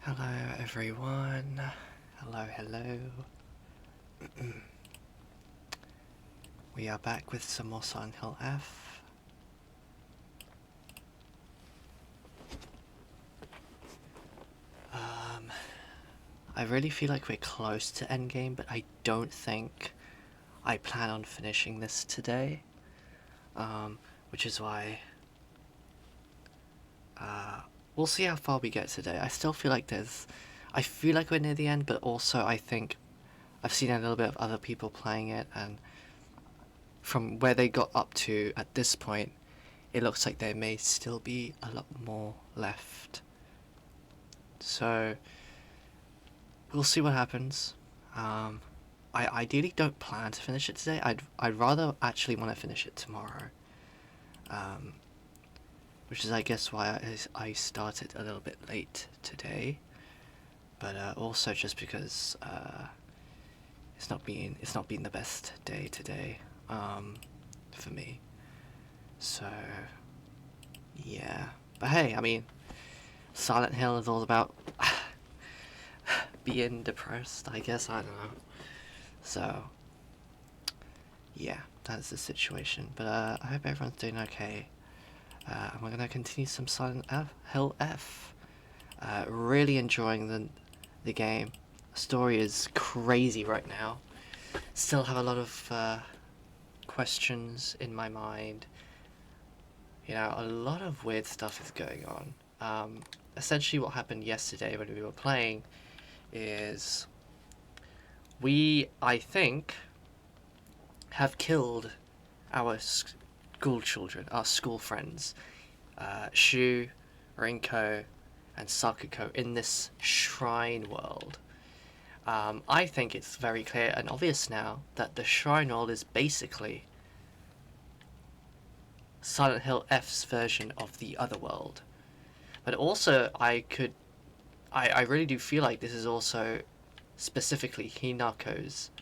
Hello everyone. Hello. We are back with some more Silent Hill F. I really feel like we're close to endgame, but I don't think I plan on finishing this today. Which is why we'll see how far we get today. I still feel like I feel like we're near the end, but also I think I've seen a little bit of other people playing it, and from where they got up to at this point, it looks like there may still be a lot more left. So we'll see what happens. I ideally don't plan to finish it today. I'd rather actually want to finish it tomorrow. Which is, I guess, why I started a little bit late today. But also just because it's not been the best day today for me. So yeah. But hey, I mean, Silent Hill is all about being depressed, I guess. I don't know. So yeah, that's the situation. But I hope everyone's doing okay. And we're gonna continue some Silent Hill F. Really enjoying the game. The story is crazy right now. Still have a lot of questions in my mind. You know, a lot of weird stuff is going on. Essentially what happened yesterday when we were playing is I think, have killed our school children, our school friends, Shu, Rinko, and Sakuko in this shrine world. I think it's very clear and obvious now that the shrine world is basically Silent Hill F's version of the other world. But also, I really do feel like this is also specifically Hinako's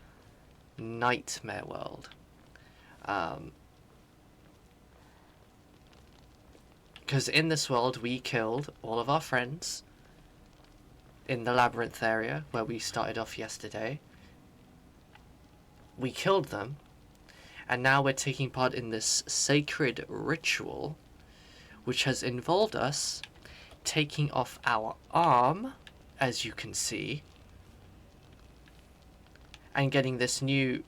nightmare world. Because in this world, we killed all of our friends in the labyrinth area where we started off yesterday. We killed them, and now we're taking part in this sacred ritual, which has involved us taking off our arm, as you can see, and getting this new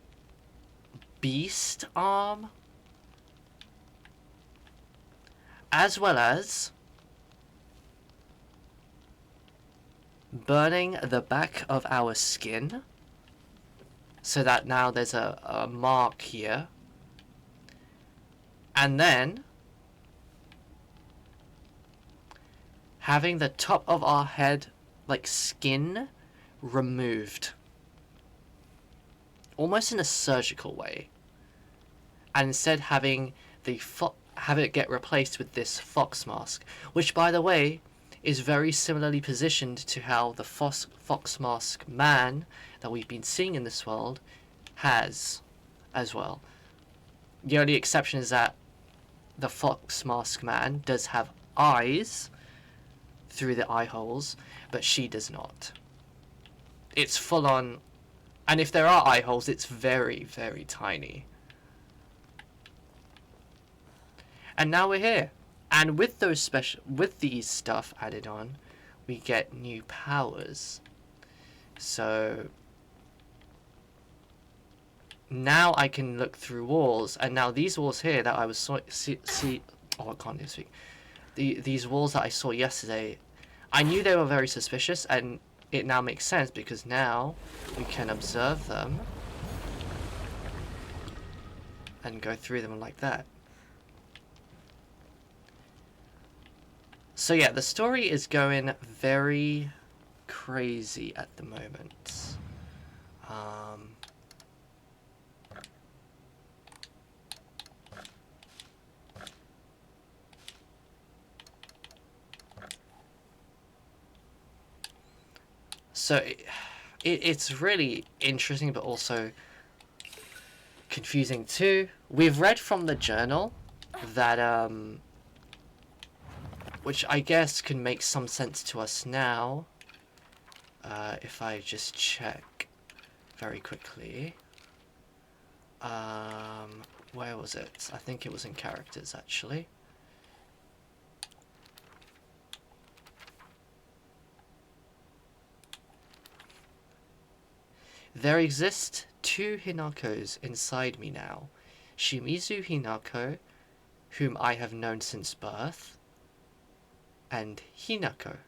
beast arm, as well as burning the back of our skin so that now there's a mark here, and then having the top of our head, like skin, removed almost in a surgical way, and instead having have it get replaced with this fox mask, which, by the way, is very similarly positioned to how the fox mask man that we've been seeing in this world has as well. The only exception is that the fox mask man does have eyes through the eye holes, but she does not. It's full on, and if there are eye holes, it's very, very tiny. And now we're here, and with these stuff added on, we get new powers. So now I can look through walls, and now these walls here that I was I can't even speak. These walls that I saw yesterday, I knew they were very suspicious, and it now makes sense because now we can observe them and go through them like that. So yeah, the story is going very crazy at the moment. So it's really interesting, but also confusing too. We've read from the journal that which I guess can make some sense to us now, If I just check very quickly. Where was it? I think it was in characters, actually. There exist 2 Hinakos inside me now. Shimizu Hinako, whom I have known since birth, and Hinako,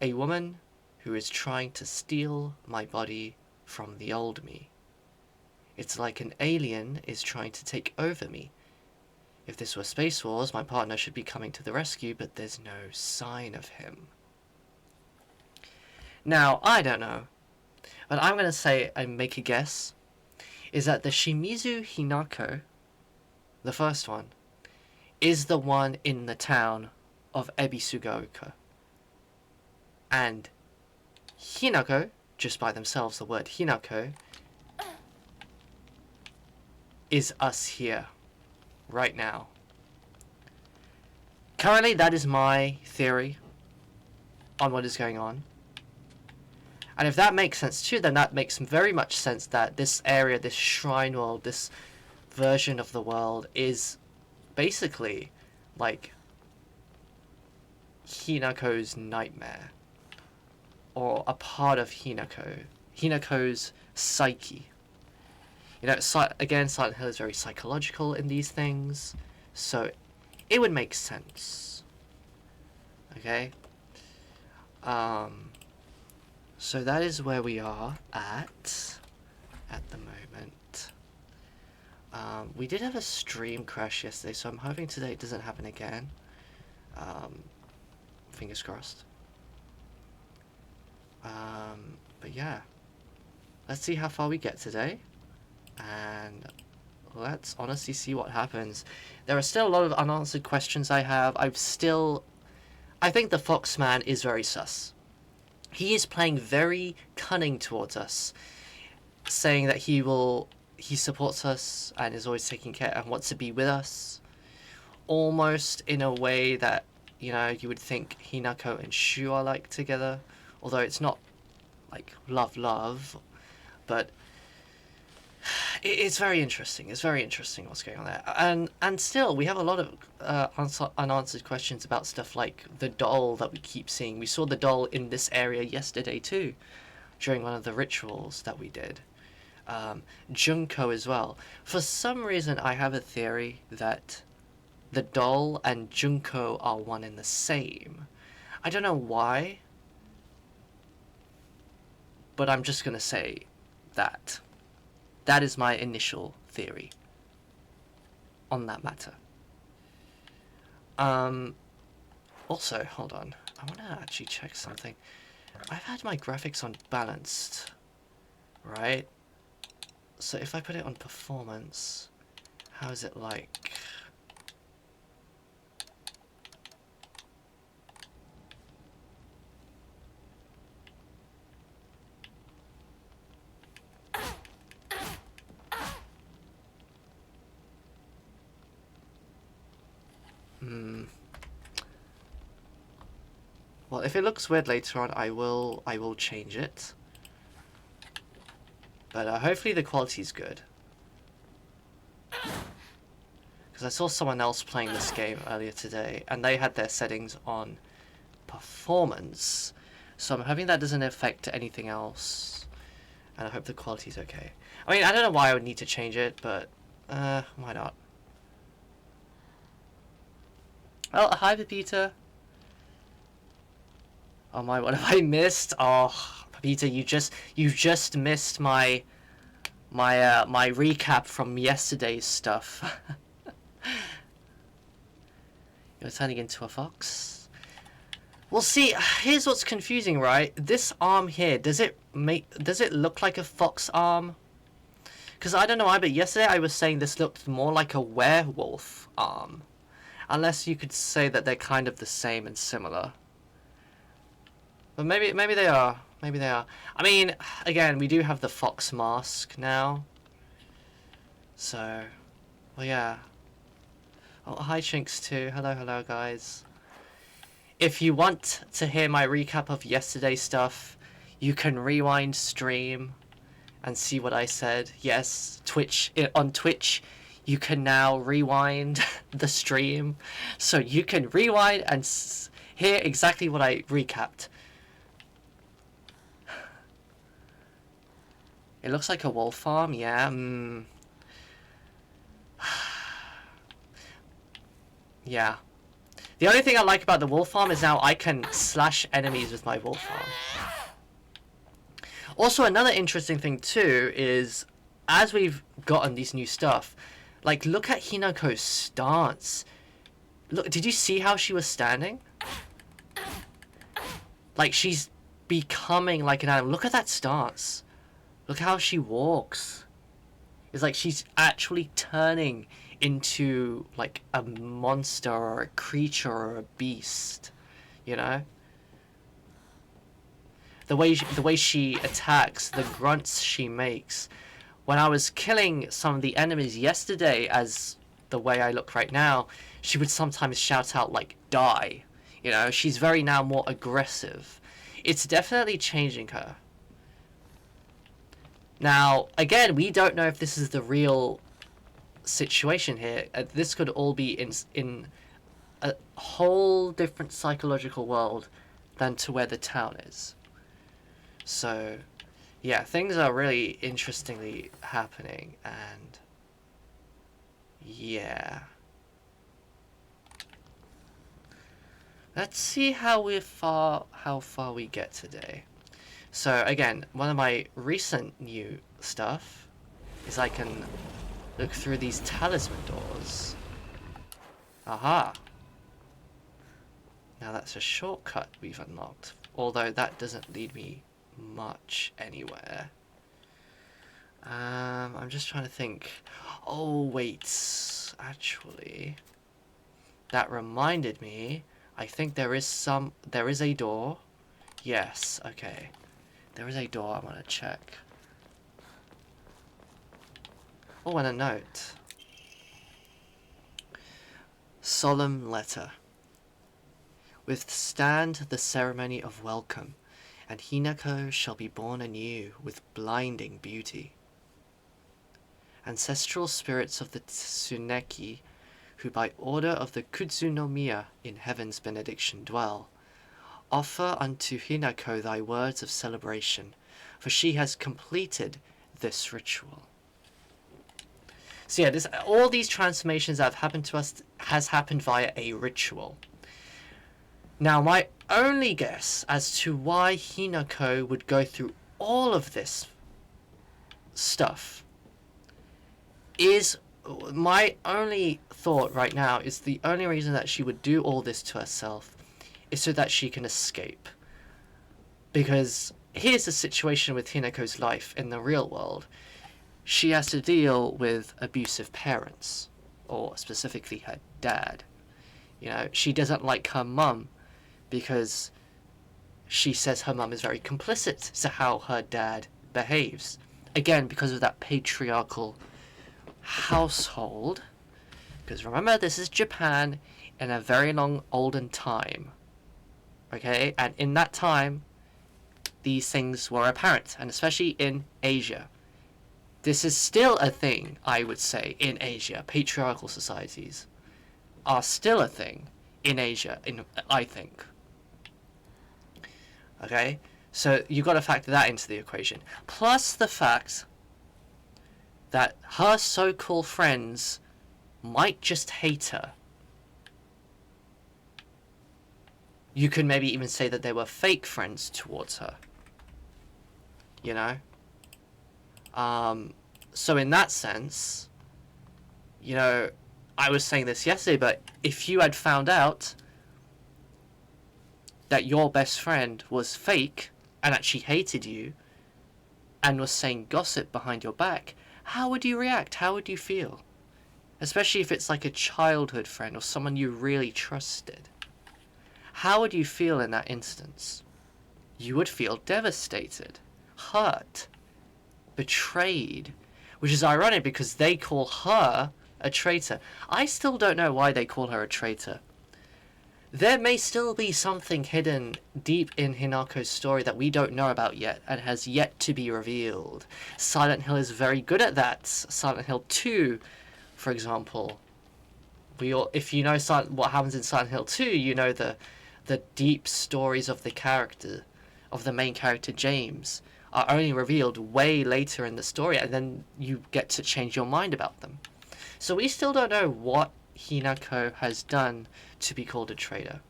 a woman who is trying to steal my body from the old me. It's like an alien is trying to take over me. If this were Space Wars, my partner should be coming to the rescue, but there's no sign of him. Now, I don't know, but I'm going to say and make a guess, is that the Shimizu Hinako, the first one, is the one in the town of Ebisugaoka. And Hinako, just by themselves, the word Hinako, is us here, right now. Currently, that is my theory on what is going on. And if that makes sense too, then that makes very much sense that this area, this shrine world, this version of the world is basically like Hinako's nightmare. Or a part of Hinako's psyche. You know, again, Silent Hill is very psychological in these things, so it would make sense. Okay? So that is where we are at the moment. We did have a stream crash yesterday, so I'm hoping today it doesn't happen again. Fingers crossed. But yeah, let's see how far we get today, and let's honestly see what happens. There are still a lot of unanswered questions I have. I think the Foxman is very sus. He is playing very cunning towards us, saying that he supports us and is always taking care and wants to be with us, almost in a way that, you know, you would think Hinako and Shu are like together, although it's not like love, but it's very interesting. It's very interesting what's going on there. And still, we have a lot of unanswered questions about stuff like the doll that we keep seeing. We saw the doll in this area yesterday too, during one of the rituals that we did. Junko as well. For some reason, I have a theory that the doll and Junko are one and the same. I don't know why, but I'm just gonna say that. That is my initial theory on that matter. Also, hold on. I want to actually check something. I've had my graphics on balanced, right? So if I put it on performance, how is it like? Well, if it looks weird later on, I will change it. But hopefully the quality's good. Because I saw someone else playing this game earlier today, and they had their settings on performance. So I'm hoping that doesn't affect anything else. And I hope the quality's okay. I mean, I don't know why I would need to change it, but why not? Oh, hi, Pepita. Oh my, what have I missed? Oh, Pepita, you just missed my recap from yesterday's stuff. You're turning into a fox. Well, see, here's what's confusing, right? This arm here, does it look like a fox arm? Because I don't know, but yesterday I was saying this looked more like a werewolf arm. Unless you could say that they're kind of the same and similar. But maybe they are. Maybe they are. I mean, again, we do have the fox mask now. So, well, yeah. Oh, hi Chinks too. Hello, guys. If you want to hear my recap of yesterday's stuff, You can rewind stream and see what I said. Yes, on Twitch, you can now rewind the stream. So you can rewind and hear exactly what I recapped. It looks like a wolf farm, yeah. Yeah. The only thing I like about the wolf farm is now I can slash enemies with my wolf farm. Also, another interesting thing too is, as we've gotten these new stuff, like, look at Hinako's stance. Look, did you see how she was standing? Like, she's becoming like an animal. Look at that stance. Look how she walks. It's like she's actually turning into like a monster or a creature or a beast, you know? The way she attacks, the grunts she makes. When I was killing some of the enemies yesterday, as the way I look right now, she would sometimes shout out like, die. You know, she's very now more aggressive. It's definitely changing her. Now, again, we don't know if this is the real situation here. This could all be in a whole different psychological world than to where the town is. So, yeah, things are really interestingly happening, and yeah. Let's see how far we get today. So again, one of my recent new stuff is I can look through these talisman doors. Aha! Now that's a shortcut we've unlocked, although that doesn't lead me much anywhere. I'm just trying to think. Oh wait, actually, that reminded me. I think there is a door. Yes, okay. There is a door I want to check. Oh, and a note. Solemn letter. Withstand the ceremony of welcome, and Hinako shall be born anew with blinding beauty. Ancestral spirits of the Tsuneki, who by order of the Kutsunomiya in heaven's benediction dwell, offer unto Hinako thy words of celebration, for she has completed this ritual. So yeah, all these transformations that have happened to us has happened via a ritual. Now, my only guess as to why Hinako would go through all of this stuff is, my only thought right now is the only reason that she would do all this to herself is so that she can escape. Because here's the situation with Hinako's life in the real world. She has to deal with abusive parents, or specifically her dad. You know, she doesn't like her mum because she says her mum is very complicit to how her dad behaves. Again, because of that patriarchal household. Because remember, this is Japan in a very long olden time. Okay, and in that time, these things were apparent, and especially in Asia. This is still a thing, I would say, in Asia. Patriarchal societies are still a thing in Asia, I think. Okay, so you've got to factor that into the equation. Plus the fact that her so-called friends might just hate her. You could maybe even say that they were fake friends towards her. You know? So in that sense, you know, I was saying this yesterday, but if you had found out that your best friend was fake and actually hated you and was saying gossip behind your back, how would you react? How would you feel? Especially if it's like a childhood friend or someone you really trusted. How would you feel in that instance? You would feel devastated, hurt, betrayed, which is ironic because they call her a traitor. I still don't know why they call her a traitor. There may still be something hidden deep in Hinako's story that we don't know about yet and has yet to be revealed. Silent Hill is very good at that. Silent Hill 2, for example. If you know what happens in Silent Hill 2, you know the deep stories of the main character James are only revealed way later in the story, and then you get to change your mind about them. So we still don't know what Hinako has done to be called a traitor.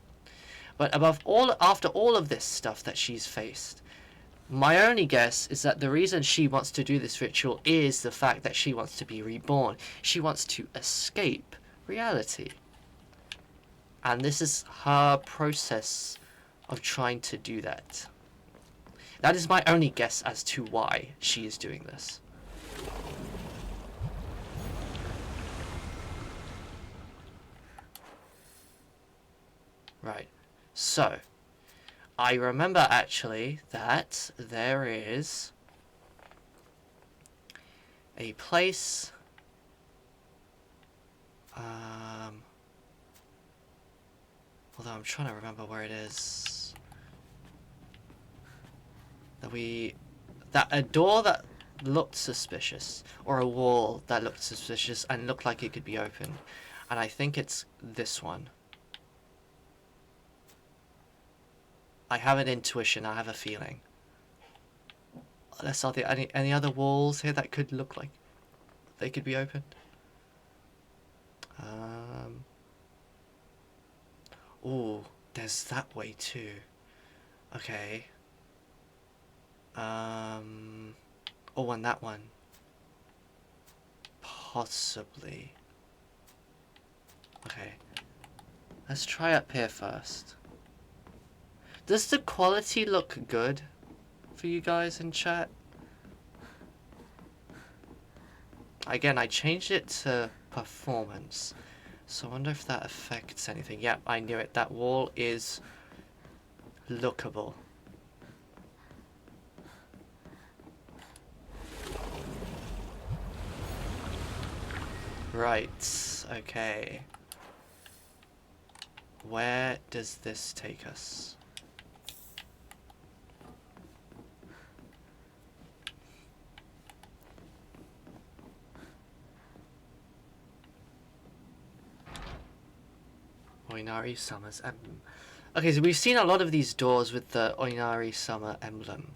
But after all of this stuff that she's faced, my only guess is that the reason she wants to do this ritual is the fact that she wants to be reborn. She wants to escape reality. And this is her process of trying to do that. That is my only guess as to why she is doing this. Right. So, I remember actually that there is a place although I'm trying to remember where it is. That a door that looked suspicious, or a wall that looked suspicious and looked like it could be opened. And I think it's this one. I have an intuition, I have a feeling. Let's see, any other walls here that could look like they could be opened? Oh, there's that way too. Okay. Oh, and that one. Possibly. Okay. Let's try up here first. Does the quality look good for you guys in chat? Again, I changed it to performance. So I wonder if that affects anything. Yep, I knew it. That wall is lookable. Right, okay. Where does this take us? Oinari Summer's emblem. Okay, so we've seen a lot of these doors with the Oinari Summer emblem.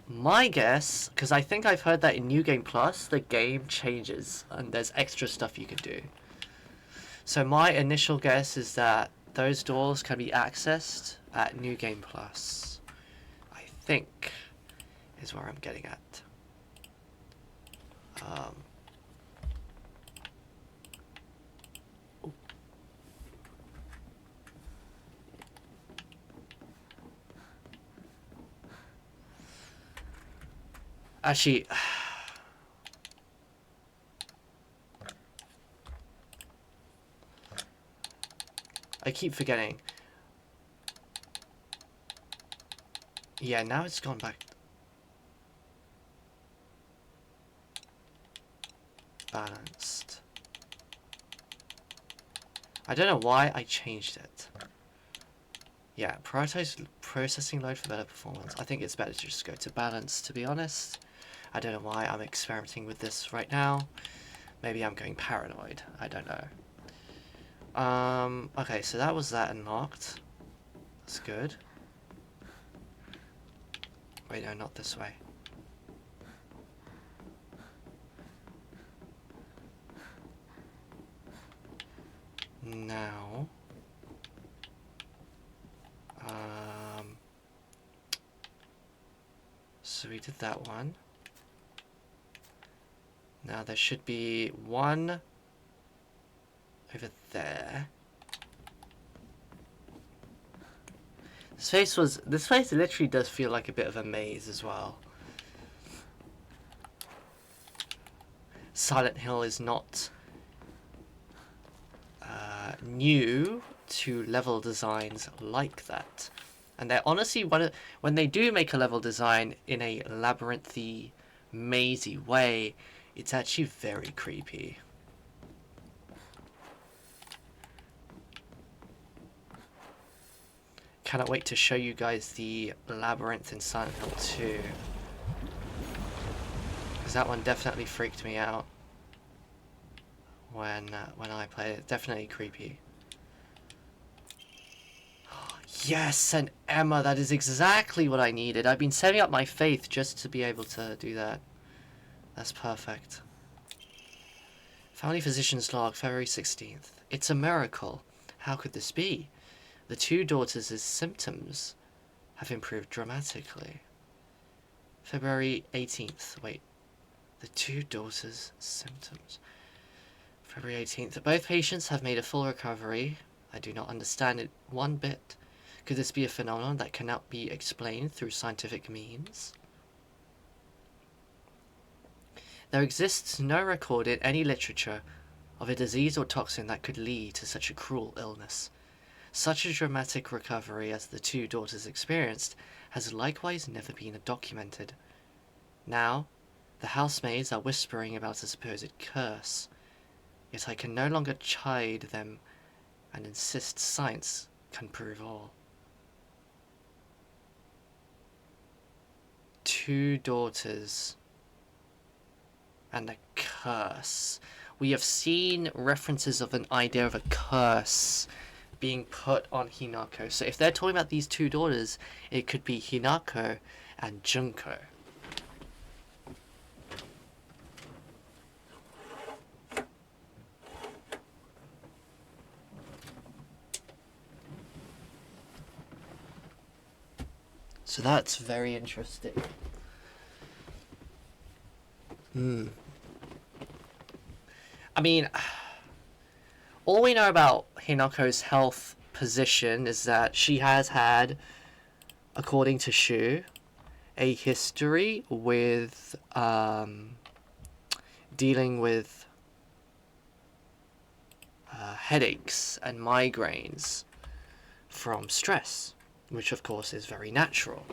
My guess, because I think I've heard that in New Game Plus, the game changes and there's extra stuff you can do. So my initial guess is that those doors can be accessed at New Game Plus. I think is where I'm getting at. Actually, I keep forgetting. Yeah, now it's gone back. Balanced. I don't know why I changed it. Yeah, prioritize processing load for better performance. I think it's better to just go to balance, to be honest. I don't know why I'm experimenting with this right now. Maybe I'm going paranoid. I don't know. Okay, so that was that unlocked. That's good. Wait, no, not this way. Now... so we did that one. Now there should be one over there. This place literally does feel like a bit of a maze as well. Silent Hill is not new to level designs like that. And they're honestly, when they do make a level design in a labyrinthy, mazy way, it's actually very creepy. cannot wait to show you guys the labyrinth in Silent Hill 2. Because that one definitely freaked me out when I played it. Definitely creepy. Yes, and Emma, that is exactly what I needed. I've been setting up my faith just to be able to do that. That's perfect. Family Physician's Log, February 16th. It's a miracle. How could this be? The two daughters' symptoms have improved dramatically. February 18th. Wait. The two daughters' symptoms. February 18th. Both patients have made a full recovery. I do not understand it one bit. Could this be a phenomenon that cannot be explained through scientific means? There exists no record in any literature of a disease or toxin that could lead to such a cruel illness. Such a dramatic recovery as the two daughters experienced has likewise never been documented. Now, the housemaids are whispering about a supposed curse, yet I can no longer chide them and insist science can prove all. Two daughters and a curse. We have seen references of an idea of a curse being put on Hinako. So if they're talking about these two daughters, it could be Hinako and Junko. So that's very interesting. I mean, all we know about Hinako's health position is that she has had, according to Shu, a history with dealing with headaches and migraines from stress, which of course is very natural.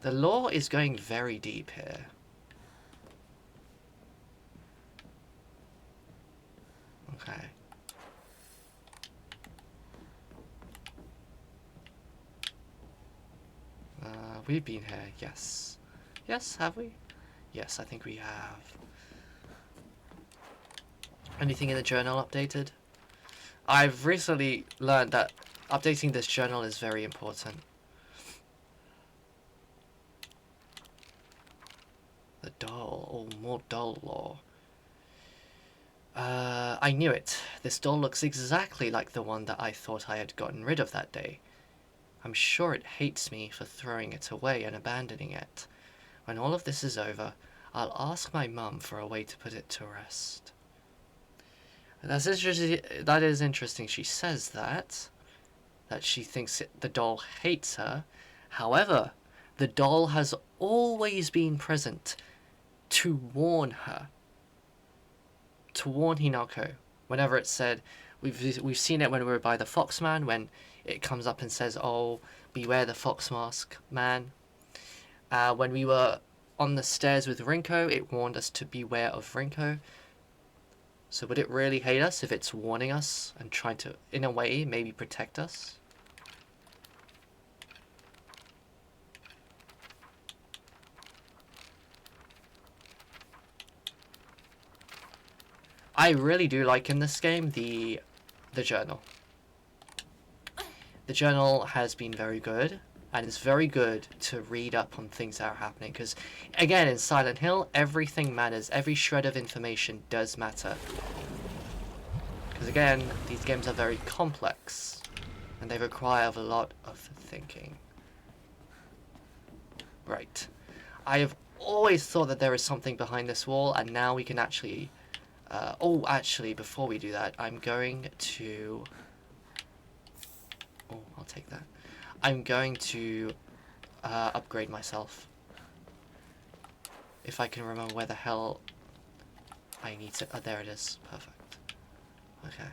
The lore is going very deep here. Okay. We've been here, yes. Yes, have we? Yes, I think we have. Anything in the journal updated? I've recently learned that updating this journal is very important. The doll. Oh, more doll lore. I knew it. This doll looks exactly like the one that I thought I had gotten rid of that day. I'm sure it hates me for throwing it away and abandoning it. When all of this is over, I'll ask my mum for a way to put it to rest. That's interesting. That is interesting. She says that she thinks the doll hates her. However, the doll has always been present to warn her, to warn Hinako. Whenever it said, we've seen it when we were by the Foxman, when it comes up and says, "Oh, beware the fox mask man." When we were on the stairs with Rinko, it warned us to beware of Rinko. So would it really hate us if it's warning us and trying to, in a way, maybe protect us? I really do like in this game the journal. The journal has been very good, and it's very good to read up on things that are happening, because again, in Silent Hill, everything matters. Every shred of information does matter. Because again, these games are very complex, and they require a lot of thinking. Right. I have always thought that there is something behind this wall, and now we can actually... oh, actually, before we do that, I'm going to... Oh, I'll take that. I'm going to upgrade myself. If I can remember where the hell I need to... Oh, there it is. Perfect. Okay.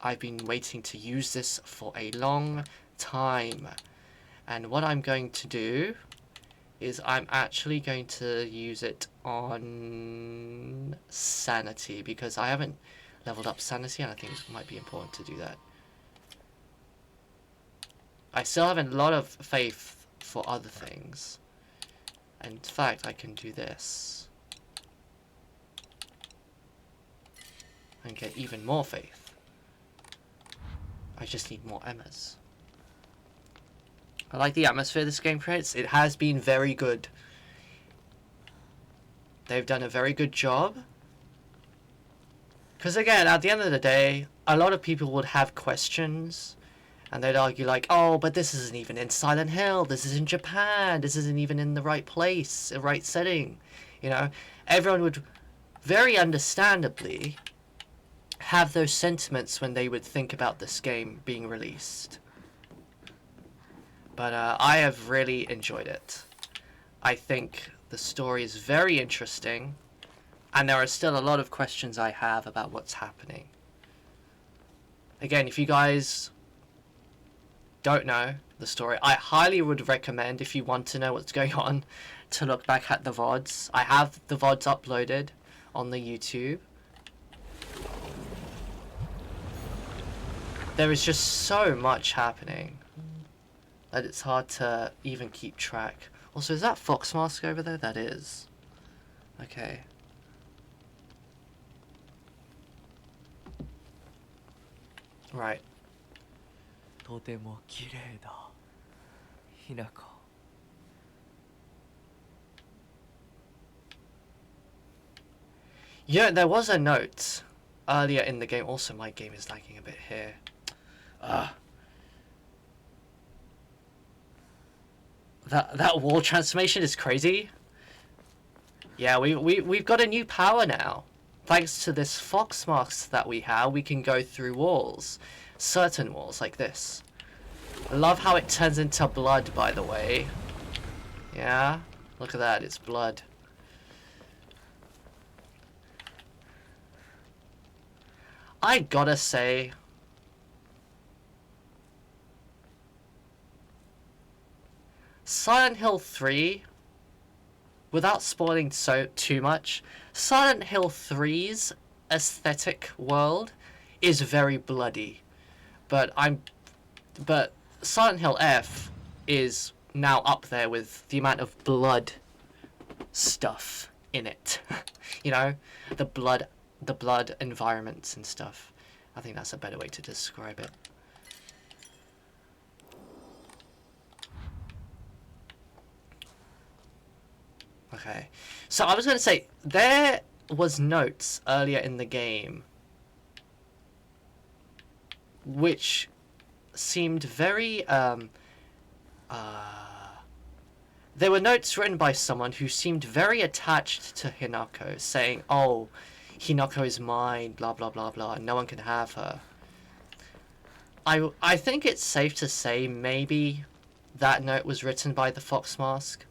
I've been waiting to use this for a long time. And what I'm going to do is I'm actually going to use it on sanity, because I haven't leveled up sanity, and I think it might be important to do that. I still have a lot of faith for other things. And in fact, I can do this and get even more faith. I just need more Emmas. I like the atmosphere this game creates. It has been very good. They've done a very good job. Because again, at the end of the day, a lot of people would have questions. And they'd argue like, oh, but this isn't even in Silent Hill. This is in Japan. This isn't even in the right place, the right setting. You know, everyone would very understandably have those sentiments when they would think about this game being released. But I have really enjoyed it. I think the story is very interesting, and there are still a lot of questions I have about what's happening. Again, if you guys don't know the story, I highly would recommend, if you want to know what's going on, to look back at the VODs. I have the VODs uploaded on the YouTube. There is just so much happening that it's hard to even keep track. Also, is that Fox Mask over there? That is. Okay. Right. Yeah, there was a note earlier in the game. Also, my game is lagging a bit here. That wall transformation is crazy. Yeah, we've got a new power now. Thanks to this fox mask that we have, we can go through walls. Certain walls, like this. I love how it turns into blood, by the way. Yeah? Look at that, it's blood. I gotta say, Silent Hill 3, without spoiling too much, Silent Hill 3's aesthetic world is very bloody. But Silent Hill F is now up there with the amount of blood stuff in it. You know, the blood environments and stuff. I think that's a better way to describe it. Okay, so I was going to say, there was notes earlier in the game which seemed very, there were notes written by someone who seemed very attached to Hinako, saying, oh, Hinako is mine, blah, blah, blah, blah, and no one can have her. I think it's safe to say maybe that note was written by the Fox Mask.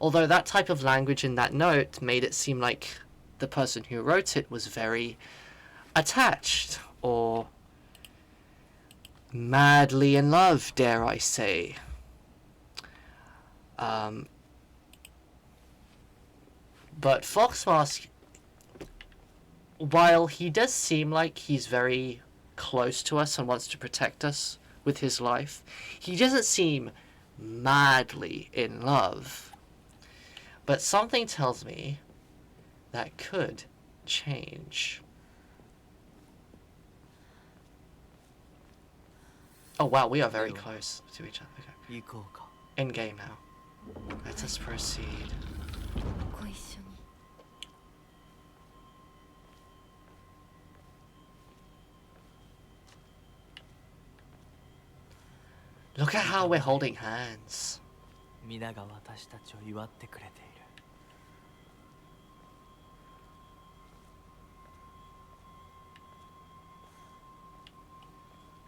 Although that type of language in that note made it seem like the person who wrote it was very attached, or madly in love, dare I say. But Fox Mask, while he does seem like he's very close to us and wants to protect us with his life, he doesn't seem madly in love. But something tells me that could change. Oh wow, we are very close to each other. Okay. In game now. Let us proceed. Look at how we're holding hands.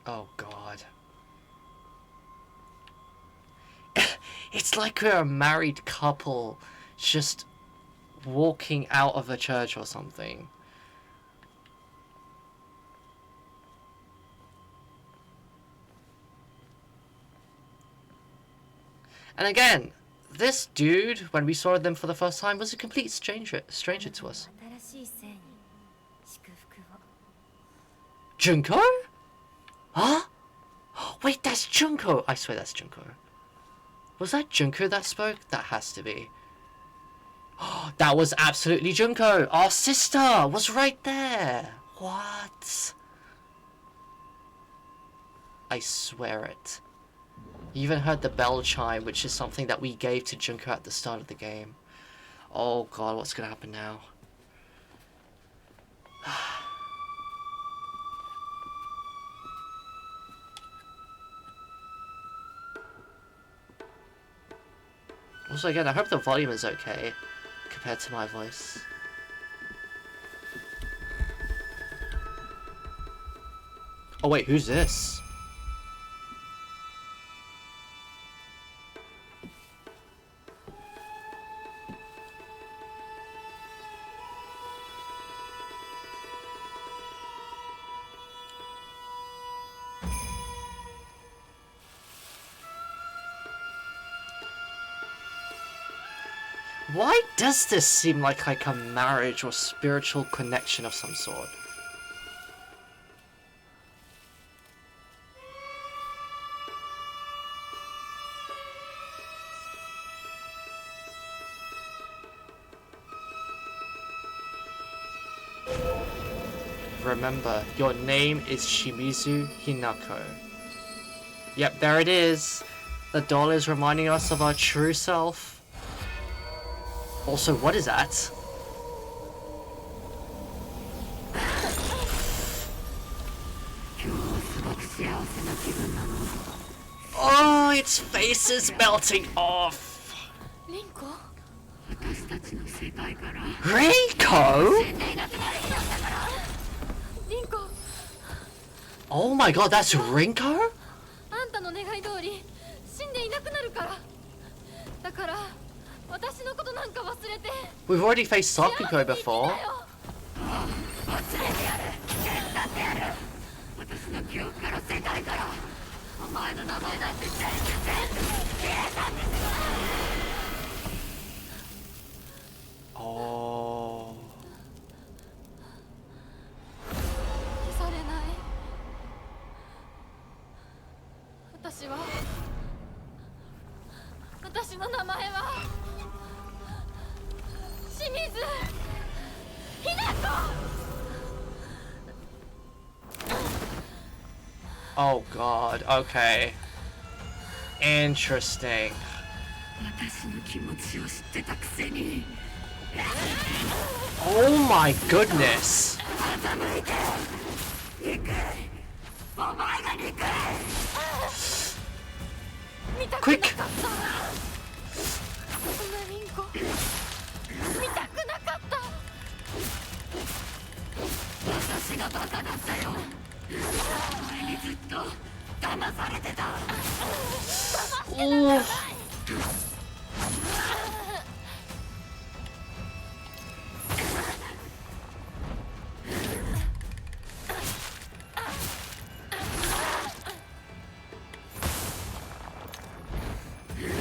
Oh god. It's like we're a married couple just walking out of a church or something. And again, this dude, when we saw them for the first time, was a complete stranger to us. Junko? Huh? Wait, that's Junko! I swear that's Junko. Was that Junko that spoke? That has to be. That was absolutely Junko! Our sister was right there! What? I swear it. You even heard the bell chime, which is something that we gave to Junko at the start of the game. Oh god, what's gonna happen now? Also, again, I hope the volume is okay compared to my voice. Oh wait, who's this? Why does this seem like a marriage or spiritual connection of some sort? Remember, your name is Shimizu Hinako. Yep, there it is. The doll is reminding us of our true self. Also, what is that? Oh, its face is melting off. Reiko? Oh my god, that's Rinko? We've already faced Sakuko before. Oh. Oh god, okay. Interesting. Oh my goodness! Quick! Ooh.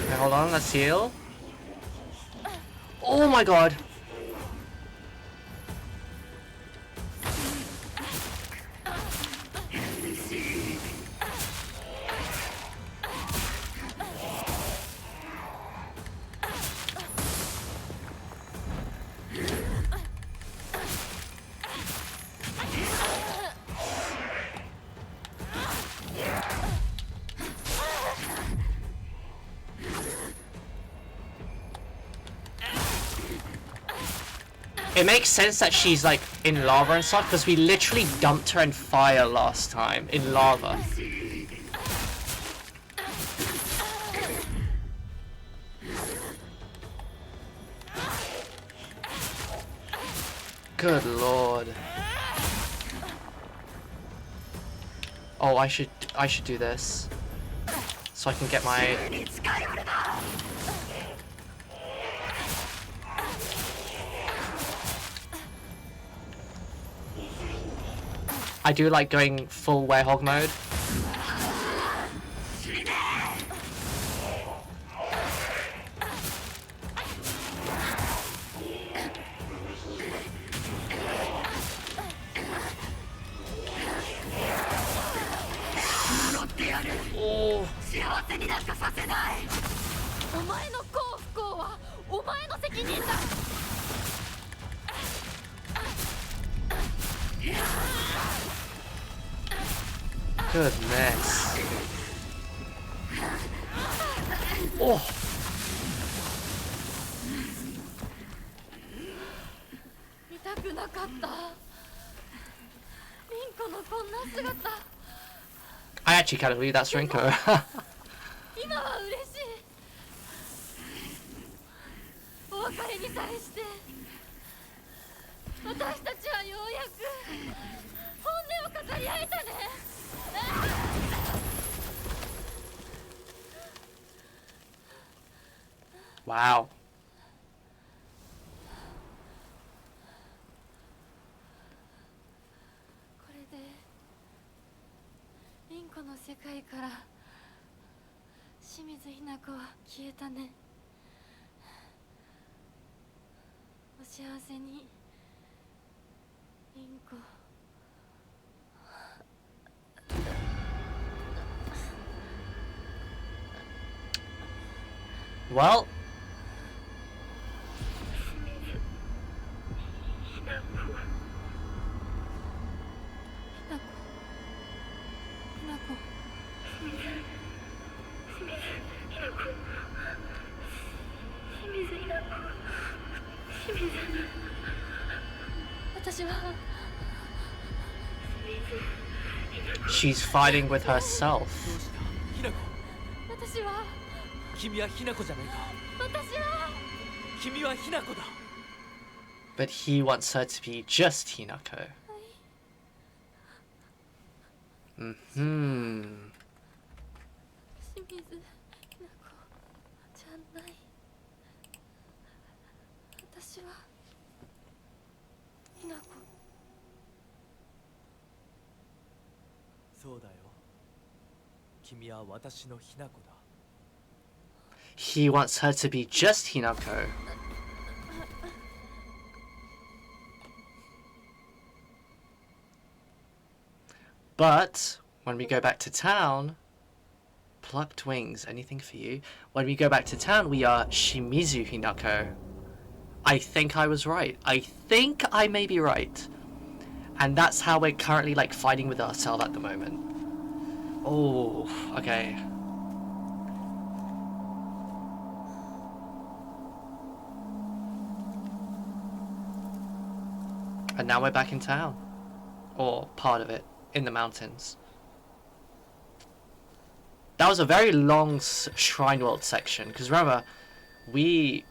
Okay, hold on, let's heal. Oh my god! It makes sense that she's like in lava and stuff because we literally dumped her in fire last time, in lava. Good lord. Oh, I should do this so I can get my. I do like going full werehog mode. なんかさせない。お前の幸不幸はお前の責任だ。Goodness. Oh. 見たくなかった。リンコのこんな姿。I actually can't believe that's Rinko. 今は嬉しい。お別れにさえして私たちはようやく本音を語り合えたね。Wow. これでリンコの世界から清水ひな子は消えたね。お幸せにリンコ。Well. She's fighting with herself. But he wants her to be just Hinako. Mm-hmm. そうだよ。君は私のひな子だ。He wants her to be just Hinako. But when we go back to town, plucked wings, anything for you? When we go back to town, we are Shimizu Hinako. I think I was right. I think I may be right. And that's how we're currently like fighting with ourselves at the moment. Oh, okay. And now we're back in town. Or part of it, in the mountains. That was a very long Shrine World section, because remember, we...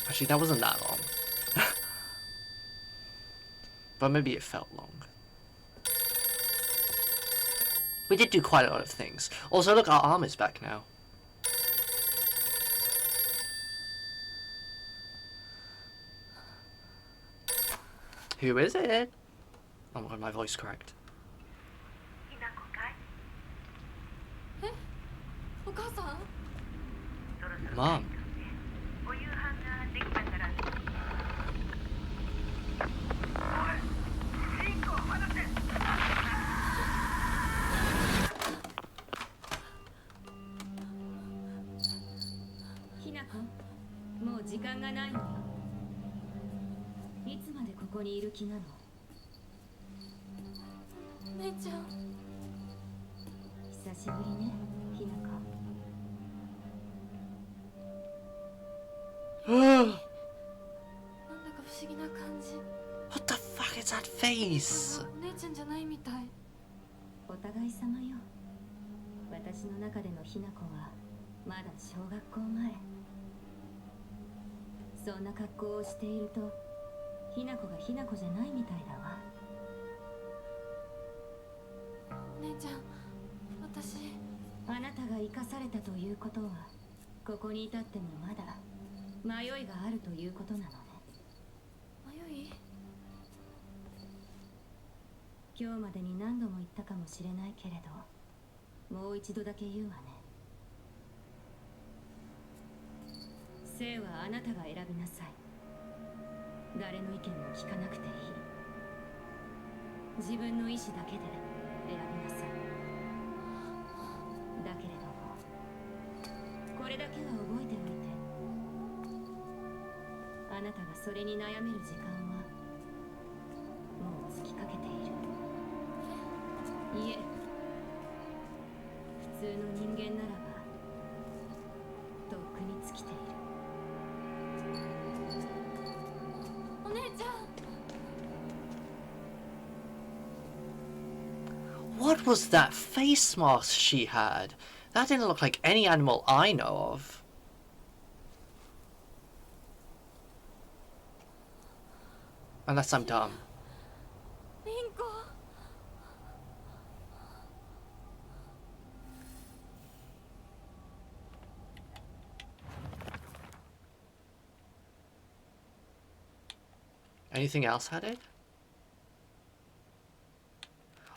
Actually, that wasn't that long. But maybe it felt long. We did do quite a lot of things. Also, look, our armor's back now. Who is it? Oh my god, my voice cracked. Mom. Hinako, もう時間がないのよ。いつまでここにいる気なの？姉ちゃん。久しぶりね、ひなこ。なんだか不思議な感じ。What the fuck is that face? 姉ちゃんじゃないみたい。お互い様よ。私の中でのひなこはまだ小学校前。そんな格好をしていると、ひなこがひなこじゃないみたいだわ。姉ちゃん、私。あなたが生かされたということは、ここに至ってもまだ迷いがあるということなのね。迷い？今日までに何度も言ったかもしれないけれど、もう一度だけ言うわね。生はあなたが選びなさい。誰の意見も聞かなくていい。自分の意志だけで選びなさい。だけれどもこれだけは覚えておいて、あなたがそれに悩める時間はもう尽きかけている。いえ、普通の人間ならばとっくに尽きている。お姉ちゃん。 What was that face mask she had? That didn't look like any animal I know of. Unless I'm dumb. リンコ。 Anything else added?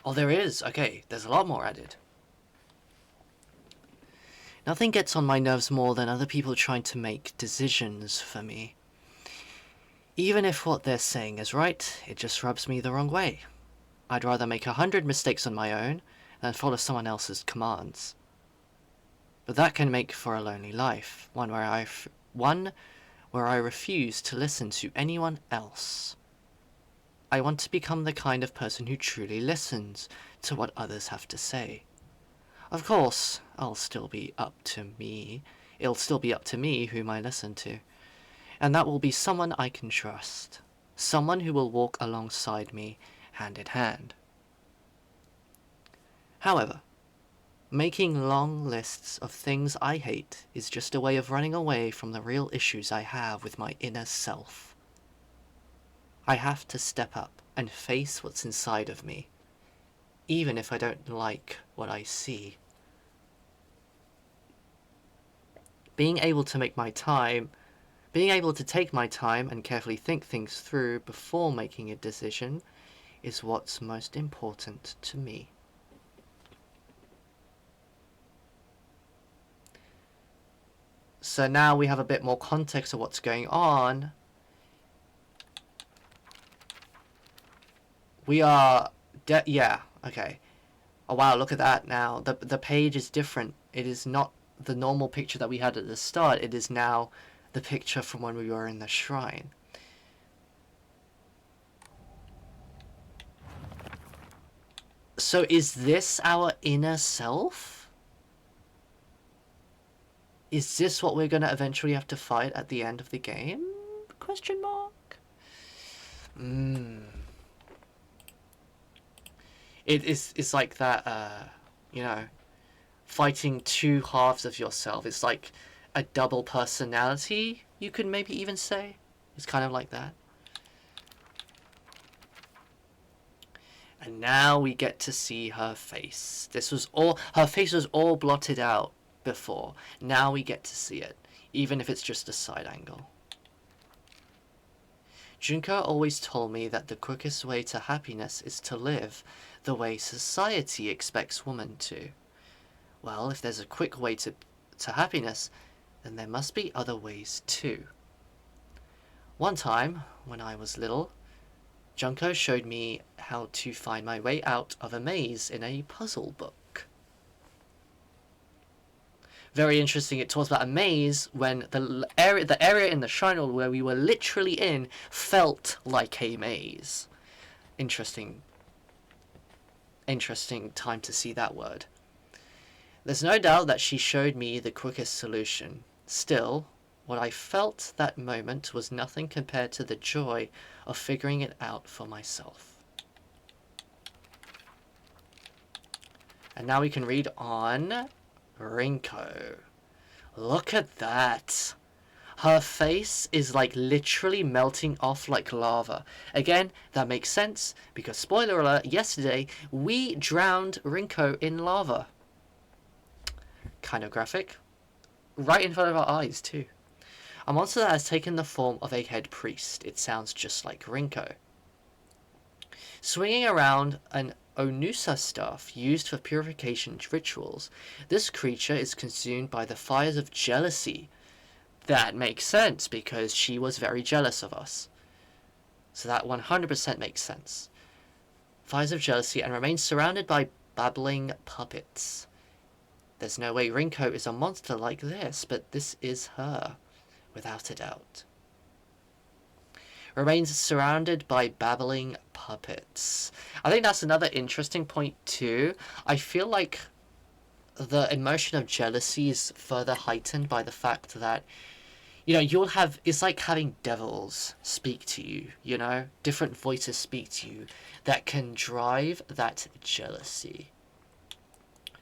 Oh, there is. Okay, there's a lot more added. Nothing gets on my nerves more than other people trying to make decisions for me. Even if what they're saying is right, it just rubs me the wrong way. I'd rather make 100 mistakes on my own than follow someone else's commands. But that can make for a lonely life, one where I refuse to listen to anyone else. I want to become the kind of person who truly listens to what others have to say. Of course, it'll still be up to me whom I listen to. And that will be someone I can trust. Someone who will walk alongside me, hand in hand. However, making long lists of things I hate is just a way of running away from the real issues I have with my inner self. I have to step up and face what's inside of me, even if I don't like what I see. Being able to take my time and carefully think things through before making a decision is what's most important to me. So now we have a bit more context of what's going on. We are... yeah, okay. Oh wow, look at that now. The page is different. It is not the normal picture that we had at the start. It is now the picture from when we were in the shrine. So is this our inner self? Is this what we're going to eventually have to fight at the end of the game? Question mark? It's like that, you know, fighting two halves of yourself. It's like a double personality, you could maybe even say. It's kind of like that. And now we get to see her face. Her face was all blotted out before. Now we get to see it, even if it's just a side angle. Junko always told me that the quickest way to happiness is to live the way society expects women to. Well, if there's a quick way to happiness, then there must be other ways too. One time, when I was little, Junko showed me how to find my way out of a maze in a puzzle book. Very interesting, it talks about a maze when the area in the shrine where we were literally in felt like a maze. Interesting time to see that word. There's no doubt that she showed me the quickest solution. Still, what I felt that moment was nothing compared to the joy of figuring it out for myself. And now we can read on Rinko. Look at that. Her face is like literally melting off like lava. Again, that makes sense because, spoiler alert, yesterday we drowned Rinko in lava. Kind of graphic. Right in front of our eyes too. A monster that has taken the form of a head priest. It sounds just like Rinko. Swinging around an Onusa staff used for purification rituals, this creature is consumed by the fires of jealousy. That makes sense because she was very jealous of us. So that 100% makes sense. Fires of jealousy and remains surrounded by babbling puppets. There's no way Rinko is a monster like this, but this is her, without a doubt. Remains surrounded by babbling puppets. I think that's another interesting point too. I feel like the emotion of jealousy is further heightened by the fact that, you know, it's like having devils speak to you, you know? Different voices speak to you that can drive that jealousy.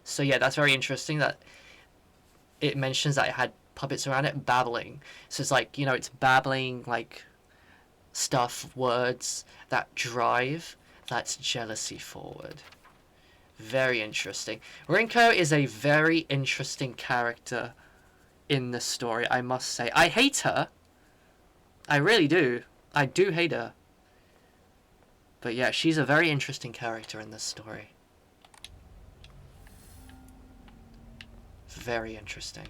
So yeah, that's very interesting that it mentions that it had puppets around it babbling. So it's like, you know, it's babbling like stuff, words that drive that jealousy forward. Very interesting. Rinko is a very interesting character in the story, I must say. I hate her. I really do. I do hate her. But yeah, she's a very interesting character in this story. Very interesting.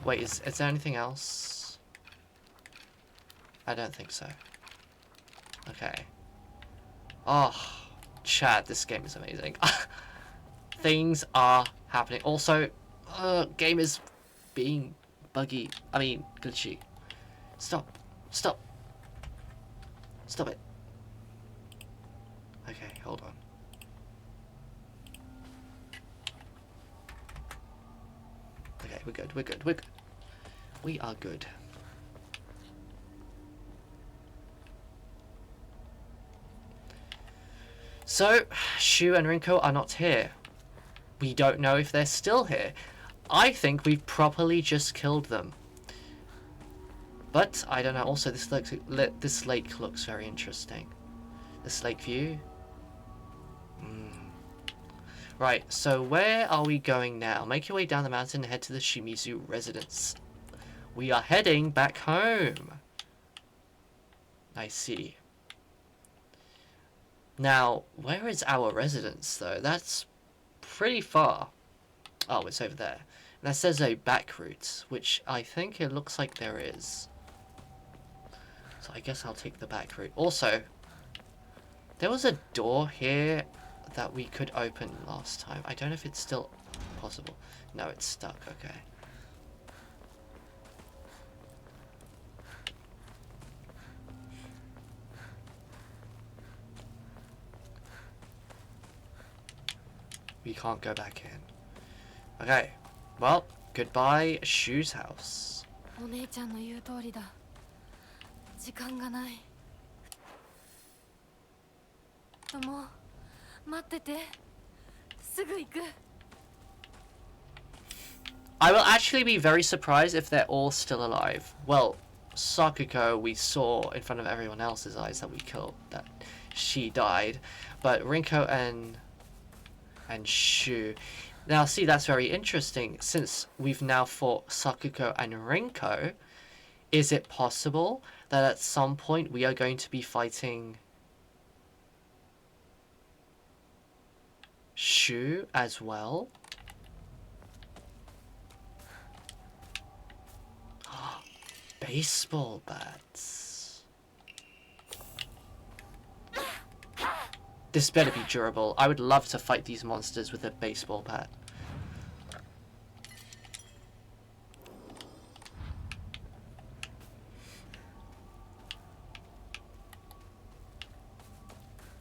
Wait, is there anything else? I don't think so. Okay. Oh, chat, this game is amazing. Things are happening. Also, game is being buggy. I mean, glitchy. Stop. Stop. Stop it. Okay, hold on. Okay, we're good, we're good, we're good. We are good. So, Shu and Rinko are not here. We don't know if they're still here. I think we've properly just killed them. But, I don't know, also this lake looks very interesting. This lake view. Right, so where are we going now? Make your way down the mountain and head to the Shimizu residence. We are heading back home. I see. Now, where is our residence, though? That's pretty far. Oh, it's over there. And that says a back route, which I think it looks like there is. So I guess I'll take the back route. Also, there was a door here that we could open last time. I don't know if it's still possible. No, it's stuck. Okay. We can't go back in. Okay. Well, goodbye, Shu's house. お姉ちゃんの言う通りだ。時間がない。友、待ってて。すぐ行く。I will actually be very surprised if they're all still alive. Well, Sakuko we saw in front of everyone else's eyes that we killed, that she died. But Rinko and Shu. Now see, that's very interesting. Since we've now fought Sakuko and Rinko, is it possible that at some point we are going to be fighting Shu as well? Baseball bats. This better be durable. I would love to fight these monsters with a baseball bat.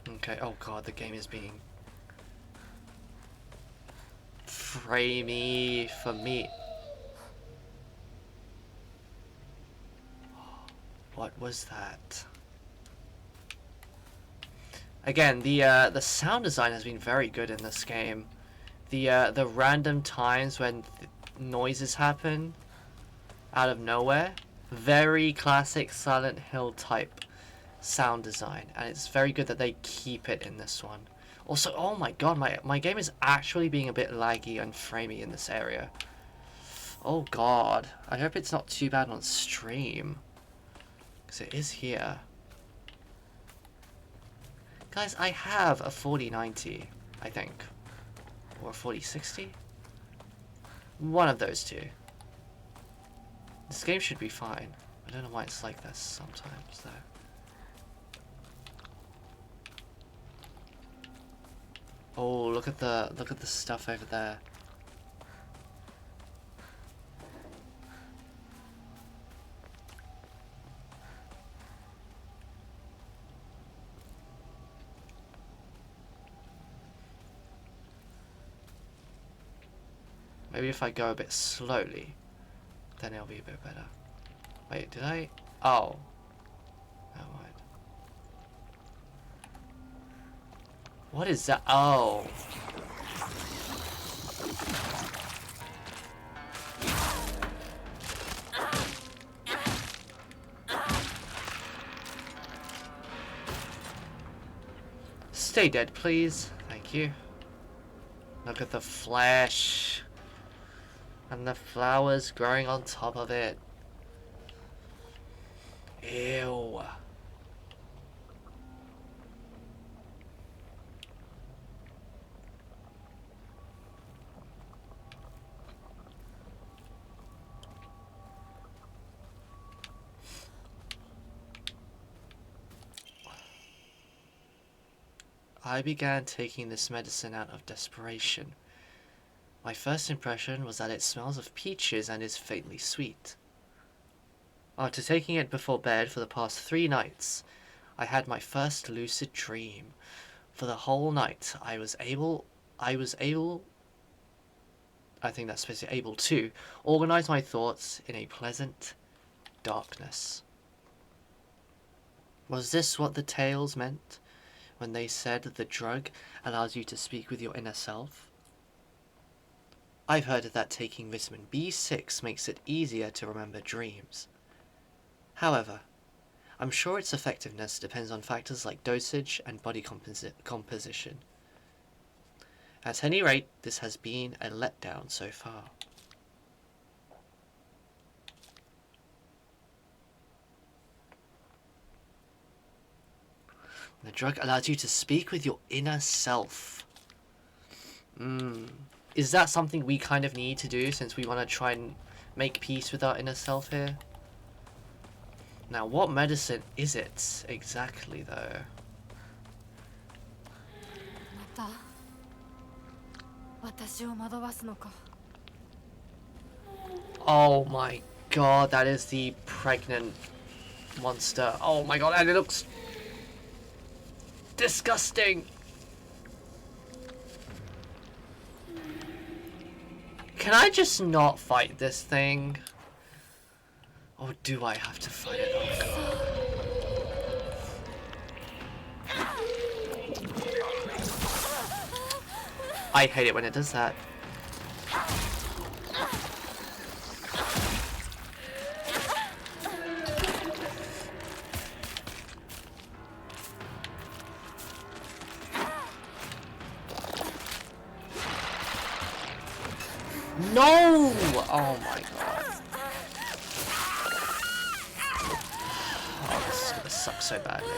Okay, oh god, the game is being framey for me. What was that? Again, the sound design has been very good in this game. The random times when noises happen out of nowhere, very classic Silent Hill type sound design, and it's very good that they keep it in this one. Also, oh my god, my game is actually being a bit laggy and framey in this area. Oh god, I hope it's not too bad on stream, because it is here. Guys, I have a 4090, I think. Or a 4060? One of those two. This game should be fine. I don't know why it's like this sometimes, though. look at the stuff over there. Maybe if I go a bit slowly, then it'll be a bit better. Wait, did I? Oh. Never mind. What is that? Oh. Stay dead, please. Thank you. Look at the flesh. And the flowers growing on top of it. Ew. I began taking this medicine out of desperation. My first impression was that it smells of peaches and is faintly sweet. After taking it before bed for the past 3 nights, I had my first lucid dream. For the whole night, I think that's supposed to be able to organize my thoughts in a pleasant darkness. Was this what the tales meant when they said the drug allows you to speak with your inner self? I've heard that taking vitamin B6 makes it easier to remember dreams. However, I'm sure its effectiveness depends on factors like dosage and body composition. At any rate, this has been a letdown so far. The drug allows you to speak with your inner self. Is that something we kind of need to do since we want to try and make peace with our inner self here? Now, what medicine is it exactly, though? また私を惑わすのか。 Oh my god, that is the pregnant monster. Oh my god, and it looks disgusting. Can I just not fight this thing? Or do I have to fight it? Oh god. I hate it when it does that. No! Oh my god. Oh, this is gonna suck so badly.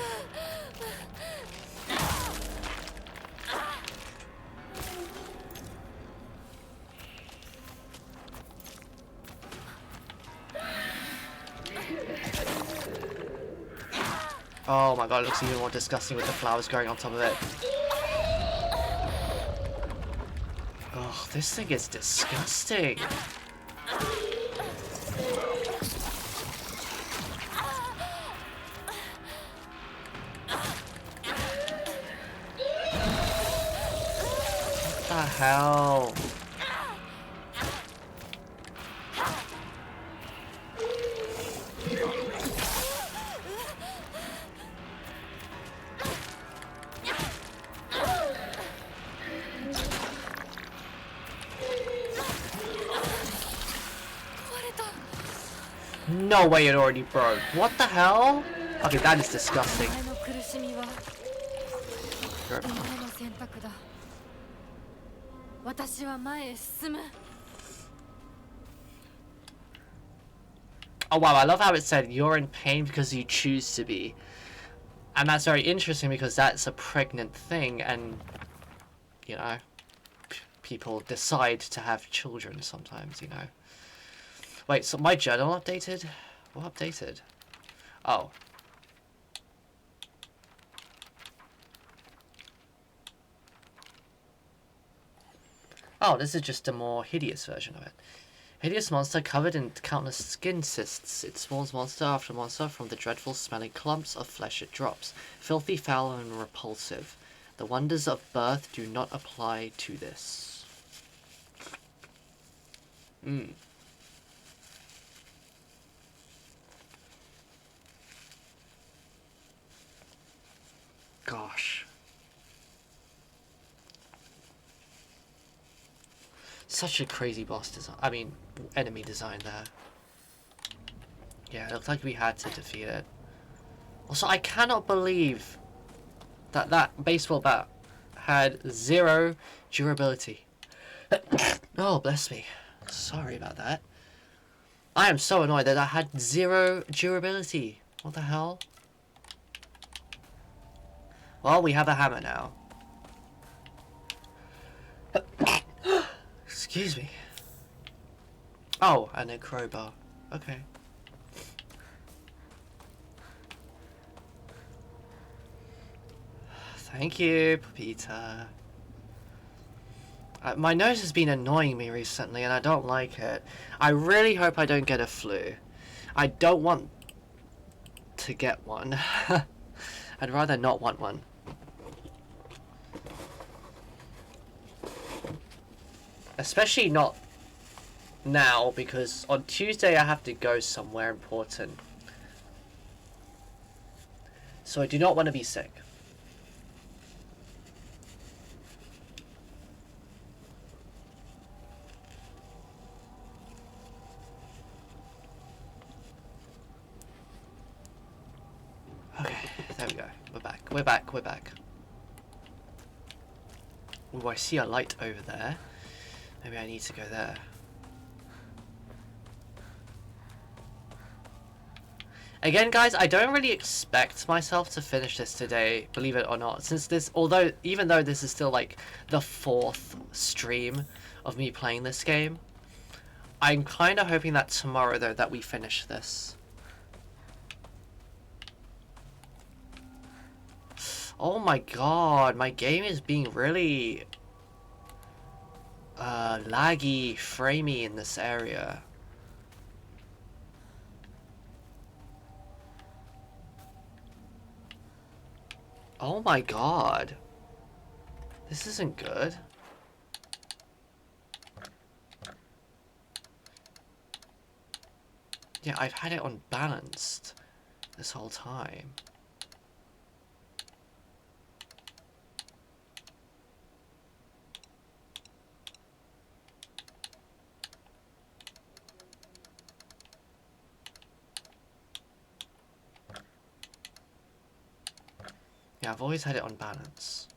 Oh my god, it looks even more disgusting with the flowers growing on top of it. Oh, this thing is disgusting. What the hell? No way it already broke. What the hell? Okay, that is disgusting. お前の苦しみはお前の選択だ。私は前へ進む。 Oh wow, I love how it said you're in pain because you choose to be. And that's very interesting because that's a pregnant thing and, you know, people decide to have children sometimes, you know. Wait, so my journal updated? What updated? Oh. Oh, this is just a more hideous version of it. Hideous monster covered in countless skin cysts. It spawns monster after monster from the dreadful smelling clumps of flesh it drops. Filthy, foul, and repulsive. The wonders of birth do not apply to this. Gosh. Such a crazy boss design. I mean, enemy design there. Yeah, it looked like we had to defeat it. Also, I cannot believe that that baseball bat had 0 durability. Oh, bless me. Sorry about that. I am so annoyed that I had 0 durability. What the hell? Well, we have a hammer now. Excuse me. Oh, and a crowbar. Okay. Thank you, Pepita. My nose has been annoying me recently and I don't like it. I really hope I don't get a flu. I don't want to get one. I'd rather not want one. Especially not now, because on Tuesday I have to go somewhere important. So I do not want to be sick. Okay, there we go. We're back. We're back. We're back. Ooh, I see a light over there. Maybe I need to go there. Again, guys, I don't really expect myself to finish this today, believe it or not. Since this, even though this is still like the 4th stream of me playing this game, I'm kind of hoping that tomorrow, though, that we finish this. Oh my god, my game is being really laggy, framey in this area. Oh my god. This isn't good. Yeah, I've had it unbalanced this whole time. Yeah, I've always had it on balance.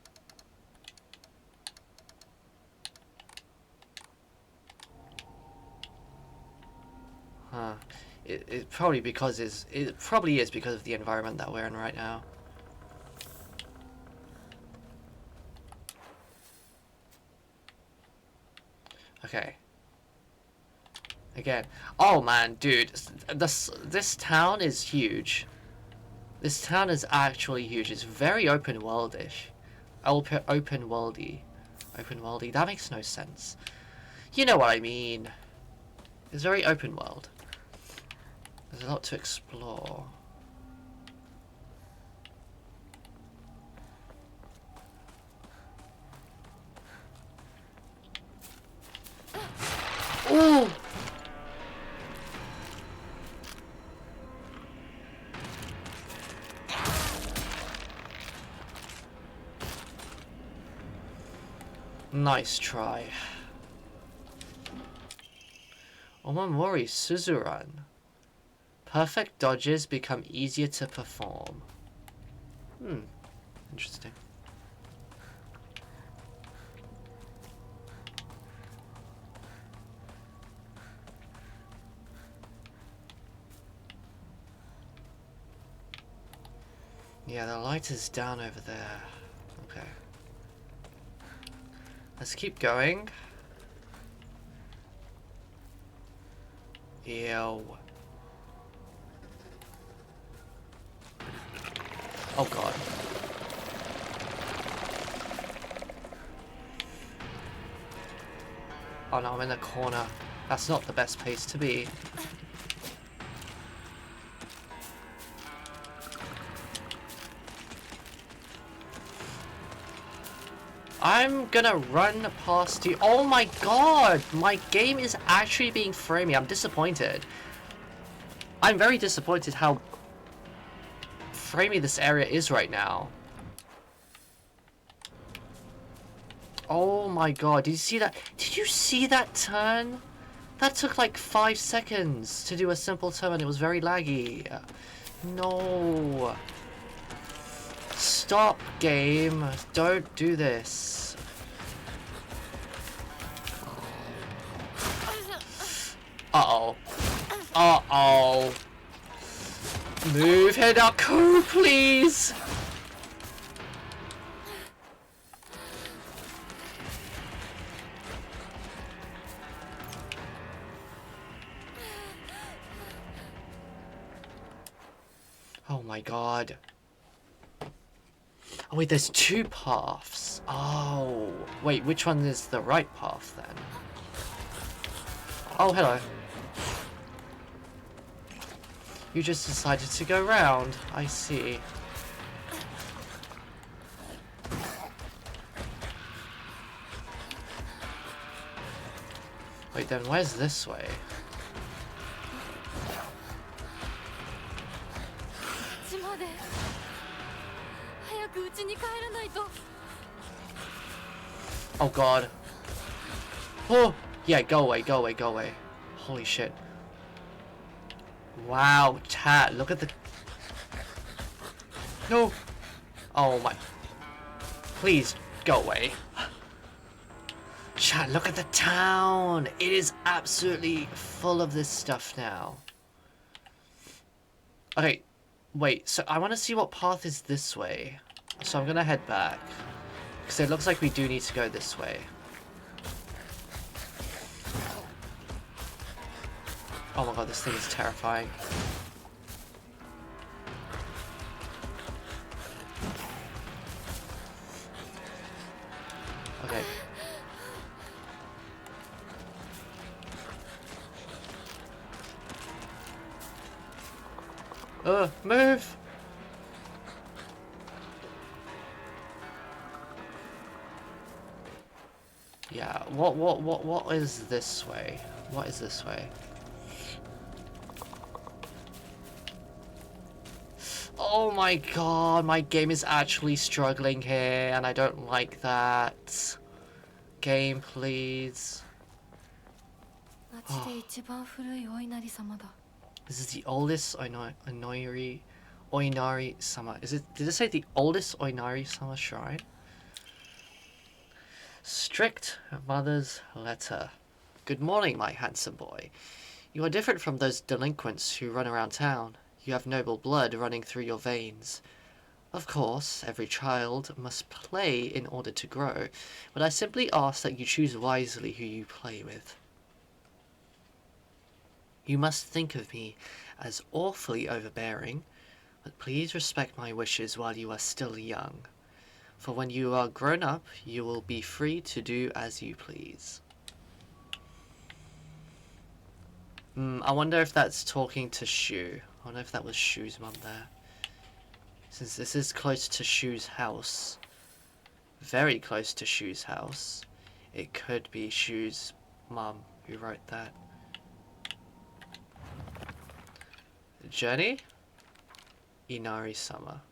Huh. It probably it probably is because of the environment that we're in right now. Okay. Again. Oh man, dude, this town is huge. This town is actually huge. It's very open worldish. Open worldy. Open worldy. That makes no sense. You know what I mean. It's very open world. There's a lot to explore. Ooh! Nice try. Omamori Suzuran. Perfect dodges become easier to perform. Interesting. Yeah, the light is down over there. Okay. Let's keep going. Ew. Oh god. Oh no, I'm in a corner. That's not the best place to be. I'm gonna run past you. Oh my god! My game is actually being framey. I'm disappointed. I'm very disappointed how framey this area is right now. Oh my god, did you see that? Did you see that turn? That took like 5 seconds to do a simple turn and it was very laggy. No. Stop, game. Don't do this. Uh-oh. Uh-oh. Move Hidako, please! Oh my god. Oh wait, there's 2 paths. Oh. Wait, which one is the right path then? Oh, hello. You just decided to go round. I see. Wait, then where's this way? Oh god. Oh! Yeah, go away, go away, go away. Holy shit. Wow, chat, look at the... No! Oh my... Please, go away. Chat, look at the town! It is absolutely full of this stuff now. Okay, wait, so I want to see what path is this way. So I'm gonna head back. Because it looks like we do need to go this way. Oh my god, this thing is terrifying. Okay. Move! Yeah, what is this way? What is this way? Oh my god, my game is actually struggling here, and I don't like that. Game, please. Oh. This is the oldest Oinari-sama. Did it say the oldest Oinari-sama shrine? Strict mother's letter. Good morning, my handsome boy. You are different from those delinquents who run around town. You have noble blood running through your veins. Of course, every child must play in order to grow, but I simply ask that you choose wisely who you play with. You must think of me as awfully overbearing, but please respect my wishes while you are still young. For when you are grown up, you will be free to do as you please. I wonder if that's talking to Shu. I wonder if that was Shu's mum there. Since this is close to Shu's house, very close to Shu's house, it could be Shu's mum who wrote that. Journey? Inari-sama.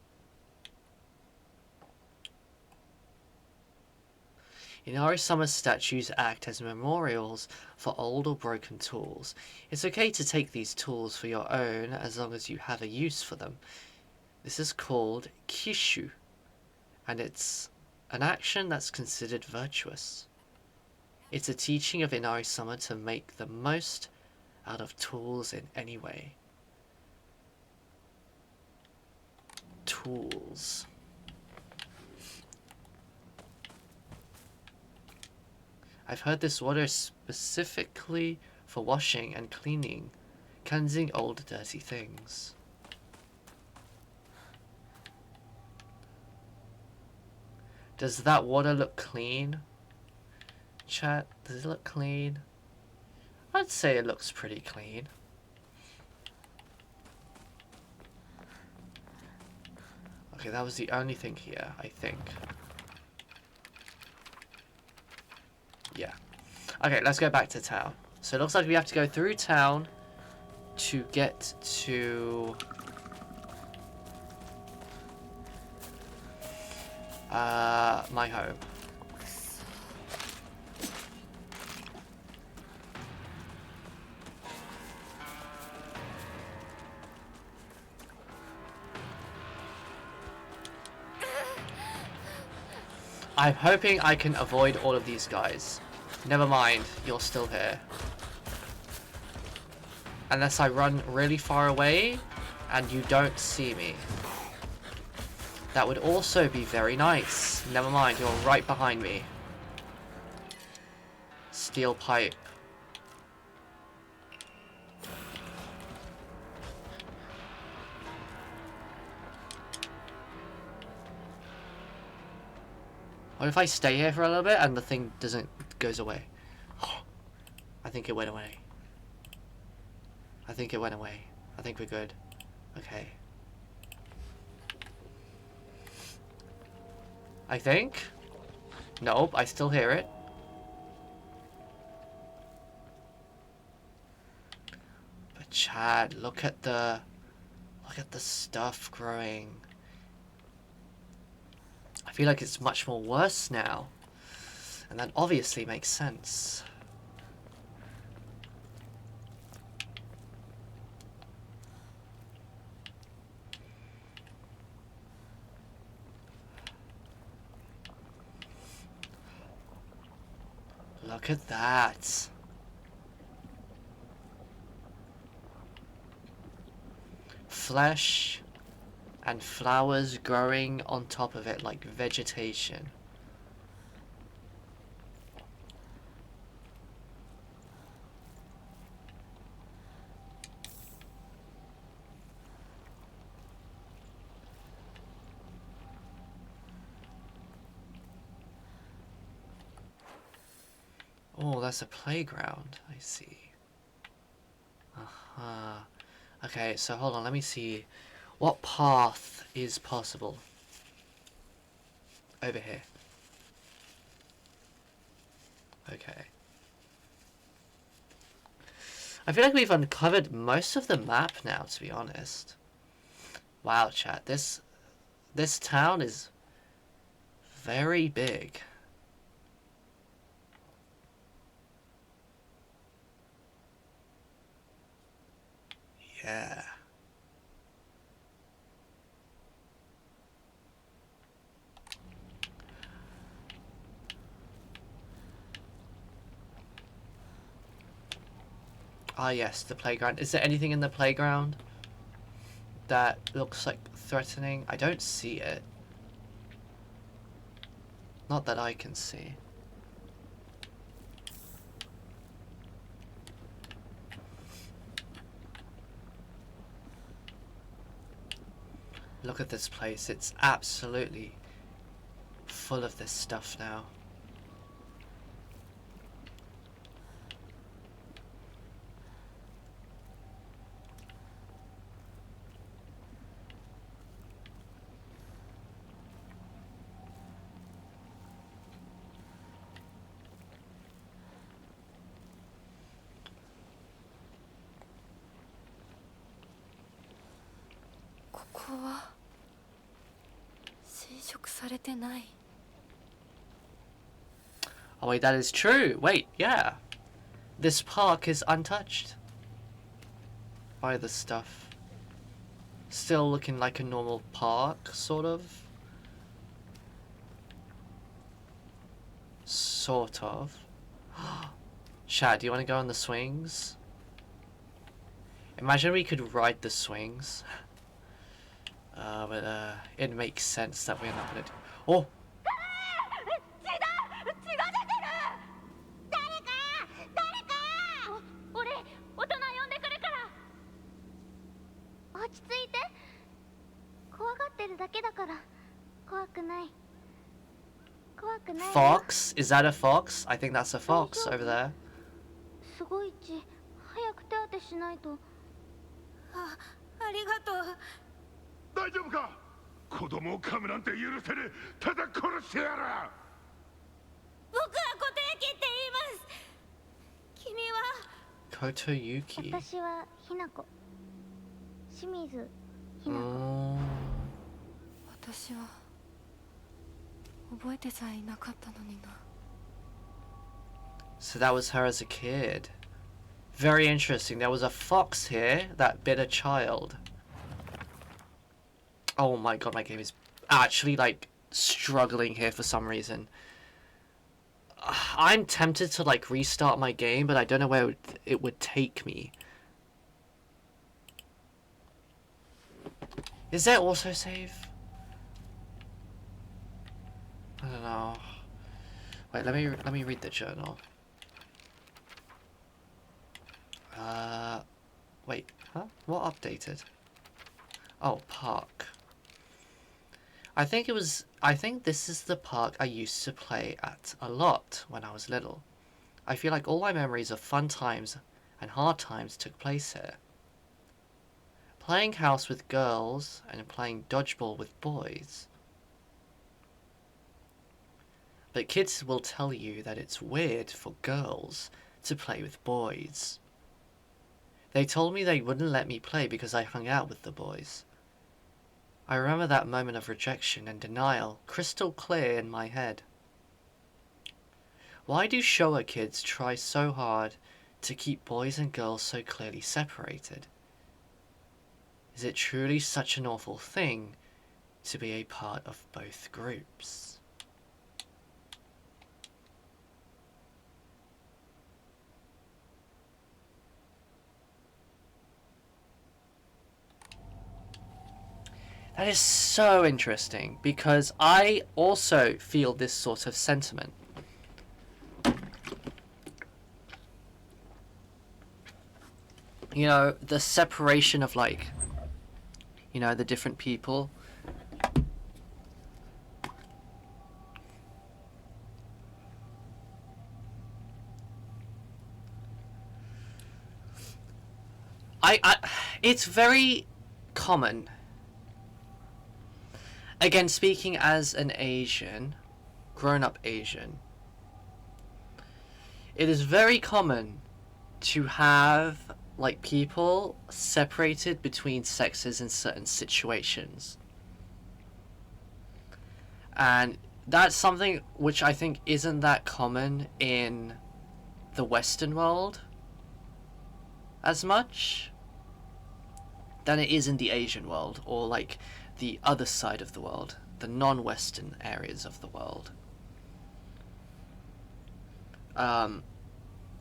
Inari-sama statues act as memorials for old or broken tools. It's okay to take these tools for your own as long as you have a use for them. This is called kishu, and it's an action that's considered virtuous. It's a teaching of Inari-sama to make the most out of tools in any way. Tools. I've heard this water is specifically for washing and cleaning, cleansing old dirty things. Does that water look clean? Chat, does it look clean? I'd say it looks pretty clean. Okay, that was the only thing here, I think. Yeah. Okay, let's go back to town. So it looks like we have to go through town to get to... my home. I'm hoping I can avoid all of these guys. Never mind, you're still here. Unless I run really far away and you don't see me. That would also be very nice. Never mind, you're right behind me. Steel pipe. What if I stay here for a little bit and the thing goes away? I think it went away. I think it went away. I think we're good. Okay. I think. Nope, I still hear it. But Chad, look at the stuff growing. I feel like it's much more worse now. And that obviously makes sense. Look at that. Flesh and flowers growing on top of it like vegetation. Oh, that's a playground. I see. Aha. Okay, so hold on, let me see. What path is possible? Over here. Okay. I feel like we've uncovered most of the map now, to be honest. Wow, chat. This town is very big. Yeah. Ah, yes, the playground. Is there anything in the playground that looks like threatening? I don't see it. Not that I can see. Look at this place. It's absolutely full of this stuff now. Oh wait, that is true. Wait, yeah. This park is untouched by this stuff. Still looking like a normal park, sort of. Sort of. Chad, do you want to go on the swings? Imagine we could ride the swings. But it makes sense that we're not gonna do. Oh! 怖くないわ。 Fox? Is that a fox? I think that's a fox over there. すごいち早く手当てしないと。ありがとう。大丈夫か。子供を噛むなんて許せねえ。ただ殺してやる。僕は固定機って言います。君は Kotoyuki. 私はひなこ。清水ひなこ。私は覚えてさえいなかったのにな。 So that was her as a kid. Very interesting. There was a fox here that bit a child. Oh my god, my game is actually like struggling here for some reason. I'm tempted to like restart my game, but I don't know where it would take me. Is there also save? I don't know. Wait, let me read the journal. Wait, huh? What updated? Oh, park. I think this is the park I used to play at a lot when I was little. I feel like all my memories of fun times and hard times took place here. Playing house with girls and playing dodgeball with boys. But kids will tell you that it's weird for girls to play with boys. They told me they wouldn't let me play because I hung out with the boys. I remember that moment of rejection and denial crystal clear in my head. Why do Showa kids try so hard to keep boys and girls so clearly separated? Is it truly such an awful thing to be a part of both groups? That is so interesting because I also feel this sort of sentiment. You know, the separation of like, you know, the different people. It's very common. Again, speaking as an Asian, grown-up Asian, it is very common to have like people separated between sexes in certain situations. And that's something which I think isn't that common in the Western world as much than it is in the Asian world, or like the other side of the world, the non-Western areas of the world.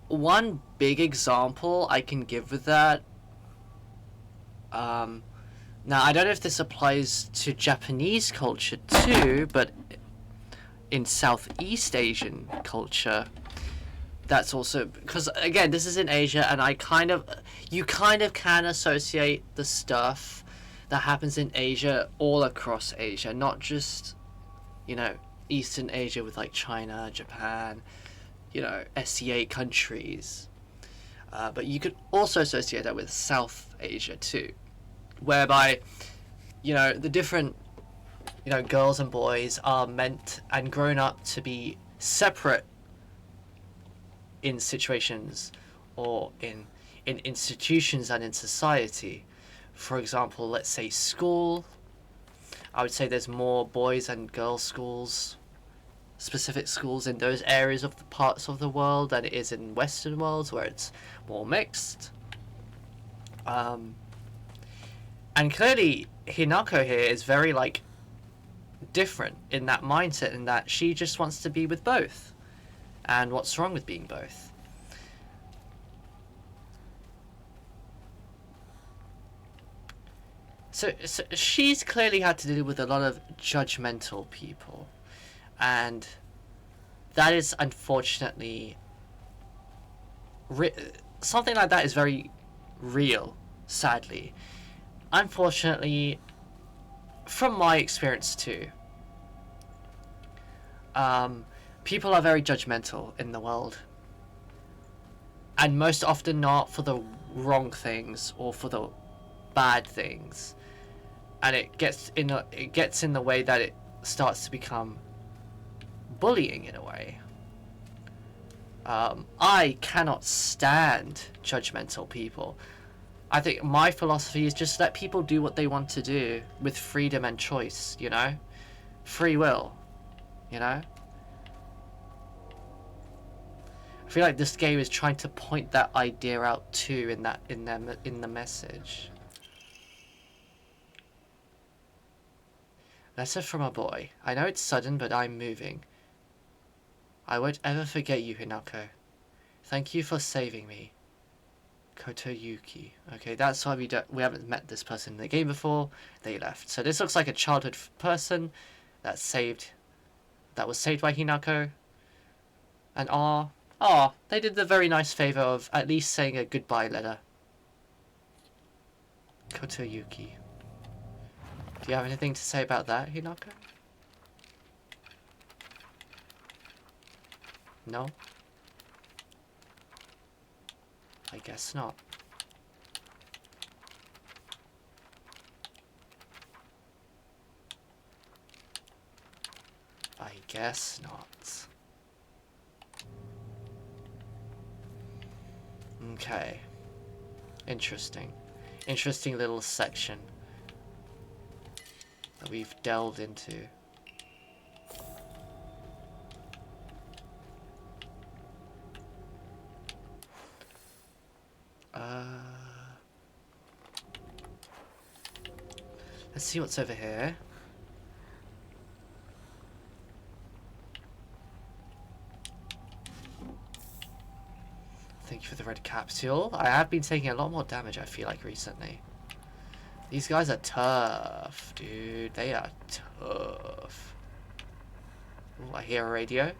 One big example I can give with that, now I don't know if this applies to Japanese culture too, but in Southeast Asian culture, that's also, because again, this is in Asia, and you kind of can associate the stuff that happens in Asia all across Asia, not just, you know, Eastern Asia with like China, Japan, you know, SEA countries, but you could also associate that with South Asia too, whereby, you know, the different, you know, girls and boys are meant and grown up to be separate in situations or in institutions and in society. For example, let's say school. I would say there's more boys and girls schools, specific schools in those areas of the parts of the world than it is in Western worlds where it's more mixed. And clearly Hinako here is very like different in that mindset, in that she just wants to be with both. And what's wrong with being both? So she's clearly had to deal with a lot of judgmental people, and that is unfortunately something like that is very real, sadly. Unfortunately, from my experience too, people are very judgmental in the world. And most often not for the wrong things or for the bad things. And it gets in the way that it starts to become bullying in a way. I cannot stand judgmental people. I think my philosophy is just let people do what they want to do with freedom and choice, you know? Free will, you know? I feel like this game is trying to point that idea out too in the message. Letter from a boy. I know it's sudden, but I'm moving. I won't ever forget you, Hinako. Thank you for saving me. Kotoyuki. Okay, that's why we haven't met this person in the game before. They left. So this looks like a childhood person that was saved by Hinako. And they did the very nice favor of at least saying a goodbye letter. Kotoyuki. Do you have anything to say about that, Hinako? No? I guess not. I guess not. Okay. Interesting. Interesting little section that we've delved into. Let's see what's over here. Thank you for the red capsule. I have been taking a lot more damage, I feel like, recently. These guys are tough, dude. They are tough. Ooh, I hear a radio.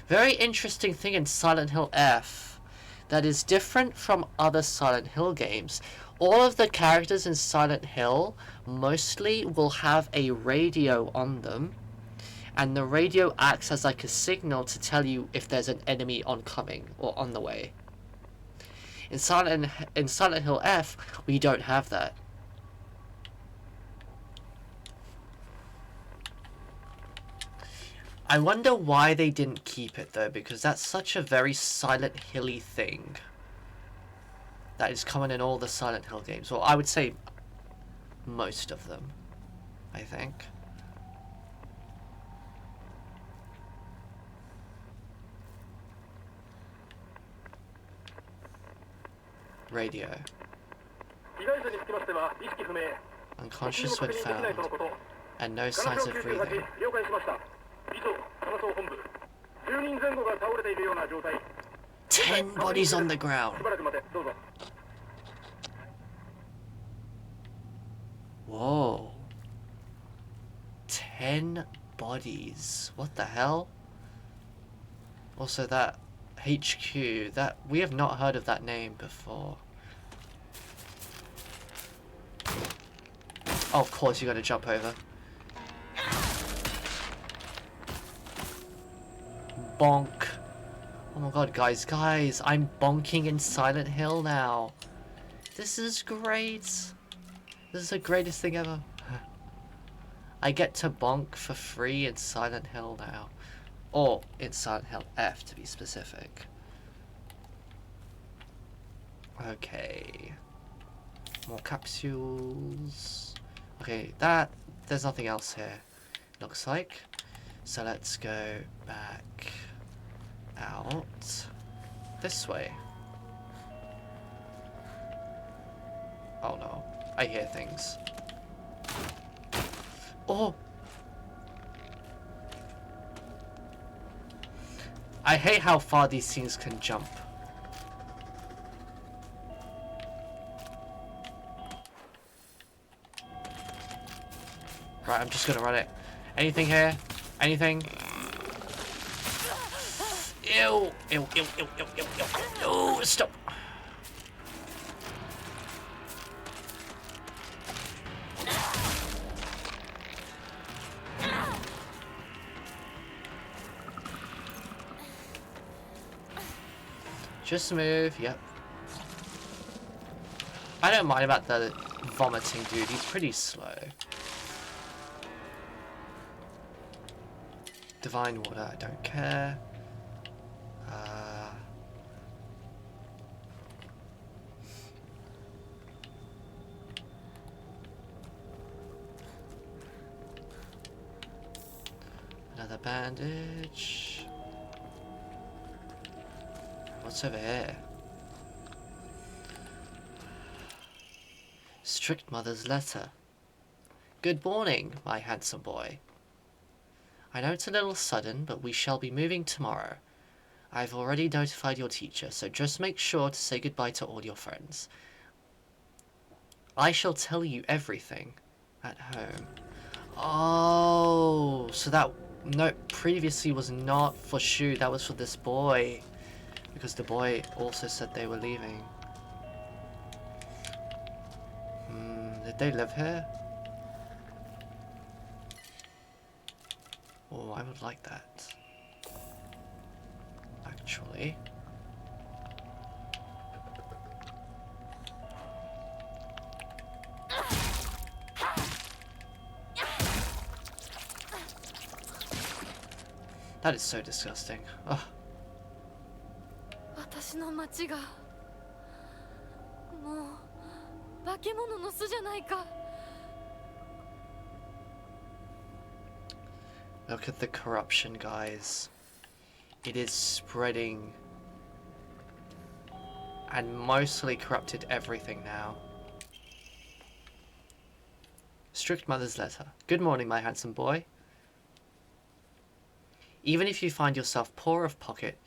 Very interesting thing in Silent Hill F that is different from other Silent Hill games. All of the characters in Silent Hill mostly will have a radio on them, and the radio acts as like a signal to tell you if there's an enemy oncoming or on the way. In Silent Hill F, we don't have that. I wonder why they didn't keep it though, because that's such a very Silent Hilly thing. That is common in all the Silent Hill games. Well, I would say most of them, I think. Radio. Unconscious when found, and no signs of breathing. 10 bodies on the ground. Whoa. 10 bodies. What the hell? Also that HQ, that we have not heard of that name before. Oh, of course you're gonna jump over. Bonk. Oh my god, guys, I'm bonking in Silent Hill now. This is great. This is the greatest thing ever. I get to bonk for free in Silent Hill now. Or in Silent Hill F, to be specific. Okay. More capsules. Okay, there's nothing else here, looks like. So let's go back out this way. Oh no, I hear things. Oh! I hate how far these things can jump. Right, I'm just gonna run it. Anything here? Anything? Ew! Ew, ew, ew, ew, ew, ew. Ew, stop! Just move, yep. I don't mind about the vomiting dude, he's pretty slow. Divine water, I don't care. Another bandage. What's over here? Strict mother's letter. Good morning, my handsome boy. I know it's a little sudden, but we shall be moving tomorrow. I've already notified your teacher, so just make sure to say goodbye to all your friends. I shall tell you everything at home. Oh, so that note previously was not for Shu, that was for this boy. Because the boy also said they were leaving. Did they live here? Oh, I would like that. Actually. That is so disgusting. Ugh. 私の町がもう化け物の巣じゃないか。 Look at the corruption, guys. It is spreading and mostly corrupted everything now. Strict mother's letter. Good morning, my handsome boy. Even if you find yourself poor of pocket,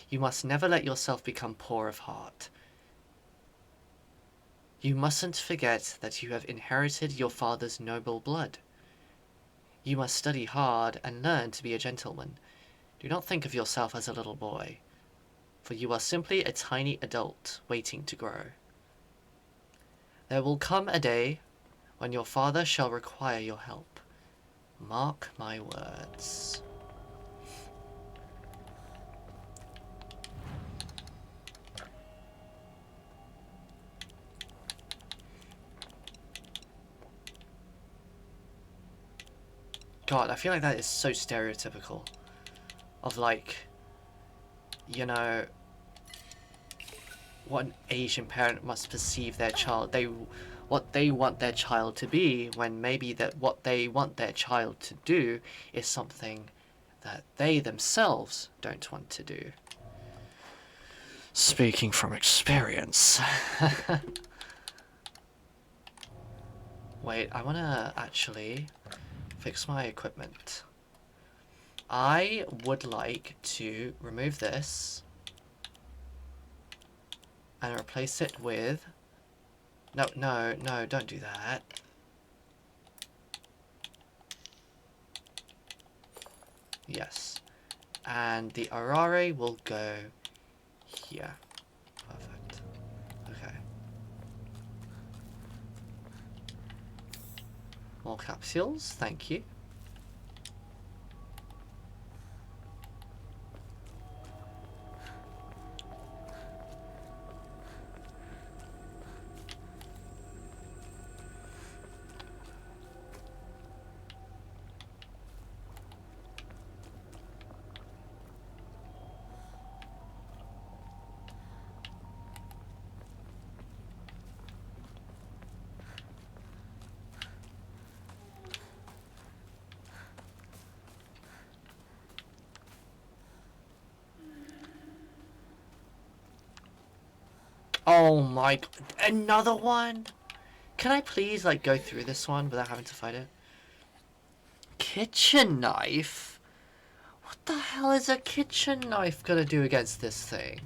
you must never let yourself become poor of heart. You mustn't forget that you have inherited your father's noble blood. You must study hard and learn to be a gentleman. Do not think of yourself as a little boy, for you are simply a tiny adult waiting to grow. There will come a day when your father shall require your help. Mark my words. God, I feel like that is so stereotypical. Of like, you know, what an Asian parent must perceive their child. What they want their child to be, when maybe that what they want their child to do is something that they themselves don't want to do. Speaking from experience. Wait, I wanna actually fix my equipment. I would like to remove this and replace it with... No, don't do that. Yes. And the Arare will go here. Perfect. Okay. More capsules, thank you. Oh my god, another one? Can I please, like, go through this one without having to fight it? Kitchen knife? What the hell is a kitchen knife gonna do against this thing?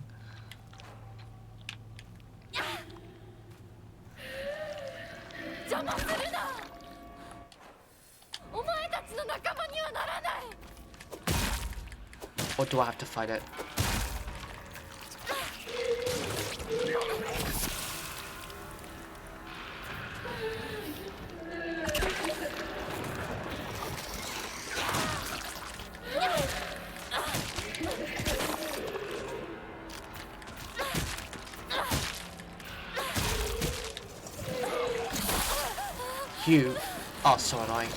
Or do I have to fight it? You are so annoying.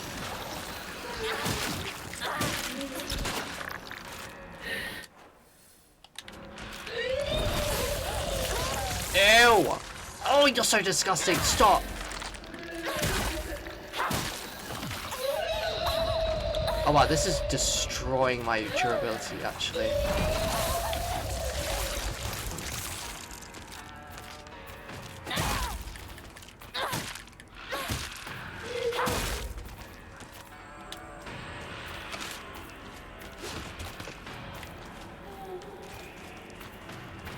Ew! Oh, you're so disgusting. Stop. Oh wow, this is destroying my durability, actually.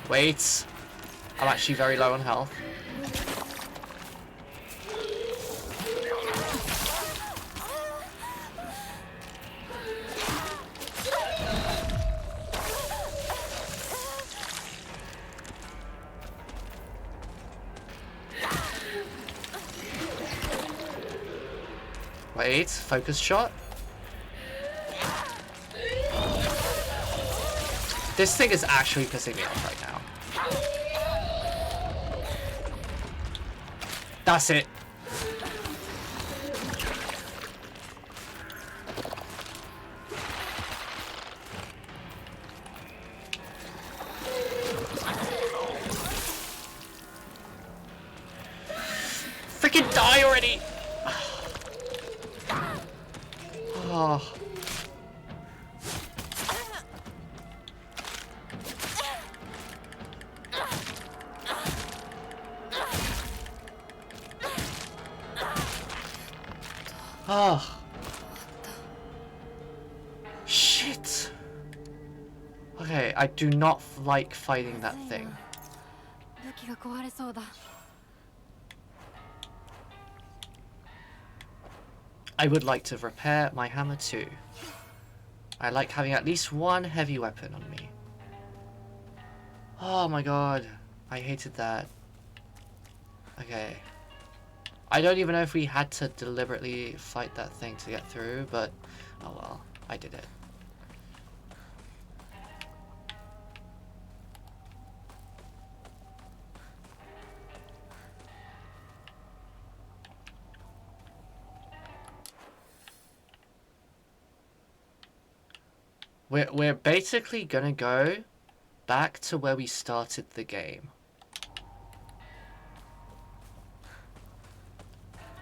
Wait. I'm actually very low on health. Wait, focus shot. This thing is actually pissing me off right now. That's it. Freaking die already. Oh. Oh. Shit. Okay, I do not like fighting that thing. 武器が壊れそうだ。 I would like to repair my hammer too. I like having at least one heavy weapon on me. Oh my god. I hated that. Okay. I don't even know if we had to deliberately fight that thing to get through, but oh well, I did it. We're basically gonna go back to where we started the game.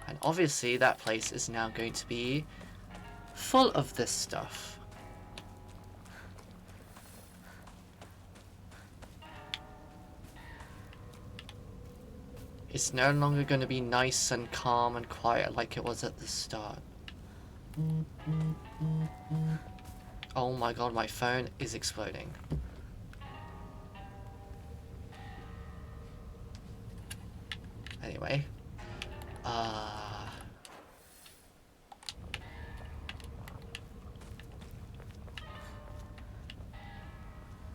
And obviously that place is now going to be full of this stuff. It's no longer going to be nice and calm and quiet like it was at the start. Oh my god, my phone is exploding. Anyway.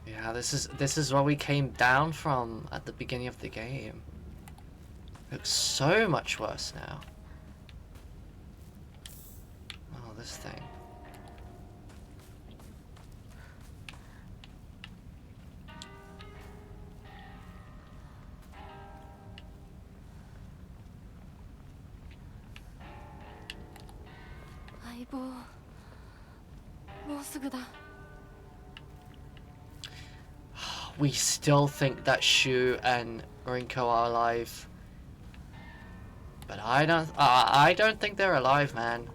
Yeah, this is where we came down from at the beginning of the game. Looks so much worse now. Oh, this thing. We still think that Shu and Rinko are alive. But I don't think they're alive, man.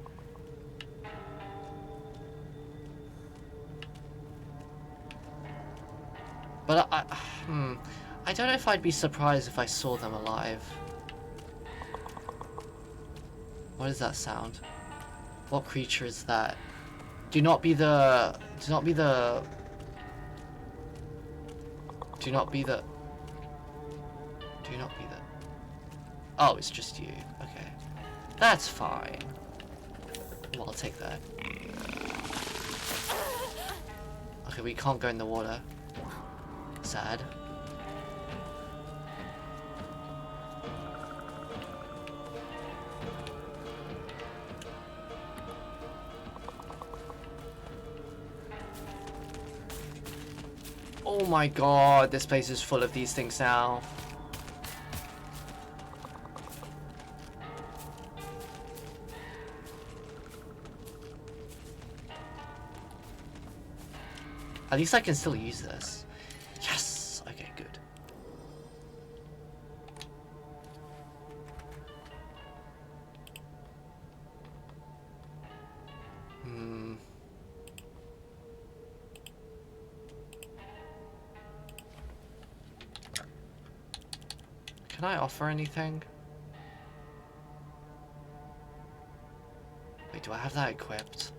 But I don't know if I'd be surprised if I saw them alive. What is that sound? What creature is that? Do not be the... Oh, it's just you. Okay. That's fine. Well, I'll take that. Okay, we can't go in the water. Sad. Oh my god, this place is full of these things now. At least I can still use this. Yes! Okay, good. Can I offer anything? Wait, do I have that equipped?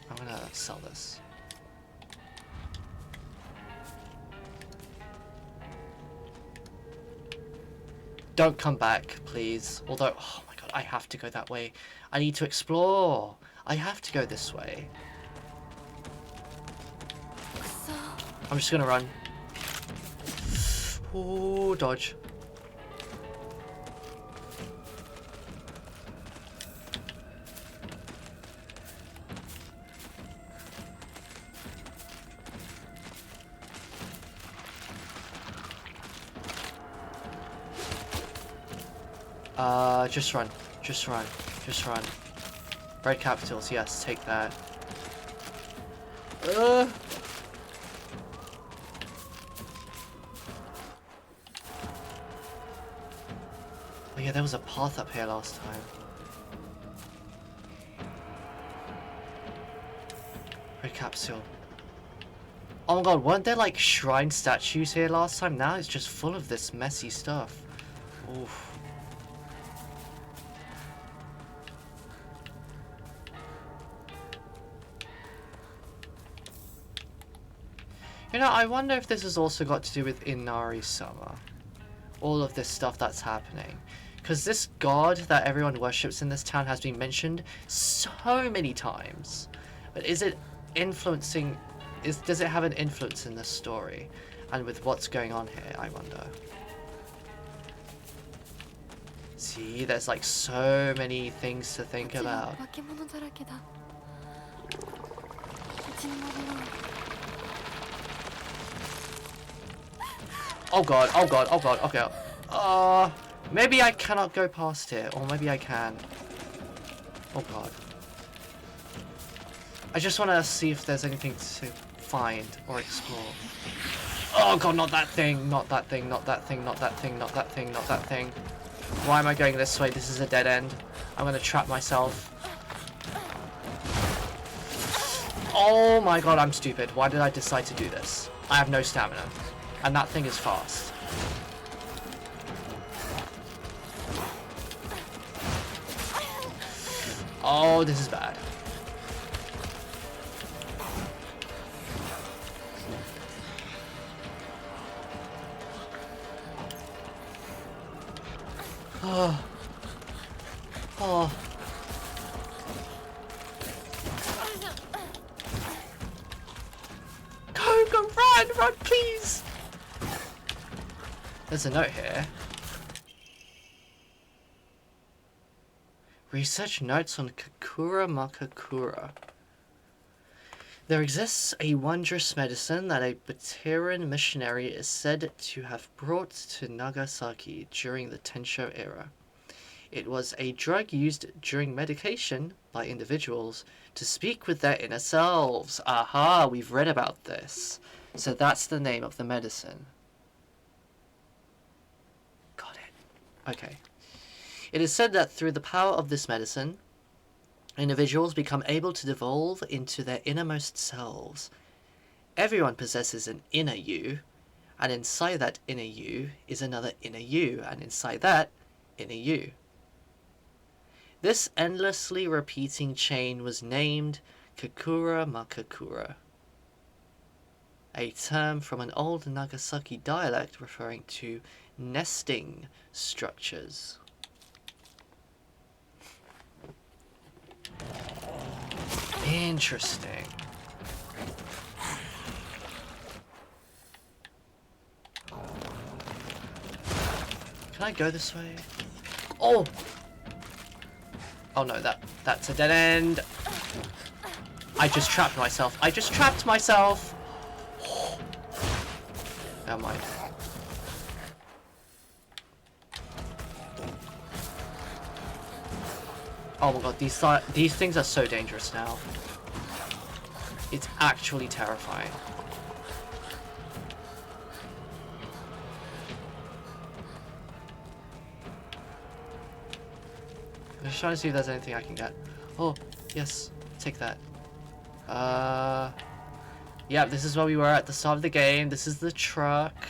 I'm gonna sell this. Don't come back, please. Although, oh my god, I have to go that way. I need to explore. I have to go this way. I'm just gonna run. Ooh, dodge. Just run. Just run. Just run. Red capitals, yes, take that. Oh yeah, there was a path up here last time. Red capsule. Oh my god, weren't there like shrine statues here last time? Now it's just full of this messy stuff. Oof. You know, I wonder if this has also got to do with Inari Summer. All of this stuff that's happening. Because this god that everyone worships in this town has been mentioned so many times. But is it influencing... Does it have an influence in this story? And with what's going on here, I wonder. See, there's like so many things to think about. Oh god, oh god, oh god, okay. Maybe I cannot go past here, or maybe I can. Oh god. I just want to see if there's anything to find or explore. Oh god, not that thing, not that thing, not that thing, not that thing, not that thing, not that thing. Why am I going this way? This is a dead end. I'm gonna trap myself. Oh my god, I'm stupid. Why did I decide to do this? I have no stamina. And that thing is fast. Oh, this is bad. Oh. Oh. Go, run, please. There's a note here. Research notes on Kakura Makakura. There exists a wondrous medicine that a Bateran missionary is said to have brought to Nagasaki during the Tensho era. It was a drug used during medication by individuals to speak with their inner selves. Aha, we've read about this. So that's the name of the medicine. Got it. Okay. It is said that through the power of this medicine, individuals become able to devolve into their innermost selves. Everyone possesses an inner you, and inside that inner you is another inner you, and inside that, inner you. This endlessly repeating chain was named Kakura Makakura, a term from an old Nagasaki dialect referring to nesting structures. Interesting. Can I go this way? Oh! Oh no, that's a dead end. I just trapped myself. I just trapped myself. Never mind. Oh my god, these things are so dangerous now. It's actually terrifying. I'm just trying to see if there's anything I can get. Oh, yes. Take that. Yeah, this is where we were at the start of the game. This is the truck.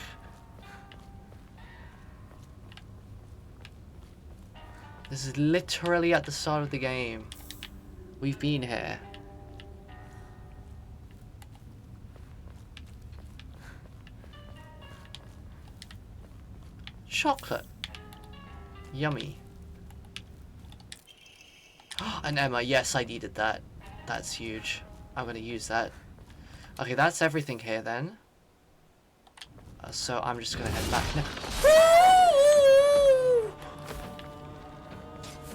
This is literally at the start of the game. We've been here. Chocolate. Yummy. And Emma, yes, I needed that. That's huge. I'm gonna use that. Okay, that's everything here then. So I'm just gonna head back now.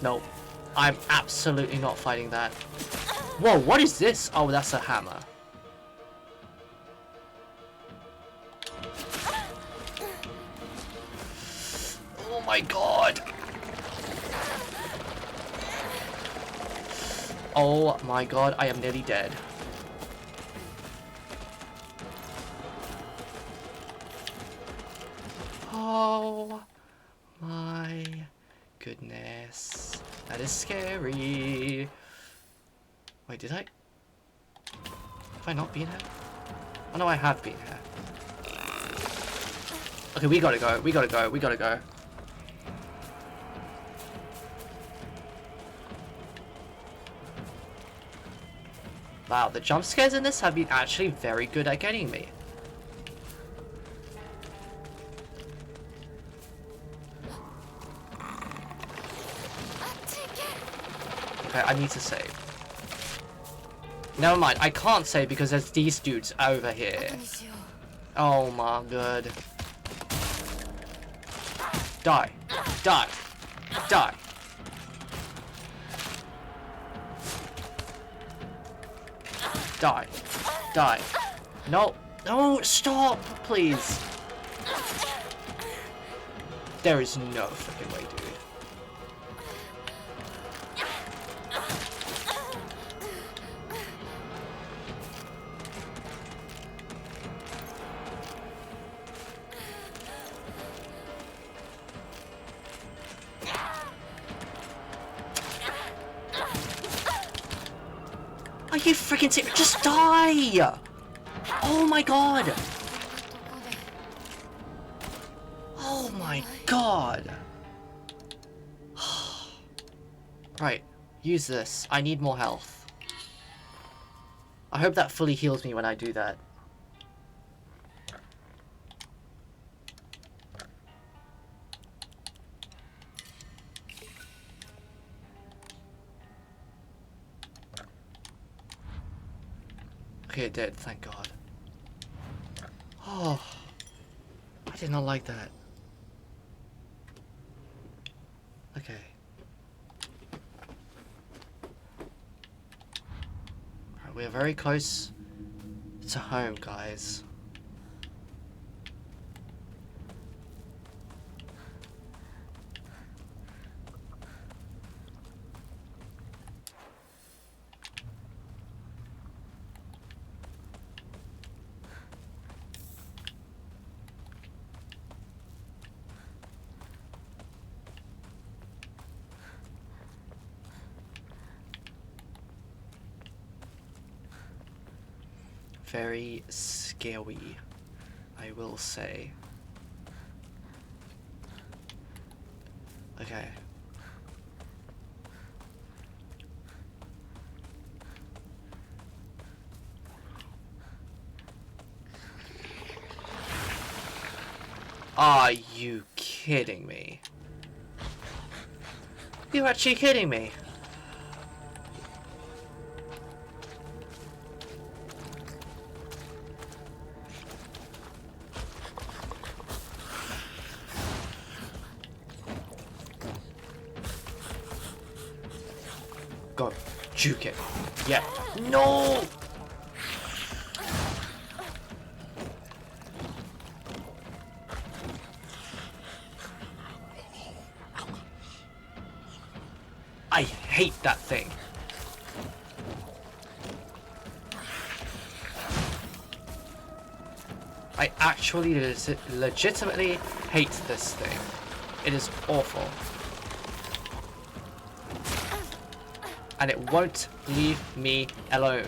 Nope. I'm absolutely not fighting that. Whoa, what is this? Oh, that's a hammer. Oh my god. Oh my god, I am nearly dead. Oh my goodness. That is scary. Wait, did I? Have I not been here? Oh no, I have been here. Okay, we gotta go. We gotta go. We gotta go. Wow, the jump scares in this have been actually very good at getting me. Okay, I need to save. Never mind, I can't save because there's these dudes over here. Oh my god. Die. Die. Die. Die. Die. No. No, stop, please. There is no freaking way, dude. Are you freaking serious? Just die! Oh my god! Oh my god! Right, use this. I need more health. I hope that fully heals me when I do that. Okay, it did, thank God. Oh, I did not like that. Okay. Alright, we are very close to home, guys. Very scary, I will say. Okay. Are you kidding me? You're actually kidding me. Go. Juke it. Yeah. No! I hate that thing. I actually legitimately hate this thing. It is awful. And it won't leave me alone.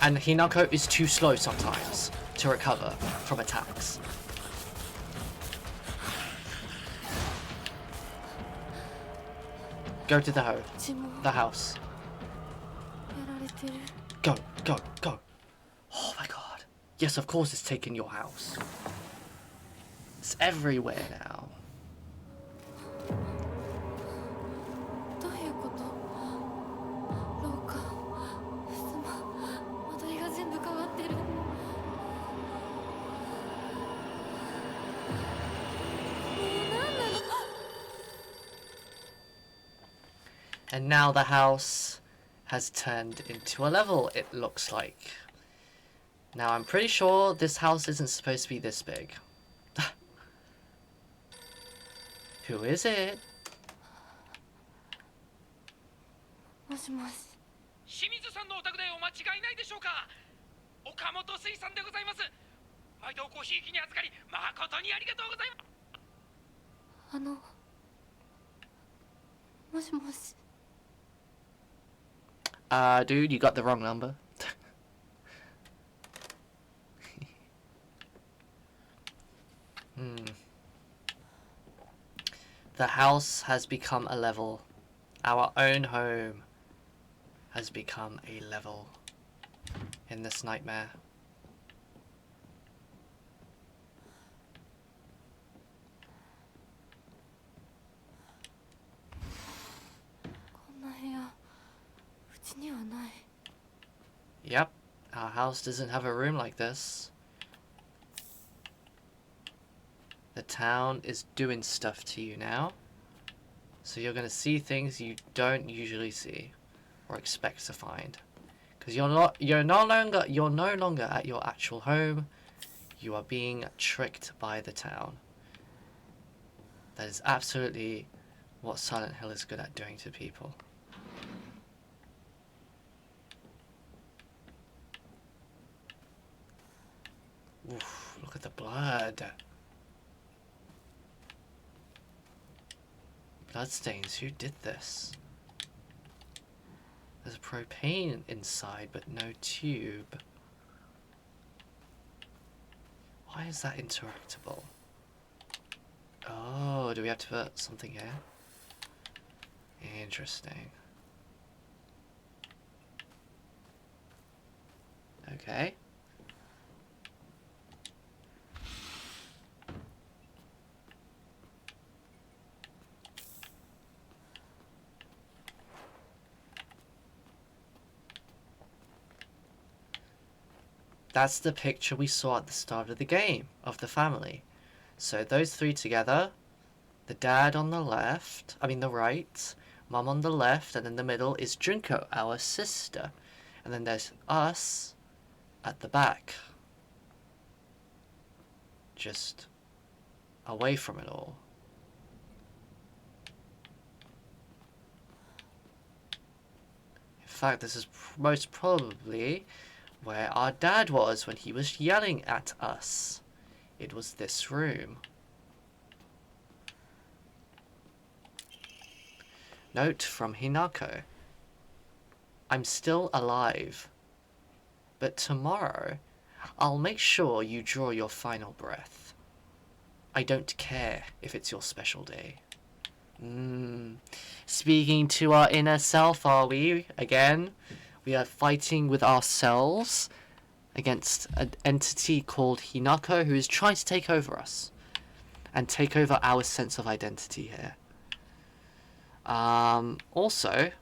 And Hinako is too slow sometimes to recover from attacks. Go to the house. Go, go, go. Oh my god. Yes, of course it's taken your house. It's everywhere now. And now the house has turned into a level, it looks like. Now I'm pretty sure this house isn't supposed to be this big. Who is it? もしもし。清水さんのお宅でお間違いないでしょうか。岡本水産でございます。毎度ごひいきに預かり誠にありがとうございます。もしもし。Dude, you got the wrong number. The house has become a level. Our own home has become a level in this nightmare. Yep, our house doesn't have a room like this. The town is doing stuff to you now. So you're gonna see things you don't usually see or expect to find. Because you're no longer at your actual home. You are being tricked by the town. That is absolutely what Silent Hill is good at doing to people. Oof, look at the blood. Bloodstains, who did this? There's propane inside, but no tube. Why is that interactable? Oh, do we have to put something here? Interesting. Okay. That's the picture we saw at the start of the game, of the family. So those three together, the dad on the left, the right, mum on the left, and in the middle is Junko, our sister. And then there's us at the back. Just away from it all. In fact, this is most probably where our dad was when he was yelling at us. It was this room. Note from Hinako. I'm still alive. But tomorrow, I'll make sure you draw your final breath. I don't care if it's your special day. Speaking to our inner self, are we? Again? We are fighting with ourselves against an entity called Hinako who is trying to take over us and take over our sense of identity here. Also,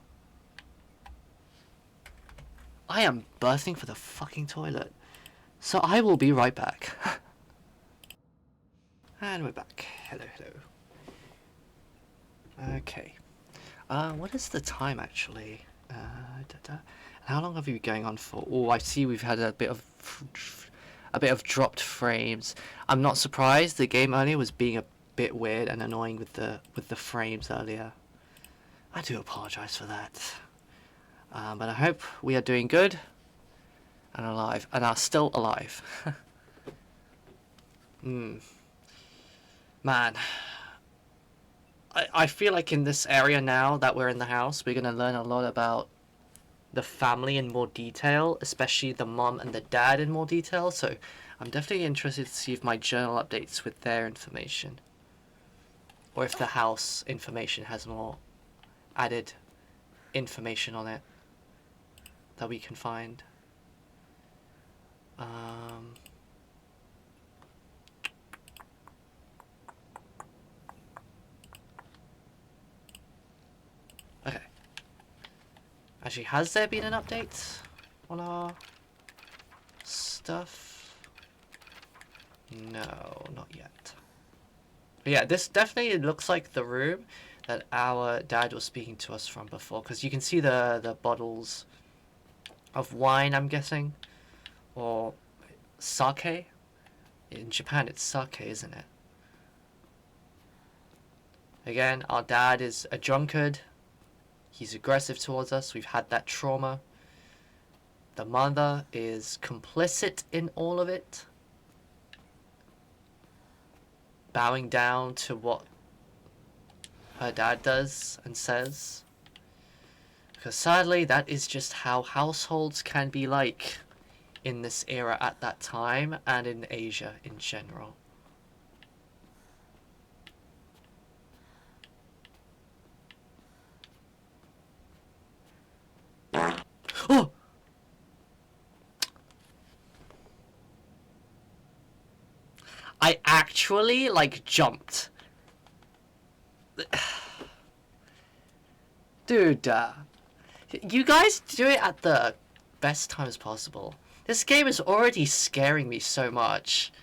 I am birthing for the fucking toilet, so I will be right back. And we're back. Hello, hello. Okay. What is the time actually? How long have we been going on for? Oh, I see we've had a bit of dropped frames. I'm not surprised. The game earlier was being a bit weird and annoying with the frames earlier. I do apologize for that. But I hope we are doing good. and alive, and are still alive. Man, I feel like in this area now that we're in the house, we're gonna learn a lot about the family in more detail, especially the mom and the dad in more detail. So I'm definitely interested to see if my journal updates with their information, or if the house information has more added information on it that we can find. Okay. Actually, has there been an update on our stuff? No, not yet. But yeah, this definitely looks like the room that our dad was speaking to us from before, because you can see the bottles of wine, I'm guessing, or sake. In Japan, it's sake, isn't it? Again, our dad is a drunkard. He's aggressive towards us. We've had that trauma. The mother is complicit in all of it, bowing down to what her dad does and says. Because sadly, that is just how households can be like in this era at that time, and in Asia in general. Oh! I actually, like, jumped. Dude, you guys do it at the best times possible. This game is already scaring me so much.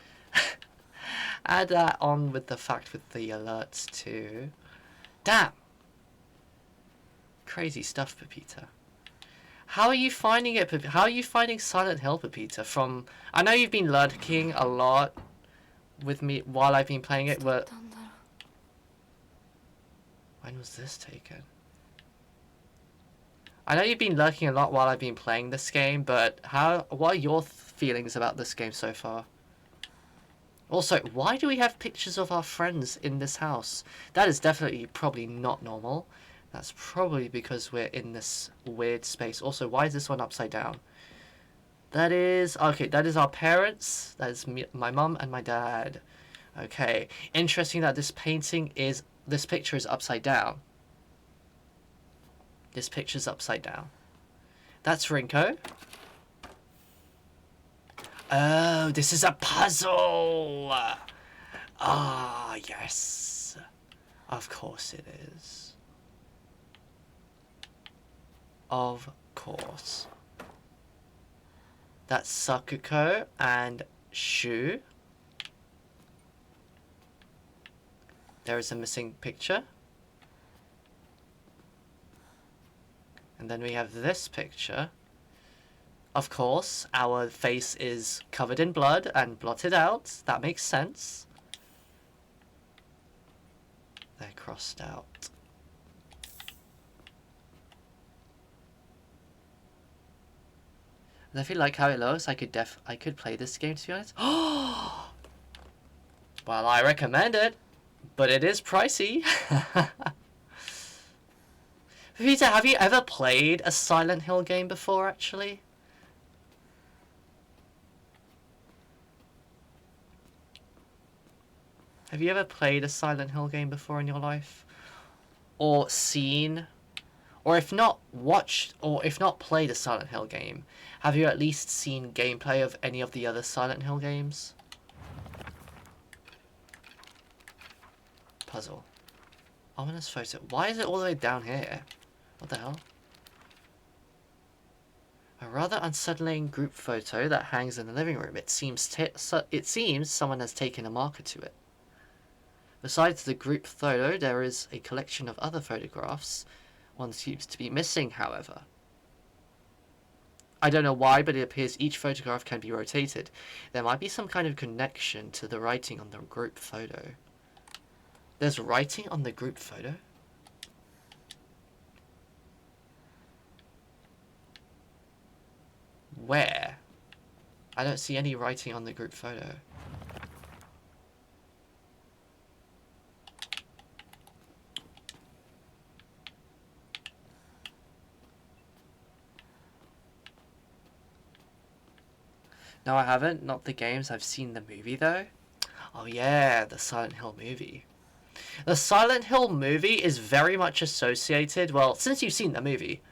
Add that on with the fact with the alerts too. Damn. Crazy stuff, Pepita. How are you finding it, Pepita? How are you finding Silent Hill, Pepita? From, I know you've been lurking a lot with me while I've been playing it, but when was this taken? I know you've been lurking a lot while I've been playing this game, but what are your feelings about this game so far? Also, why do we have pictures of our friends in this house? That is definitely probably not normal. That's probably because we're in this weird space. Also, why is this one upside down? That is... okay, that is our parents. That is my mum and my dad. Okay. Interesting that this picture is upside down. This picture's upside down. That's Rinko. Oh, this is a puzzle! Ah, yes. Of course it is. Of course. That's Sakuko and Shu. There is a missing picture. And then we have this picture. Of course, our face is covered in blood and blotted out. That makes sense. They're crossed out. And if you like how it looks, I could play this game, to be honest. Well, I recommend it, but it is pricey. Peter, have you ever played a Silent Hill game before, actually? Have you ever played a Silent Hill game before in your life? Or seen? Or if not watched, or if not played a Silent Hill game, have you at least seen gameplay of any of the other Silent Hill games? Puzzle. Ominous photo. Why is it all the way down here? What the hell? A rather unsettling group photo that hangs in the living room. It seems someone has taken a marker to it. Besides the group photo, there is a collection of other photographs. One seems to be missing, however. I don't know why, but it appears each photograph can be rotated. There might be some kind of connection to the writing on the group photo. There's writing on the group photo? Where? I don't see any writing on the group photo. No, I haven't. Not the games. I've seen the movie, though. Oh, yeah, the Silent Hill movie. The Silent Hill movie is very much associated... Well, since you've seen the movie,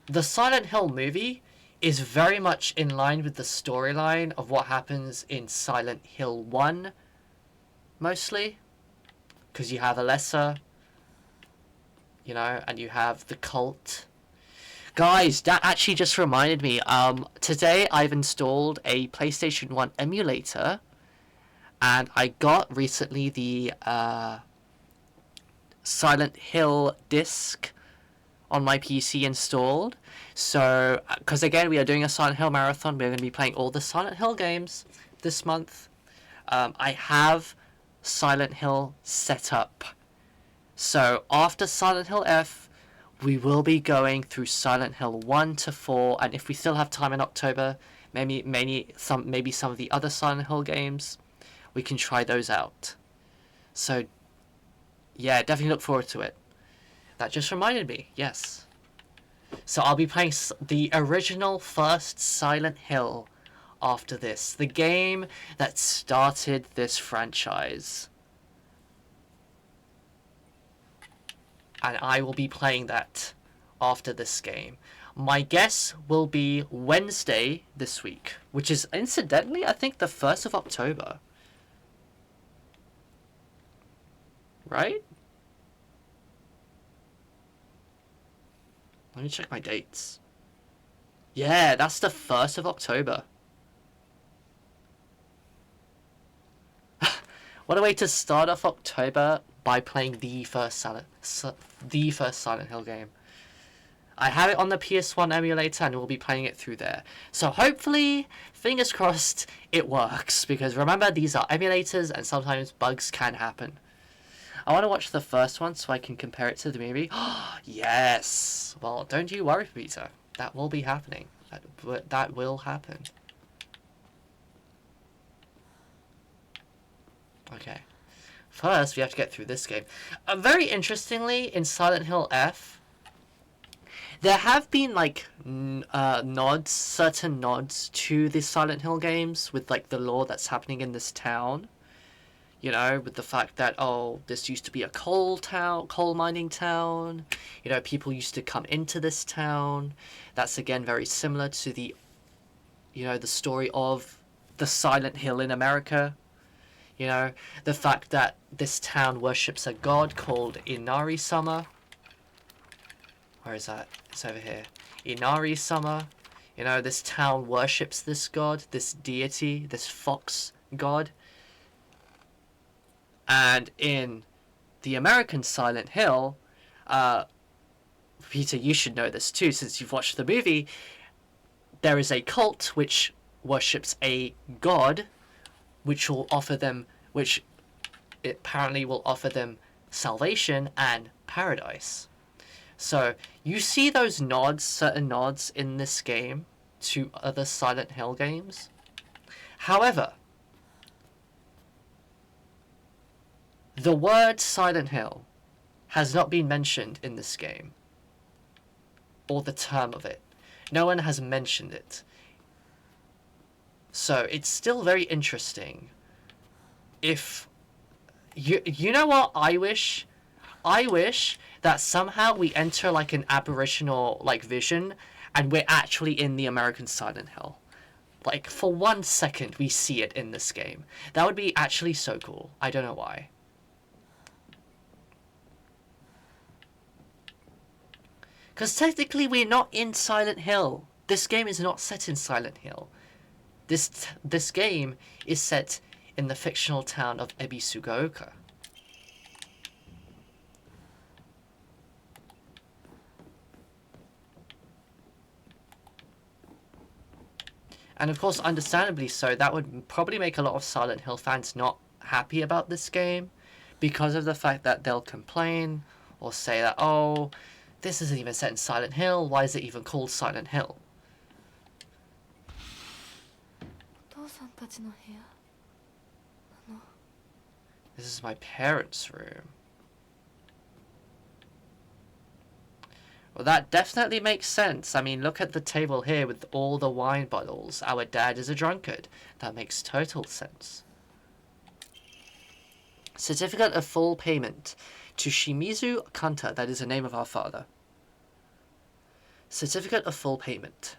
the Silent Hill movie is very much in line with the storyline of what happens in Silent Hill 1, mostly. Because you have Alessa, you know, and you have the cult. Guys, that actually just reminded me, today I've installed a PlayStation 1 emulator, and I got recently the Silent Hill disc on my PC installed. So, because again, we are doing a Silent Hill marathon, we're going to be playing all the Silent Hill games this month. I have Silent Hill set up. So, after Silent Hill F, we will be going through Silent Hill 1 to 4, and if we still have time in October, maybe some of the other Silent Hill games, we can try those out. So, yeah, definitely look forward to it. That just reminded me, yes. So I'll be playing the original first Silent Hill after this. The game that started this franchise. And I will be playing that after this game. My guess will be Wednesday this week, which is incidentally, I think, the 1st of October. Right? Let me check my dates. Yeah, that's the 1st of October. What a way to start off October by playing the first Silent Hill game. I have it on the PS1 emulator and we'll be playing it through there. So hopefully, fingers crossed, it works. Because remember, these are emulators and sometimes bugs can happen. I want to watch the first one so I can compare it to the movie. Yes! Well, don't you worry, Peter. That will be happening. That will happen. Okay. First, we have to get through this game. Very interestingly, in Silent Hill F, there have been, like, certain nods to the Silent Hill games with, like, the lore that's happening in this town. You know, with the fact that, oh, this used to be a coal mining town. You know, people used to come into this town. That's, again, very similar to the, you know, the story of the Silent Hill in America. You know, the fact that this town worships a god called Inari-sama. Where is that? It's over here. Inari-sama. You know, this town worships this god, this deity, this fox god. And in the American Silent Hill, Peter, you should know this too, since you've watched the movie, there is a cult which worships a god, which apparently will offer them salvation and paradise. So, you see those nods, certain nods in this game to other Silent Hill games. However, the word Silent Hill has not been mentioned in this game, or the term of it. No one has mentioned it. So it's still very interesting. If you know what I wish that somehow we enter like an aboriginal like vision and we're actually in the American Silent Hill. Like for 1 second we see it in this game. That would be actually so cool. I don't know why. Because technically we're not in Silent Hill. This game is not set in Silent Hill. This game is set in the fictional town of Ebisugaoka. And of course, understandably so, that would probably make a lot of Silent Hill fans not happy about this game because of the fact that they'll complain or say that, oh, this isn't even set in Silent Hill, why is it even called Silent Hill? This is my parents' room. Well, that definitely makes sense. I mean, look at the table here with all the wine bottles. Our dad is a drunkard. That makes total sense. Certificate of full payment to Shimizu Kanta. That is the name of our father. Certificate of full payment.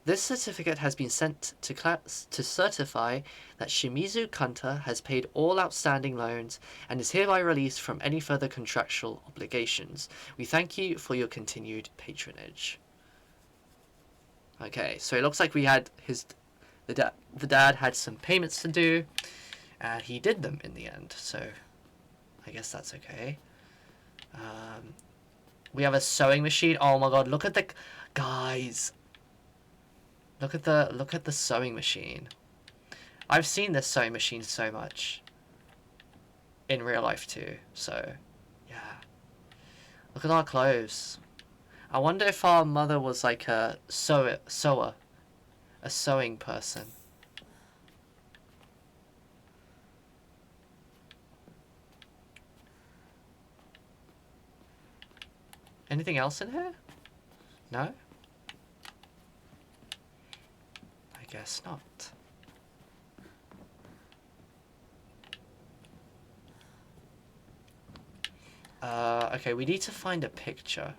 This certificate has been sent to class to certify that Shimizu Kanta has paid all outstanding loans and is hereby released from any further contractual obligations. We thank you for your continued patronage. Okay, so it looks like we had the dad had some payments to do, and he did them in the end. So I guess that's okay. We have a sewing machine. Oh my god! Look at the guys. Look at the sewing machine. I've seen this sewing machine so much in real life too. So, yeah. Look at our clothes. I wonder if our mother was like a sewer, a sewing person. Anything else in here? No? I guess not. Okay, we need to find a picture.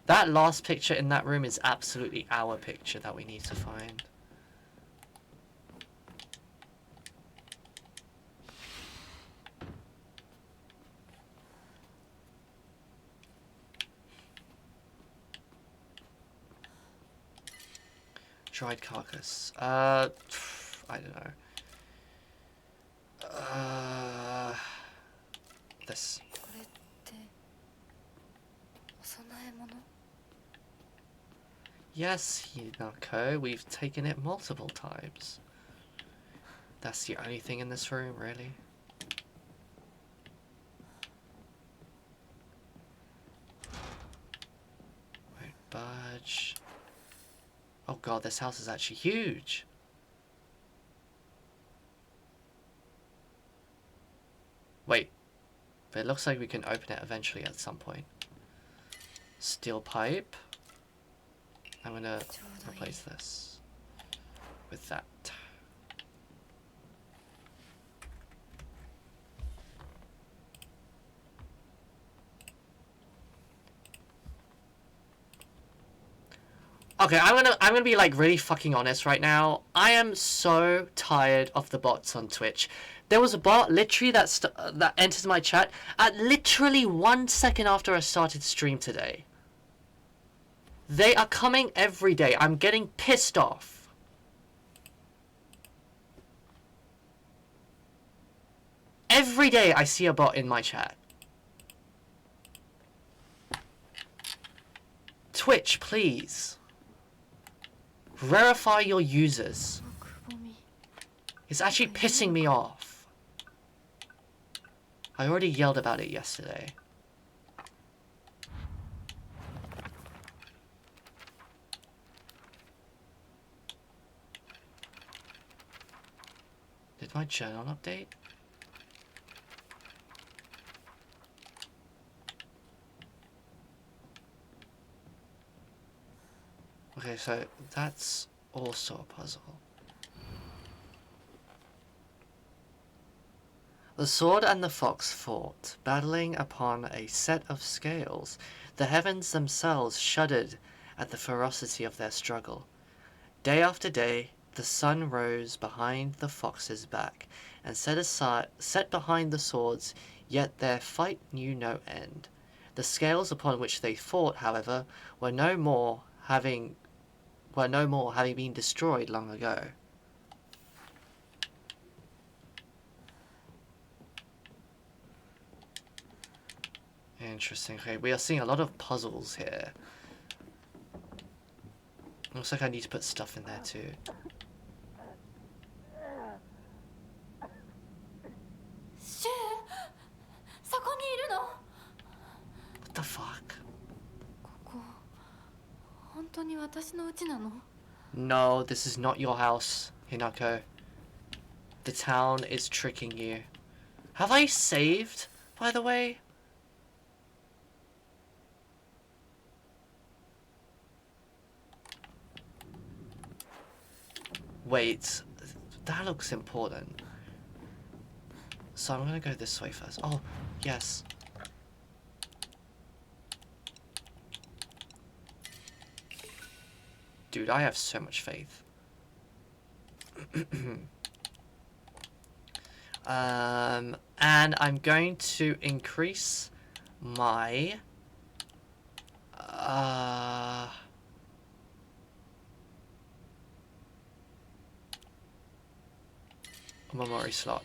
That last picture in that room is absolutely our picture that we need to find. Dried carcass. I don't know. This. Yes, Hinako, we've taken it multiple times. That's the only thing in this room, really. Won't budge. Oh god, this house is actually huge. Wait, but it looks like we can open it eventually at some point. Steel pipe. I'm gonna replace this with that. Okay, I'm gonna be like really fucking honest right now. I am so tired of the bots on Twitch. There was a bot literally that entered my chat at literally 1 second after I started stream today. They are coming every day. I'm getting pissed off. Every day I see a bot in my chat. Twitch, please. Verify your users. It's actually pissing me off. I already yelled about it yesterday. Did my journal update? Okay, so that's also a puzzle. The sword and the fox fought, battling upon a set of scales. The heavens themselves shuddered at the ferocity of their struggle. Day after day, the sun rose behind the fox's back, and set behind the swords, yet their fight knew no end. The scales upon which they fought, however, were no more having been destroyed long ago. Interesting. Okay, we are seeing a lot of puzzles here. Looks like I need to put stuff in there too. What the fuck? 当に私の家なの？ No, this is not your house, Hinako. The town is tricking you. Have I saved, by the way? Wait, that looks important. So I'm gonna go this way first. Oh, yes. Dude, I have so much faith. And I'm going to increase my memory slot.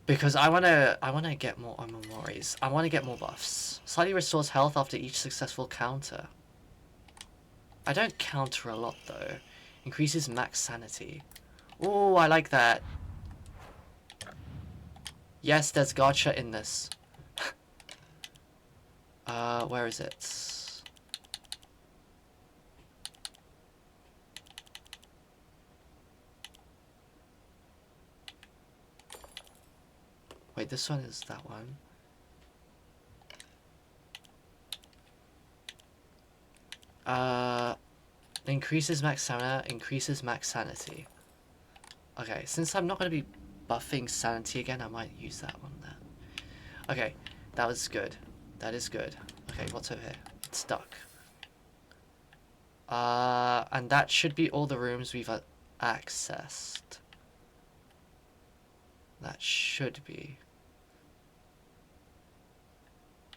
Because I wanna get more memories. I wanna get more buffs. Slightly restores health after each successful counter. I don't counter a lot though. Increases max sanity. Oh, I like that. Yes, there's gacha in this. Where is it? Wait, this one is that one. Increases max stamina, increases max sanity. Okay, since I'm not going to be buffing sanity again, I might use that one then. Okay, that was good. That is good. Okay, what's over here? It's stuck. And that should be all the rooms we've accessed. That should be.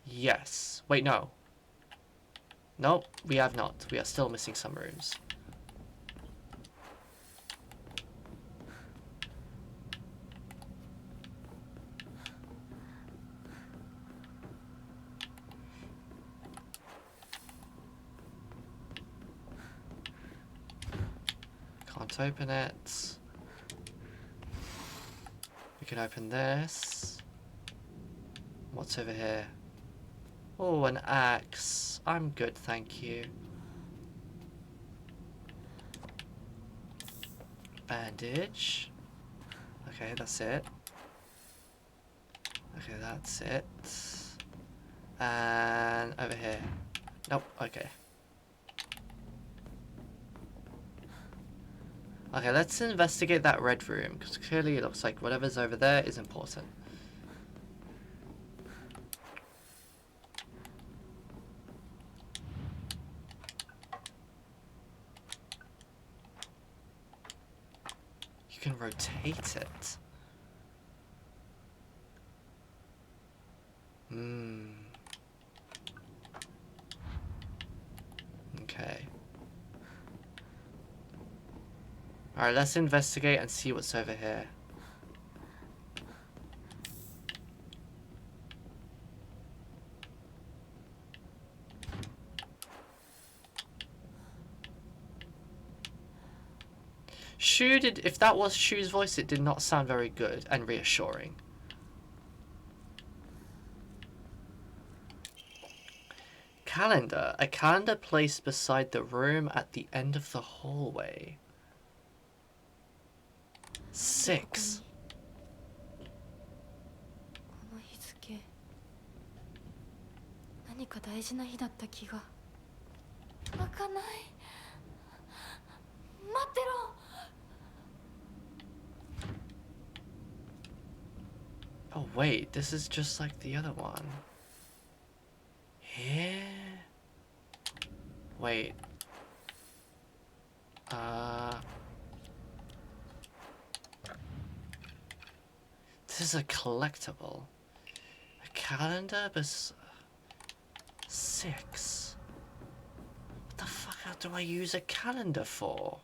Yes. Wait, no. Nope, we have not. We are still missing some rooms. Can't open it. We can open this. What's over here? Oh, an axe. I'm good, thank you. Bandage. Okay, that's it. Okay, that's it. And over here. Nope, okay. Okay, let's investigate that red room, because clearly it looks like whatever's over there is important. You can rotate it. Okay. Alright, let's investigate and see what's over here. If that was Shu's voice, it did not sound very good and reassuring. Calendar. A calendar placed beside the room at the end of the hallway. 6. この日付何か大事な日だった気が。開かない。待ってろ。 Oh wait, this is just like the other one. Here? Wait. This is a collectible. A calendar, but 6. What the fuck do I use a calendar for?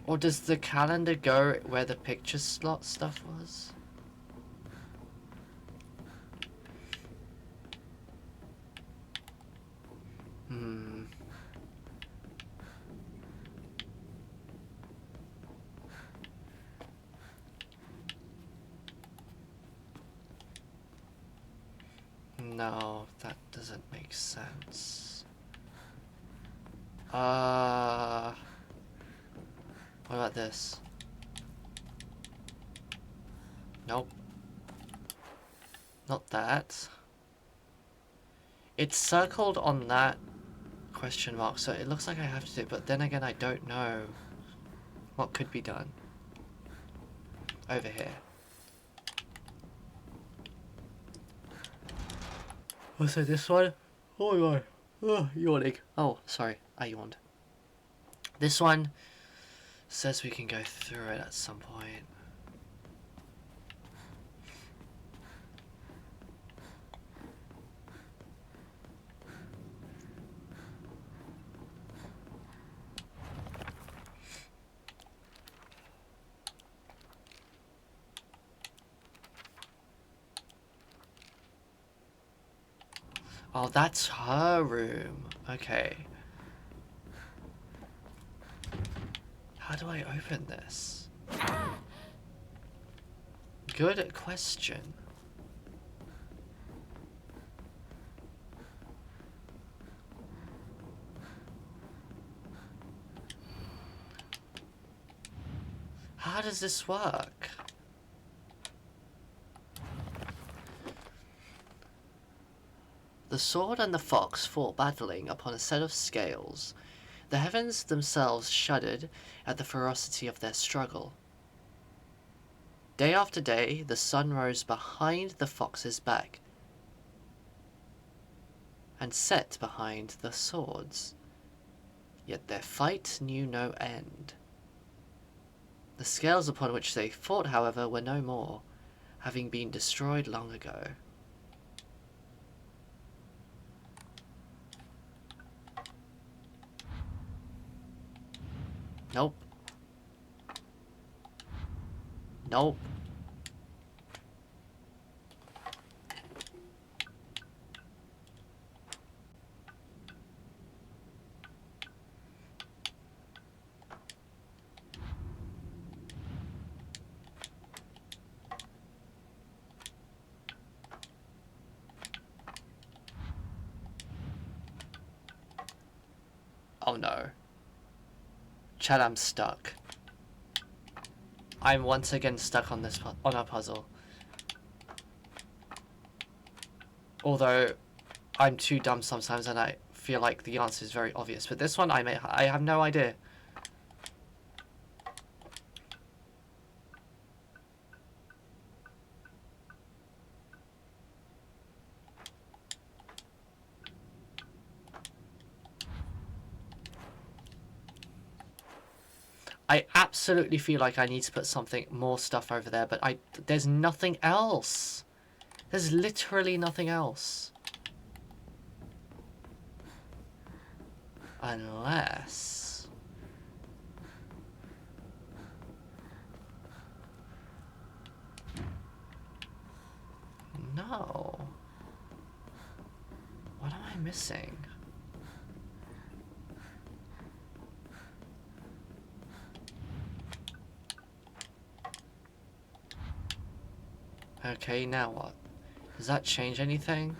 Or does the calendar go where the picture slot stuff was? No, that doesn't make sense. What about this? Nope. Not that. It's circled on that question mark, so it looks like I have to do it, but then again I don't know what could be done. Over here. Also this one? Oh my god. Oh, yawning. Oh, sorry. I yawned. This one says we can go through it at some point. Oh, that's her room. Okay. How do I open this? Good question. How does this work? The sword and the fox fought battling upon a set of scales. The heavens themselves shuddered at the ferocity of their struggle. Day after day, the sun rose behind the fox's back and set behind the swords. Yet their fight knew no end. The scales upon which they fought, however, were no more, having been destroyed long ago. Nope. Nope. Oh no. Chad, I'm stuck. I'm once again stuck on this on a puzzle. Although I'm too dumb sometimes and I feel like the answer is very obvious, but this one I have no idea. I absolutely feel like I need to put something more stuff over there, but there's nothing else. There's literally nothing else. Unless... No. What am I missing? Okay, now what? Does that change anything?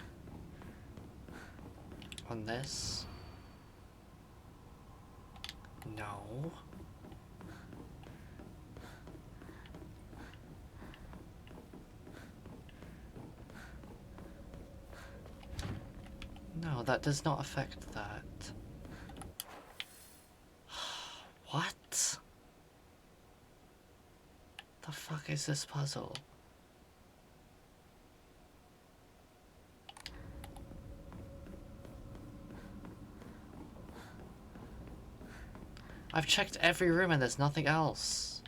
On this? No. No, that does not affect that. What? The fuck is this puzzle? I've checked every room and there's nothing else.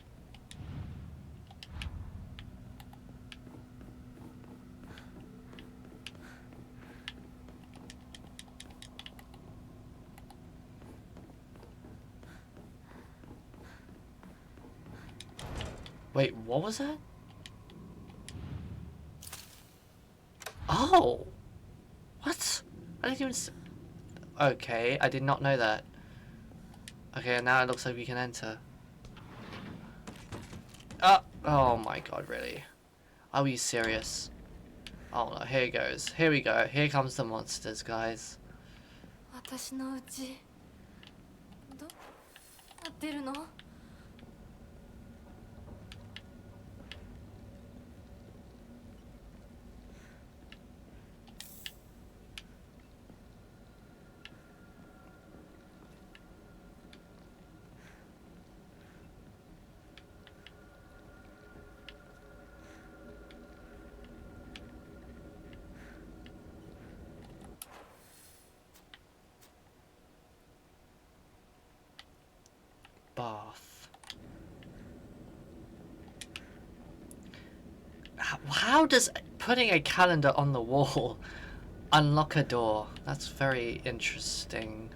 Wait, what was that? Oh! What? I didn't even okay, I did not know that. Okay, and now it looks like we can enter. Oh my god, really? Are we serious? Oh no, here he goes. Here we go. Here comes the monsters, guys. 私のうちどうなってるの？Bath. How does putting a calendar on the wall unlock a door? That's very interesting.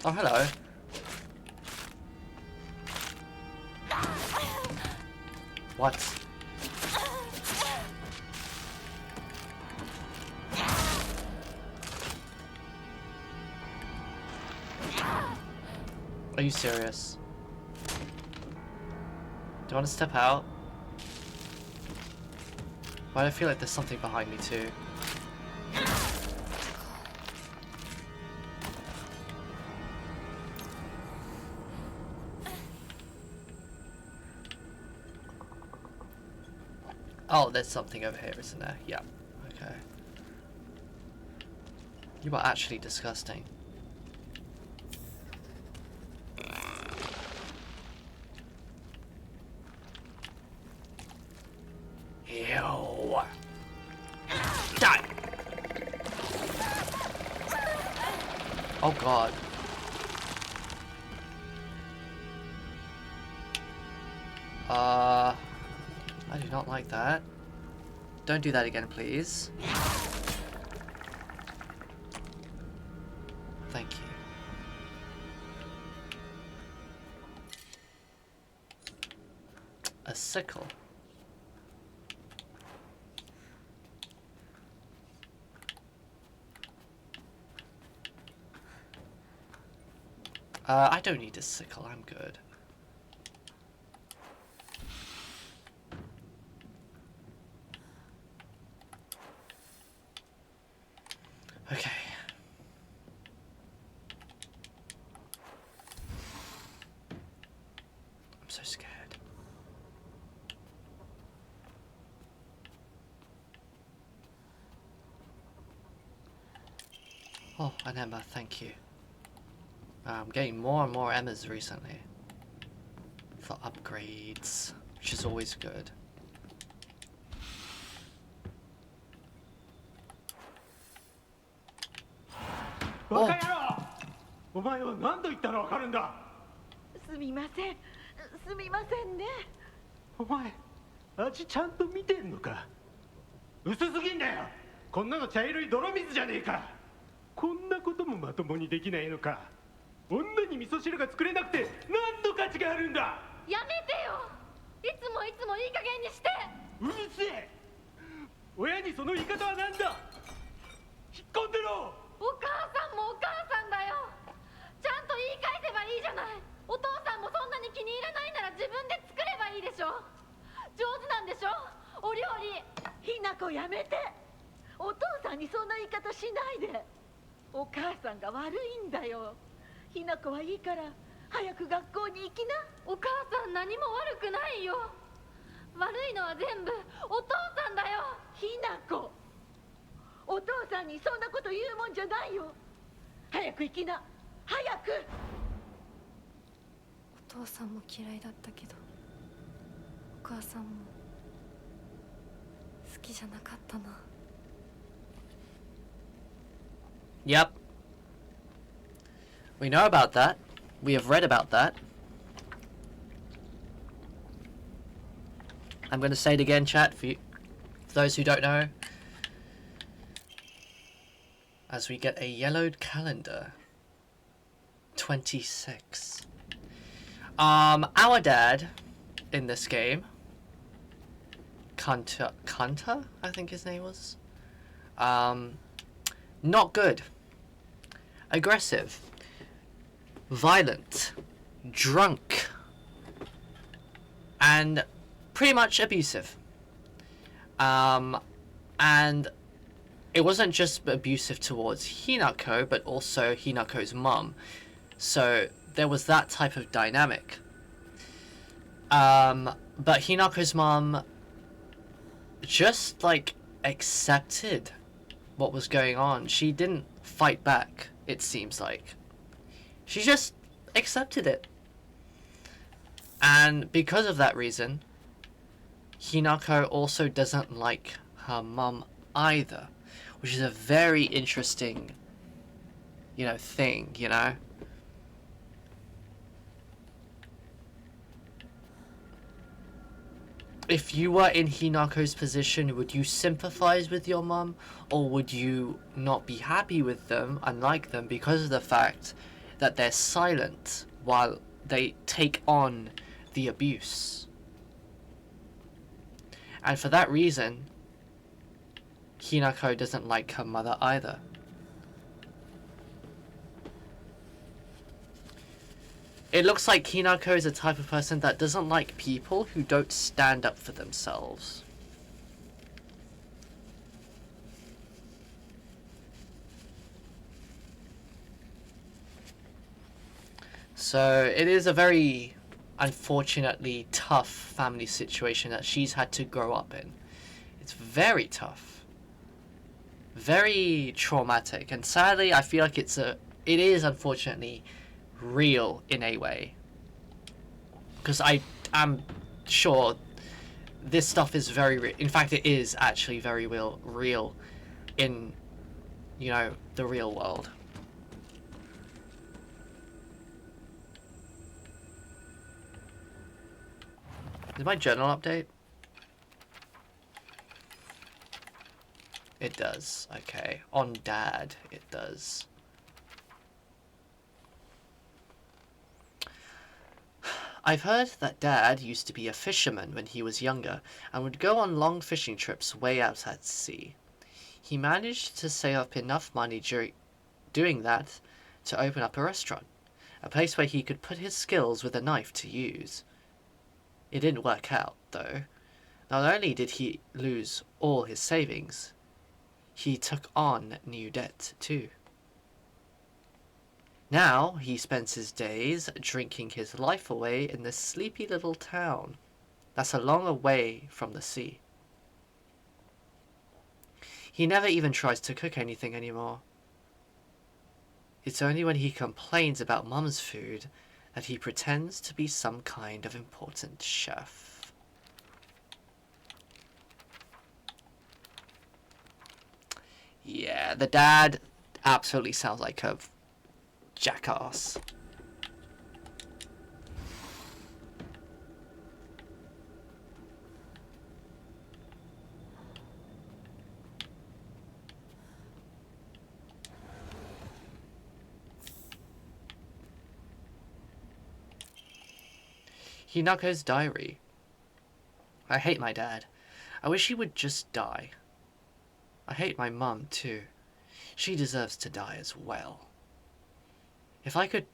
Oh, hello. What? Are you serious? Do you want to step out? Why do I feel like there's something behind me too? Oh, there's something over here, isn't there? Yeah. Okay. You are actually disgusting. Ew. Die! Oh god. I do not like that. Don't do that again, please. Thank you. A sickle. I don't need a sickle, I'm good. Okay. I'm so scared. Oh, an Emma, thank you. I'm getting more and more Emmas recently. For upgrades, which is always good.バカ野郎！お前は何度言ったらわかるんだ。すみません、すみませんね。お前、味ちゃんと見てんのか。薄すぎんだよ。こんなの茶色い泥水じゃねえか。こんなこともまともにできないのか。女に味噌汁が作れなくて何の価値があるんだ。やめてよ。いつもいつもいい加減にして。うるせえ。親にその言い方は何だ。引っ込んでろ。お母さんもお母さんだよ。ちゃんと言い返せばいいじゃない。お父さんもそんなに気に入らないなら自分で作ればいいでしょ。上手なんでしょ、お料理。ひなこやめて。お父さんにそんな言い方しないで。お母さんが悪いんだよ。ひなこはいいから早く学校に行きな。お母さん何も悪くないよ。悪いのは全部お父さんだよ。ひなこ、お父さんにそんなこと言うもんじゃないよ。早く行きな、早く。お父さんも嫌いだったけど、お母さんも好きじゃなかったな。Yep. We know about that. We have read about that. I'm going to say it again, chat, for those who don't know. As we get a yellowed calendar. 26. Our dad in this game, Kanta, I think his name was, Not good. Aggressive. Violent. Drunk. And pretty much abusive. And it wasn't just abusive towards Hinako, but also Hinako's mum. So there was that type of dynamic. But Hinako's mum just, like, accepted what was going on. She didn't fight back, it seems like. She just accepted it. And because of that reason, Hinako also doesn't like her mum either, which is a very interesting, thing, If you were in Hinako's position, would you sympathize with your mum, or would you not be happy with them and like them because of the fact that they're silent while they take on the abuse? And for that reason, Hinako doesn't like her mother either. It looks like Hinako is a type of person that doesn't like people who don't stand up for themselves. So it is a very, unfortunately, tough family situation that she's had to grow up in. It's very tough. Very traumatic. And sadly, I feel like it is unfortunately real in a way, because I am sure this stuff is very real. In fact, it is actually very real in the real world. Is my journal update? It does. Okay, on Dad it does. I've heard that Dad used to be a fisherman when he was younger and would go on long fishing trips way out at sea. He managed to save up enough money doing that to open up a restaurant, a place where he could put his skills with a knife to use. It didn't work out, though. Not only did he lose all his savings, he took on new debt too. Now he spends his days drinking his life away in this sleepy little town that's a long way from the sea. He never even tries to cook anything anymore. It's only when he complains about Mum's food that he pretends to be some kind of important chef. Yeah, the dad absolutely sounds like a jackass. Hinako's diary. I hate my dad. I wish he would just die. I hate my mum too. She deserves to die as well. If I could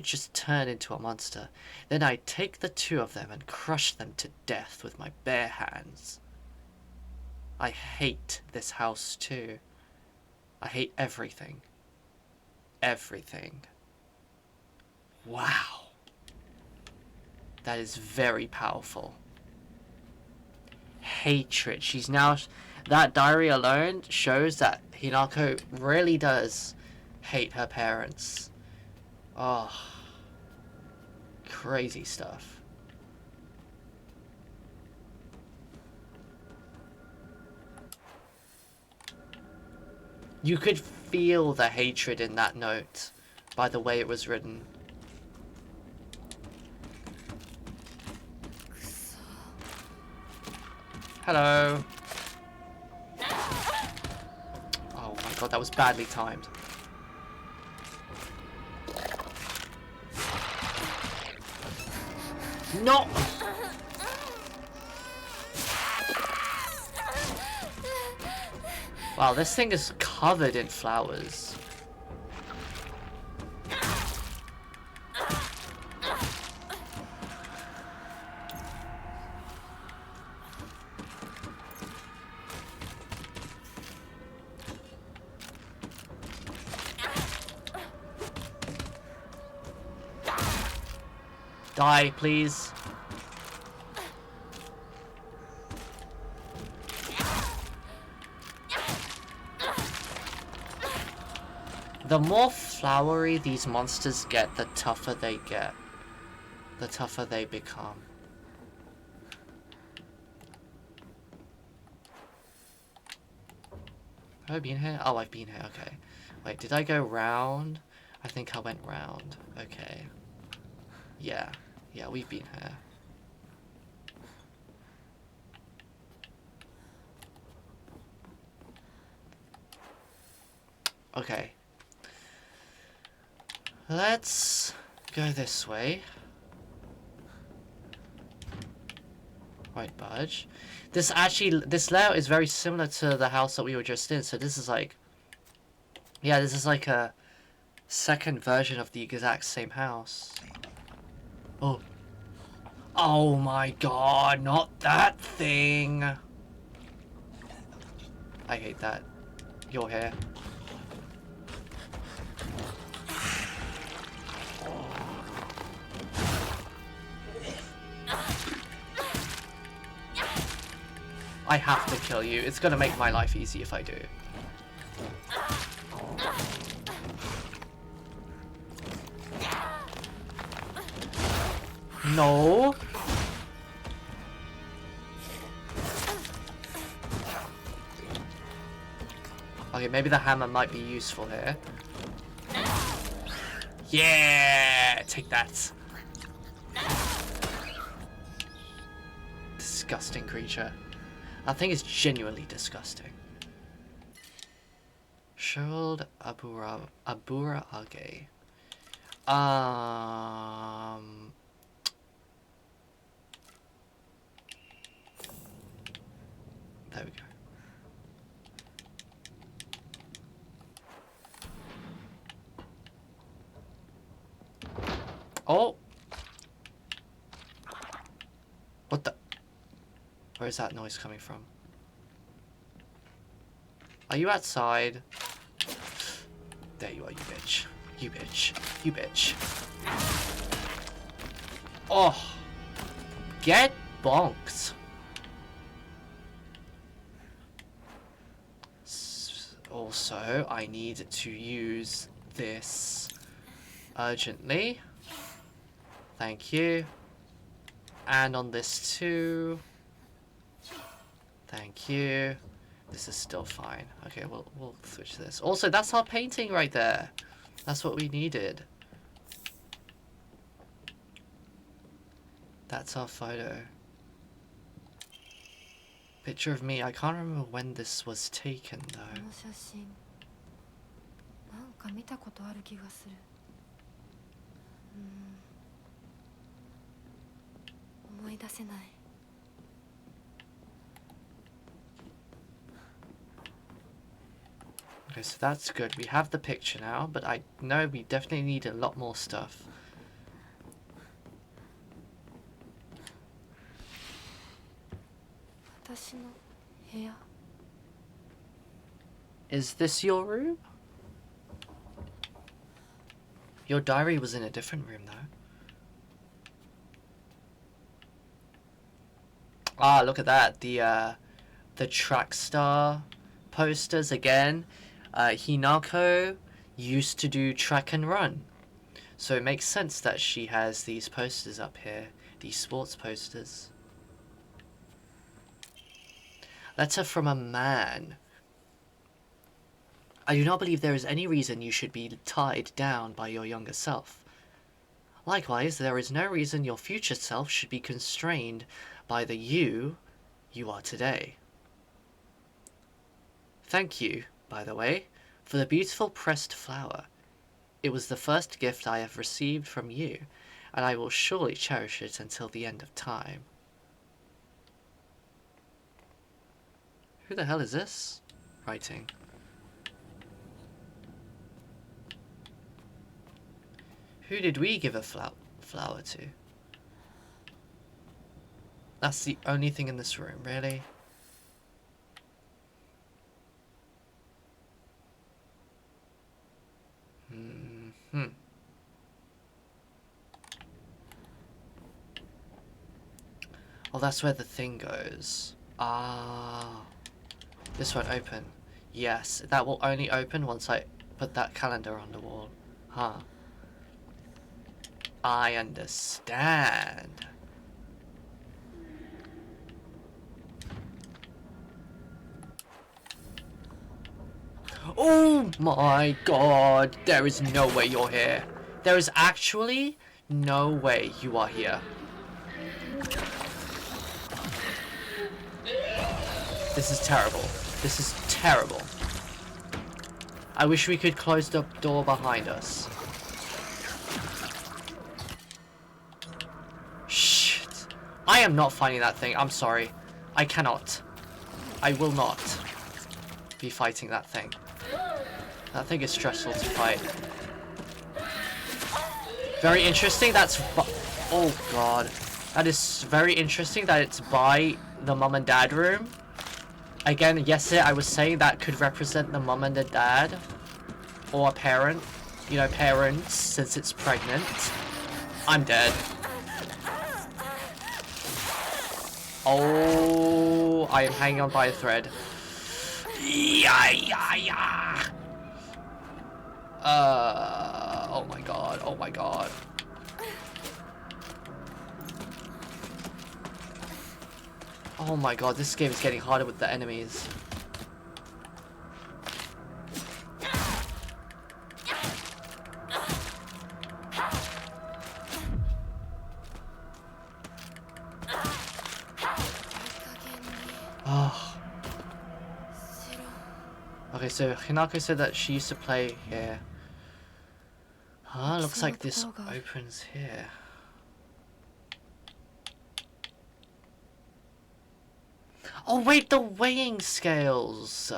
just turn into a monster, then I'd take the two of them and crush them to death with my bare hands. I hate this house too. I hate everything. Everything. Wow. That is very powerful. Hatred. She's now... That diary alone shows that Hinako really does hate her parents. Oh. Crazy stuff. You could feel the hatred in that note by the way it was written. Hello. Oh my god, that was badly timed. No! Wow, this thing is covered in flowers. Die, please. The more flowery these monsters get, the tougher they get. The tougher they become. Have I been here? Oh, I've been here, okay. Wait, did I go round? I think I went round. Okay. Yeah. Yeah, we've been here. Okay. Let's go this way. Right, budge. This layout is very similar to the house that we were just in. So this is like, yeah, this is like a second version of the exact same house. Oh. Oh my god, not that thing. I hate that. You're here. I have to kill you. It's gonna make my life easy if I do. No. Okay, maybe the hammer might be useful here. Yeah! Take that. Disgusting creature. That thing is genuinely disgusting. Shield Abura Age. There we go. Oh! What the? Where is that noise coming from? Are you outside? There you are, you bitch. You bitch. You bitch. Oh! Get bonked. Also, I need to use this urgently. Thank you. And on this too. Thank you. This is still fine. Okay, we'll switch this. Also, that's our painting right there. That's what we needed. That's our photo. Picture of me. I can't remember when this was taken though. この写真なんか見たことある気がする。思い出せない。Okay, so that's good. We have the picture now, but I know we definitely need a lot more stuff. Is this your room? Your diary was in a different room though. Ah, look at that. The track star posters again. Hinako used to do track and run. So it makes sense that she has these posters up here. These sports posters. Letter from a man. I do not believe there is any reason you should be tied down by your younger self. Likewise, there is no reason your future self should be constrained by the you are today. Thank you, by the way, for the beautiful pressed flower. It was the first gift I have received from you, and I will surely cherish it until the end of time. Who the hell is this? writing. Who did we give a flower to? That's the only thing in this room, really? Hmm. Oh, that's where the thing goes. Ah. This won't open. Yes, that will only open once I put that calendar on the wall. Huh. I understand. Oh my god, there is no way you're here. There is actually no way you are here. This is terrible. This is terrible. I wish we could close the door behind us. Shit. I am not finding that thing. I'm sorry. I cannot. I will not be fighting that thing. That thing is stressful to fight. Very interesting. Oh god. That is very interesting that it's by the mum and dad room. Again, yesterday I was saying that could represent the mum and the dad. Or a parent. You know, parents, since it's pregnant. I'm dead. Oh, I am hanging on by a thread. Yeah. Oh my god, oh my god. Oh my god, this game is getting harder with the enemies. Oh. Okay, so Hinako said that she used to play here. Ah, looks like this opens here. Oh wait, the weighing scales!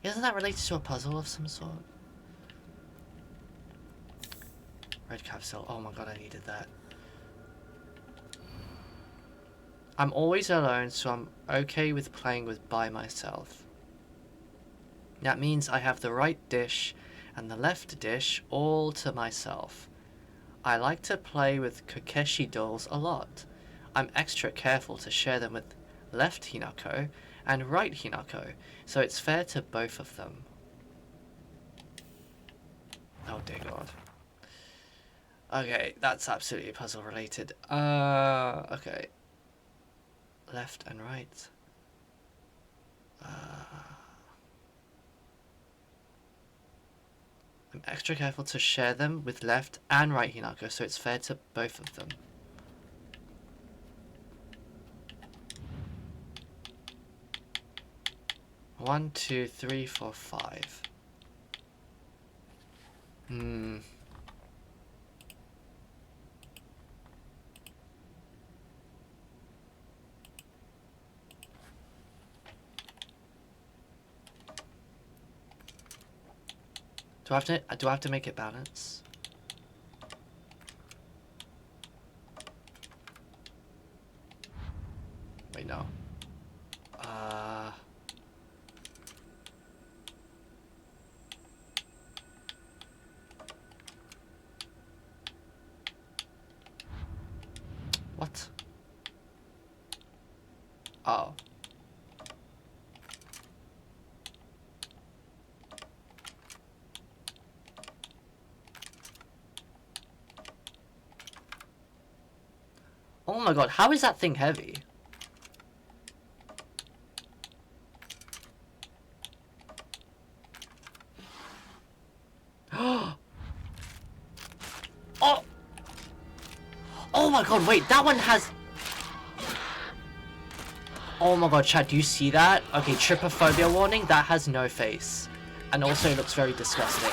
Isn't that related to a puzzle of some sort? Red capsule. Oh my god, I needed that. I'm always alone, so I'm okay with playing by myself. That means I have the right dish and the left dish all to myself. I like to play with Kokeshi dolls a lot. I'm extra careful to share them with left Hinako and right Hinako, so it's fair to both of them. Oh dear god. Okay, that's absolutely puzzle related. Okay. Left and right. I'm extra careful to share them with left and right Hinako, so it's fair to both of them. One, two, three, four, five. Do I have to make it balance? Wait, no. What? Oh. Oh my god, how is that thing heavy? Oh! Oh my god, wait, that one has... Oh my god, chat, do you see that? Okay, trypophobia warning, that has no face. And also looks very disgusting.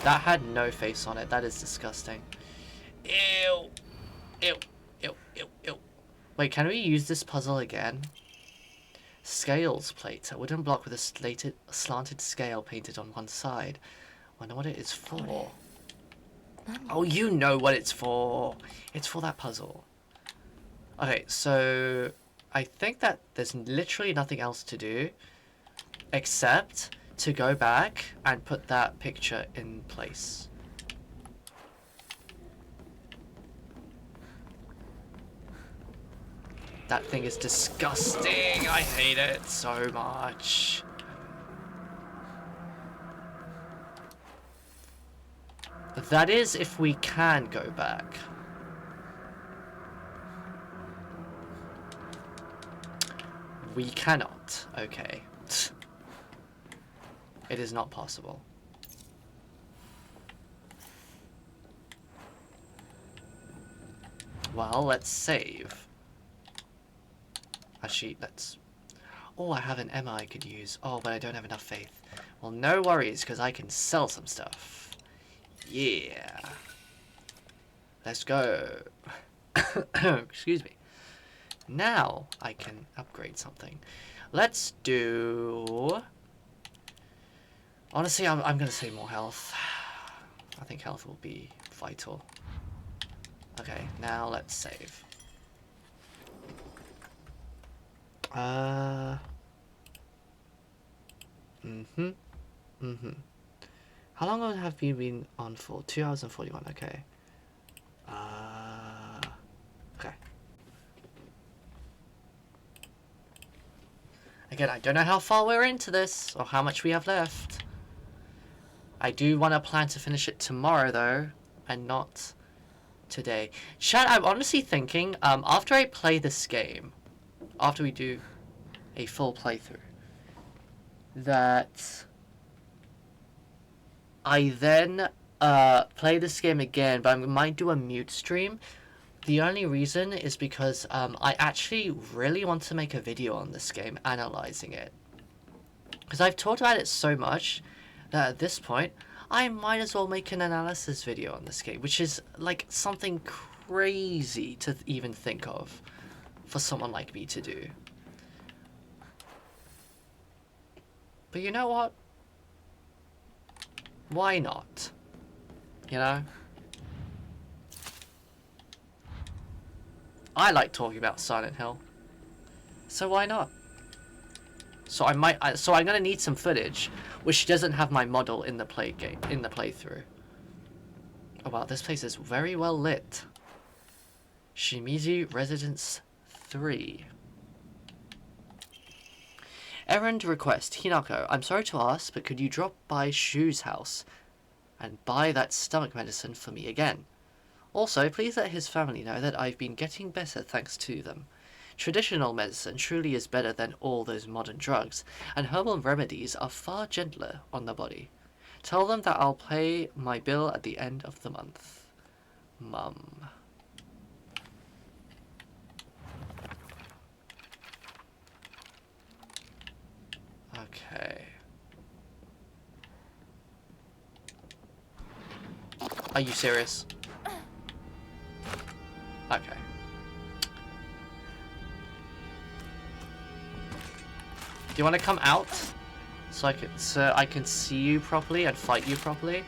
That had no face on it. That is disgusting. Ew. Ew. Ew. Ew. Ew. Wait, can we use this puzzle again? Scales plate. A wooden block with a slanted scale painted on one side. Wonder what it is for. Oh, you know what it's for. It's for that puzzle. Okay, so I think that there's literally nothing else to do except to go back and put that picture in place. That thing is disgusting. I hate it so much. That is if we can go back. We cannot. Okay. It is not possible. Well, let's save. Actually, let's... Oh, I have an Emma I could use. Oh, but I don't have enough faith. Well, no worries, because I can sell some stuff. Yeah. Let's go. Excuse me. Now I can upgrade something. Let's do... Honestly, I'm going to say more health. I think health will be vital. Okay, now let's save. How long have you been on for? 2 hours and 41, okay. Okay. Again, I don't know how far we're into this, or how much we have left. I do want to plan to finish it tomorrow, though, and not today. Chat, I'm honestly thinking, after I play this game, after we do a full playthrough, that I then play this game again, but I might do a mute stream. The only reason is because I actually really want to make a video on this game, analyzing it. Because I've talked about it so much that at this point, I might as well make an analysis video on this game, which is like something crazy to even think of for someone like me to do. But you know what? Why not? You know? I like talking about Silent Hill, so why not? So so I'm gonna need some footage, which doesn't have my model in the playthrough. Oh wow, this place is very well lit. Shimizu Residence 3. Errand request. Hinako, I'm sorry to ask, but could you drop by Shu's house and buy that stomach medicine for me again? Also, please let his family know that I've been getting better thanks to them. Traditional medicine truly is better than all those modern drugs, and herbal remedies are far gentler on the body. Tell them that I'll pay my bill at the end of the month. Mum. Okay. Are you serious? Okay. Do you want to come out so I can see you properly and fight you properly?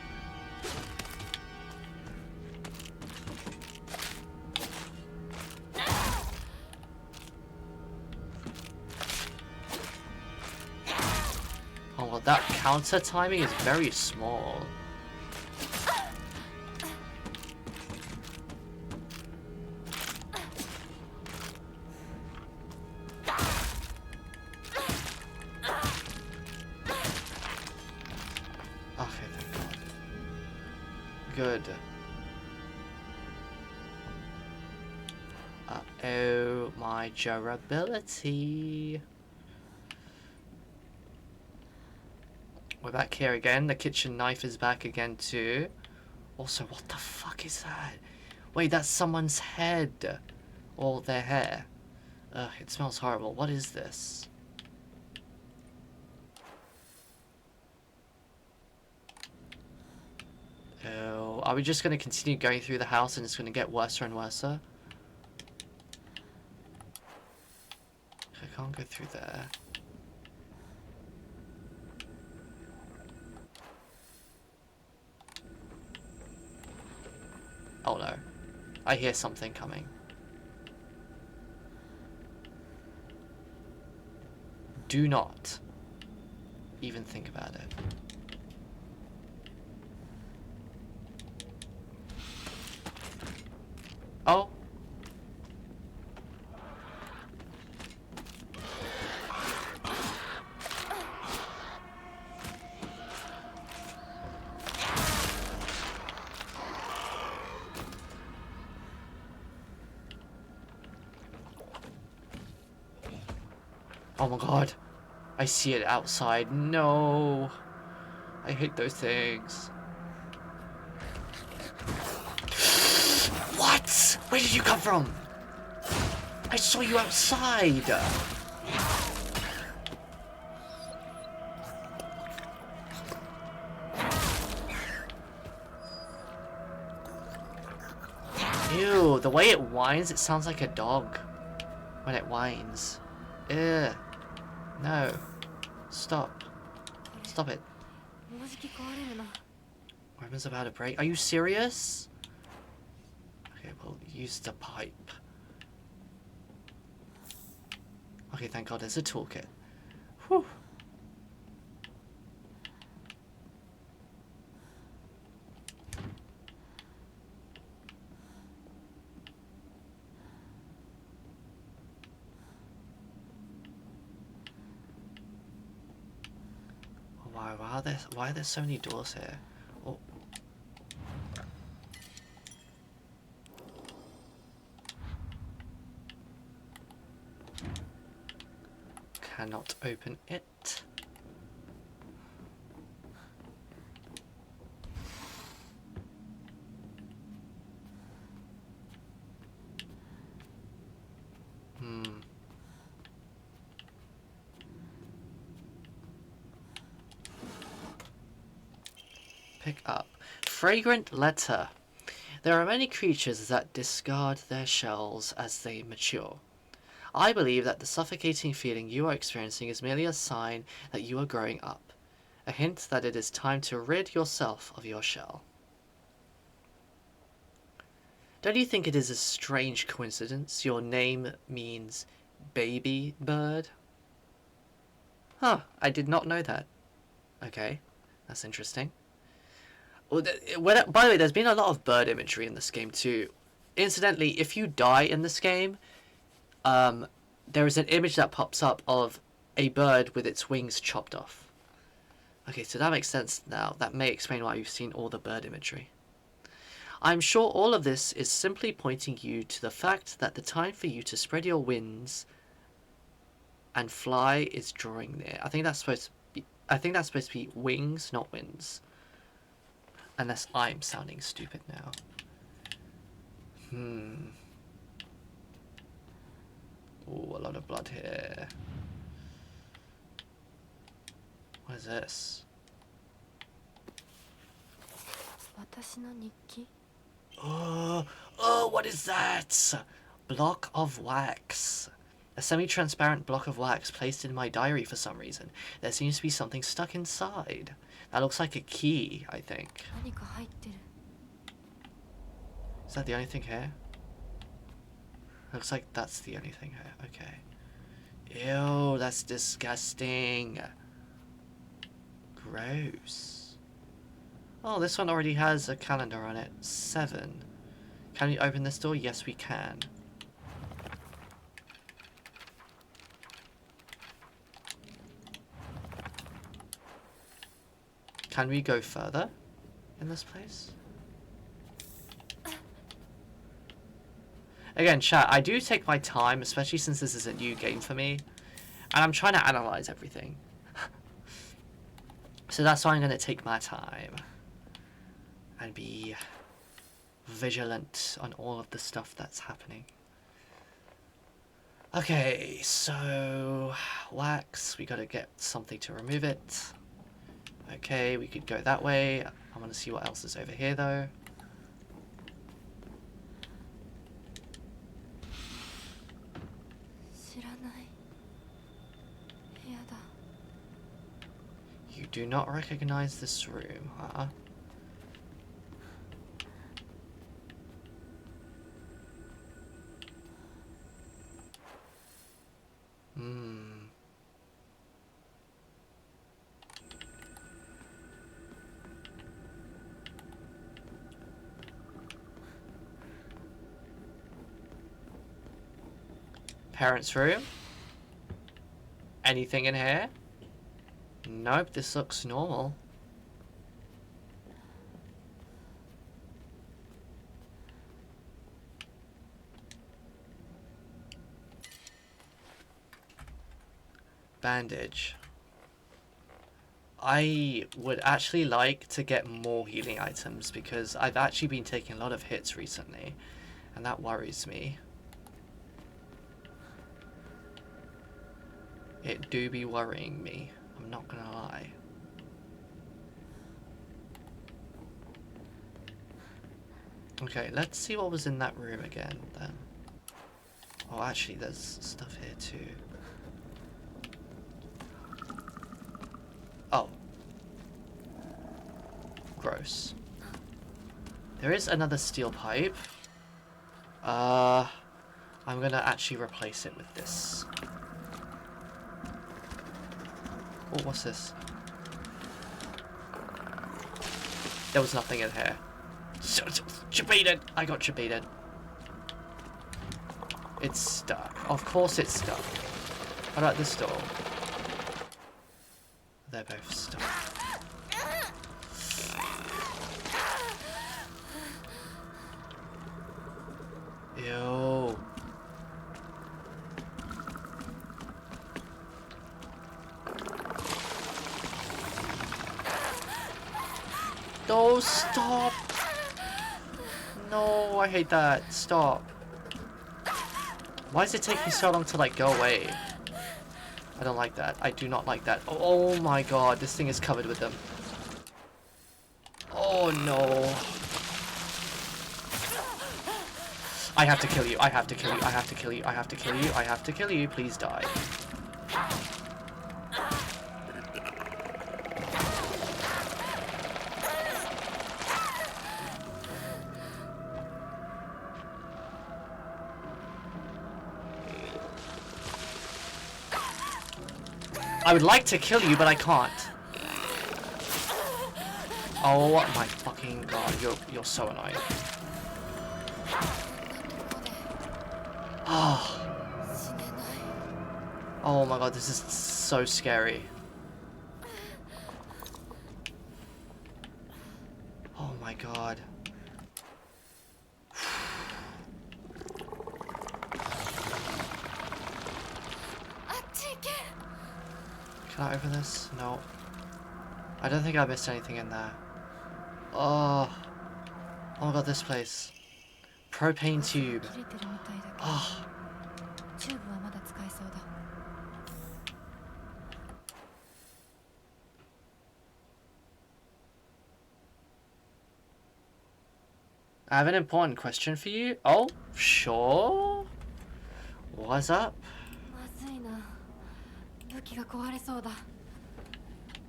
Oh well, that counter timing is very small. Good. Oh, my durability. We're back here again. The kitchen knife is back again too. Also, what the fuck is that? Wait, that's someone's head. Or their hair. Ugh, it smells horrible. What is this? are we just going to continue going through the house and it's going to get worse and worse? I can't go through there. Oh no. I hear something coming. Do not even think about it. Oh. Oh my god. I see it outside. No. I hate those things. What? Where did you come from? I saw you outside. Ew, the way it whines, it sounds like a dog when it whines. Ugh. No. Stop. Stop it. Weapon's about to break. Are you serious? Okay, we'll use the pipe. Okay, thank God there's a toolkit. Whew. Why are there so many doors here? Oh. Cannot open it. Pick up. Fragrant letter. There are many creatures that discard their shells as they mature. I believe that the suffocating feeling you are experiencing is merely a sign that you are growing up. A hint that it is time to rid yourself of your shell. Don't you think it is a strange coincidence your name means baby bird? Huh, I did not know that. Okay, that's interesting. Well, by the way, there's been a lot of bird imagery in this game too. Incidentally, if you die in this game, there is an image that pops up of a bird with its wings chopped off. Okay, so that makes sense now. That may explain why you've seen all the bird imagery. I'm sure all of this is simply pointing you to the fact that the time for you to spread your wings and fly is drawing near. I think that's supposed to be wings, not winds. Unless I'm sounding stupid now. Ooh, a lot of blood here. What is this? Oh, what is that? Block of wax. A semi-transparent block of wax placed in my diary for some reason. There seems to be something stuck inside. That looks like a key, I think. Is that the only thing here? Looks like that's the only thing here. Okay. Ew, that's disgusting. Gross. Oh, this one already has a calendar on it. 7. Can we open this door? Yes, we can. Can we go further in this place? Again, chat, I do take my time, especially since this is a new game for me. And I'm trying to analyze everything. So that's why I'm going to take my time. And be vigilant on all of the stuff that's happening. Okay, so wax, we got to get something to remove it. Okay, we could go that way. I want to see what else is over here though. do not recognize this room, huh? Parents' room? Anything in here? Nope, this looks normal. Bandage. I would actually like to get more healing items because I've actually been taking a lot of hits recently, and that worries me. It do be worrying me, I'm not gonna lie. Okay, let's see what was in that room again then. Oh, actually there's stuff here too. Oh. Gross. There is another steel pipe. I'm gonna actually replace it with this. Oh, what's this? There was nothing in here. Cheated! I got cheated. It's stuck. Of course it's stuck. How about this door? They're both stuck. Ew. No, stop! No, I hate that. Stop. Why is it taking so long to, like, go away? I don't like that. I do not like that. Oh my god, this thing is covered with them. Oh no. I have to kill you. I have to kill you. I have to kill you. I have to kill you. I have to kill you. Please die. I would like to kill you, but I can't. Oh my fucking god, you're so annoying. Oh. Oh my god, this is so scary. Oh my god. Can I open this? No. I don't think I missed anything in there. Oh. Oh my god, this place. Propane tube. Oh. I have an important question for you. Oh, sure. What's up?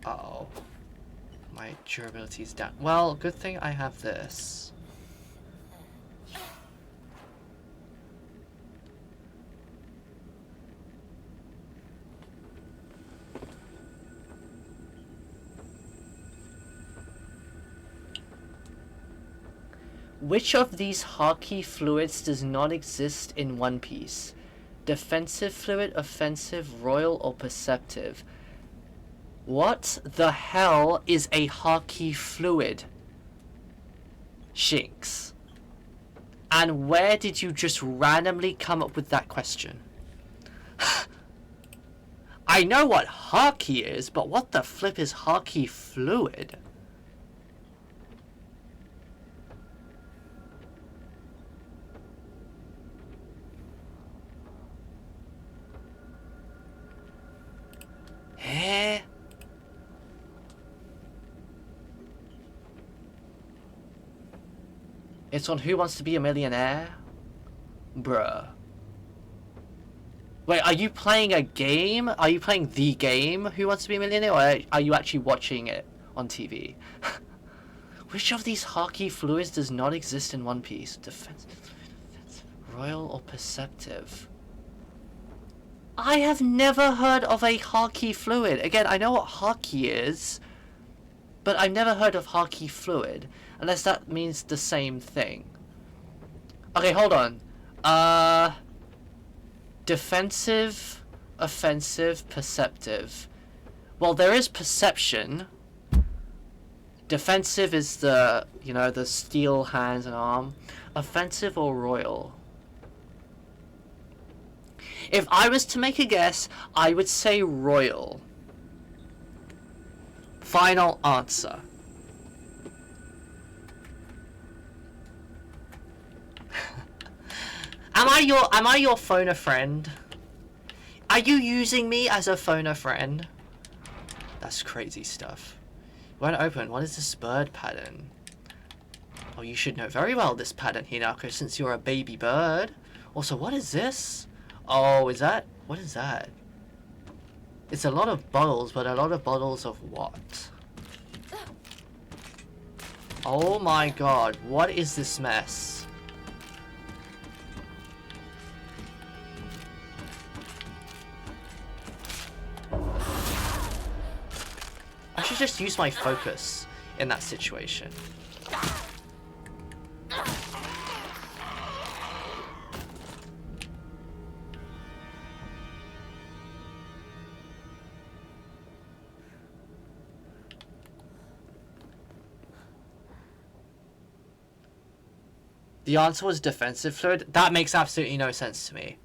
Uh-oh. My durability is down. Well, good thing I have this. Which of these Haki fluids does not exist in One Piece? Defensive fluid, offensive, royal, or perceptive? What the hell is a Haki fluid? Shinx. And where did you just randomly come up with that question? I know what Haki is, but what the flip is Haki fluid? Eh? It's on Who Wants to Be a Millionaire? Bruh. Wait, are you playing a game? Are you playing the game Who Wants to Be a Millionaire, or are you actually watching it on TV? Which of these Haki fluids does not exist in One Piece? Defensive, royal, or perceptive? I have never heard of a Haki fluid. Again, I know what Haki is, but I've never heard of Haki fluid, unless that means the same thing. Okay, hold on. Defensive, offensive, perceptive. Well, there is perception. Defensive is the, you know, the steel hands and arm. Offensive or royal? If I was to make a guess, I would say royal. Final answer. Am I your phone a friend? Are you using me as a phone a friend? That's crazy stuff. Won't open. What is this bird pattern? Oh, you should know very well this pattern, Hinako, since you're a baby bird. Also, what is this? Oh, is that? What is that? It's a lot of bottles, but a lot of bottles of what? Oh my god, what is this mess? I should just use my focus in that situation. The answer was defensive fluid? That makes absolutely no sense to me.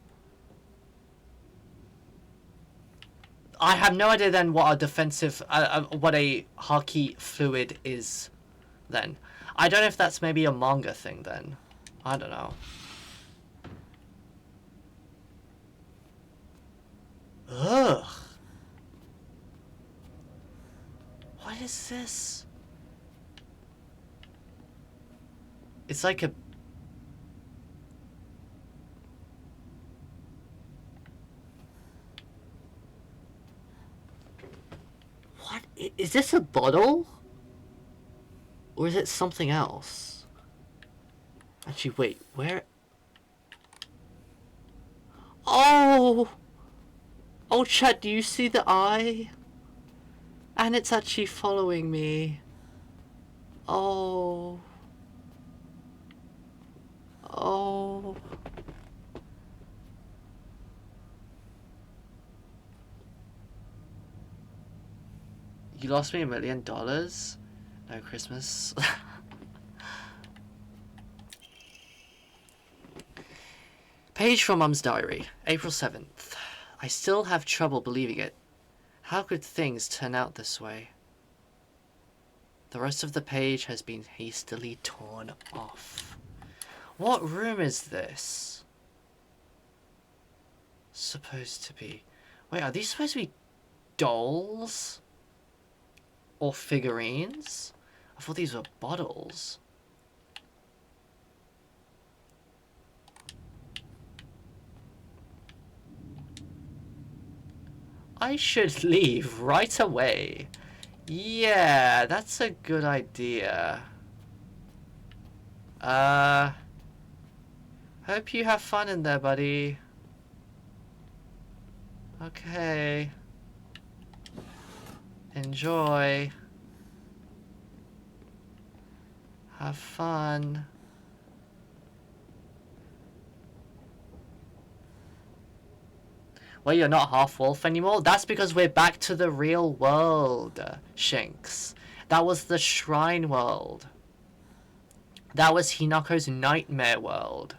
I have no idea then what a defensive, what a Haki fluid is then. I don't know if that's maybe a manga thing then. I don't know. Ugh. What is this? It's like a... What? Is this a bottle? Or is it something else? Actually, wait, where? Oh! Oh, chat, do you see the eye? And it's actually following me. Oh. Oh. You lost me $1 million? No Christmas. Page from Mum's diary, April 7th. I still have trouble believing it. How could things turn out this way? The rest of the page has been hastily torn off. What room is this? Supposed to be... Wait, are these supposed to be dolls? Or figurines? I thought these were bottles. I should leave right away. Yeah, that's a good idea. Hope you have fun in there, buddy. Okay. Enjoy. Have fun. Well, you're not half wolf anymore? That's because we're back to the real world, Shinx. That was the shrine world. That was Hinako's nightmare world.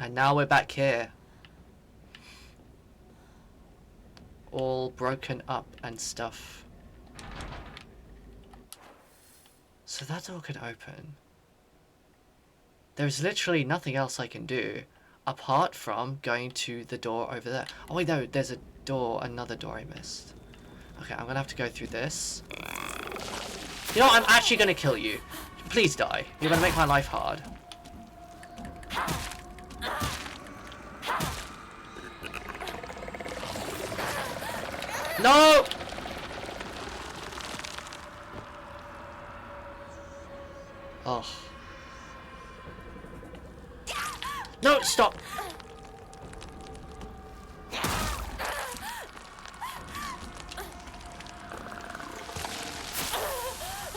And now we're back here. All broken up and stuff. So that door could open. There's literally nothing else I can do apart from going to the door over there. Oh wait, no, there's a door, another door I missed. Okay, I'm gonna have to go through this. You know what, I'm actually gonna kill you. Please die. You're gonna make my life hard. No! Oh. No, stop!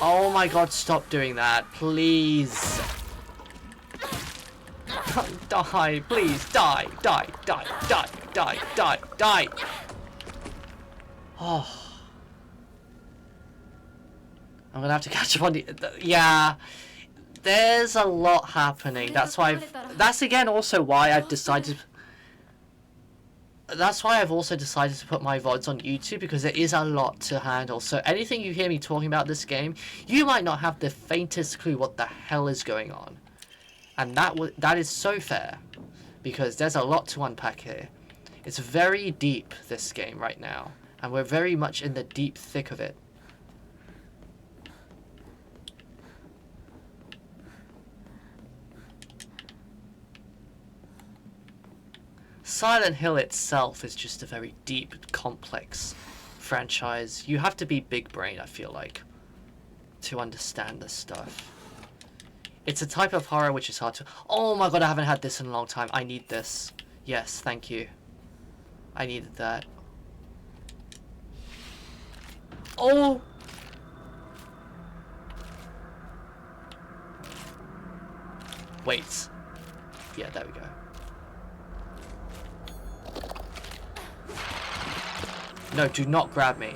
Oh my god, stop doing that, please. Die, please, die, die, die, die, die, die, die. Oh. I'm gonna have to catch up on the yeah. There's a lot happening. That's why that's again also why I've decided that's why I've also decided to put my VODs on YouTube, because there is a lot to handle. So anything you hear me talking about this game, you might not have the faintest clue what the hell is going on. And that is so fair, because there's a lot to unpack here. It's very deep, this game right now, and we're very much in the deep thick of it. Silent Hill itself is just a very deep, complex franchise. You have to be big brain, I feel like, to understand this stuff. It's a type of horror which is hard to... Oh my god, I haven't had this in a long time. I need this. Yes, thank you. I needed that. Oh! Wait. Yeah, there we go. No, do not grab me.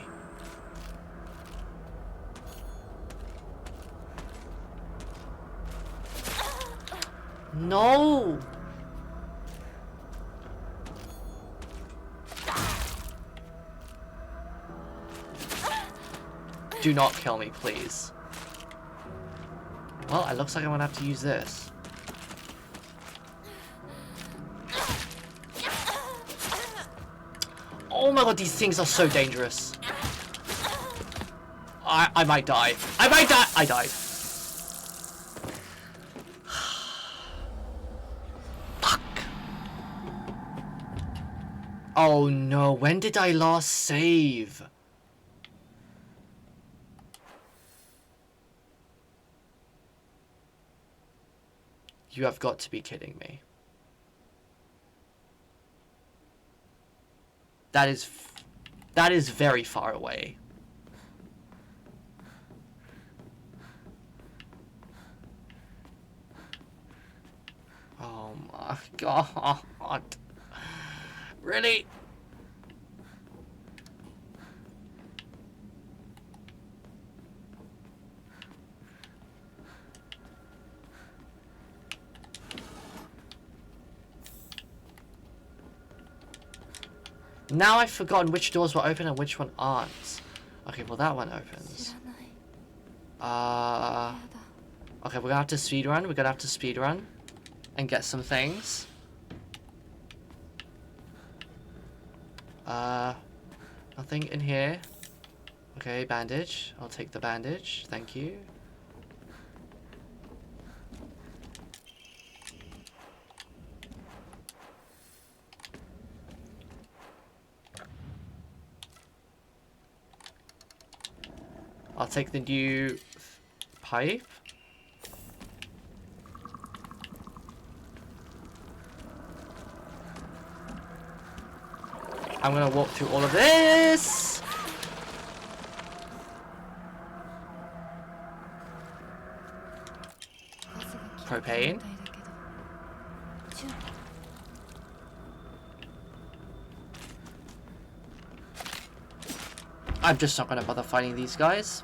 No! Do not kill me, please. Well, it looks like I'm gonna have to use this. Oh my god, these things are so dangerous. I might die. I might die! I died. Fuck. Oh no, when did I last save? You have got to be kidding me. That is very far away. Oh my god. Really? Now I've forgotten which doors were open and which one aren't. Okay, well that one opens. Okay, we're gonna have to speedrun. We're gonna have to speedrun and get some things. Nothing in here. Okay, bandage. I'll take the bandage. Thank you. I'll take the new pipe. I'm gonna walk through all of this. Propane. I'm just not gonna bother fighting these guys.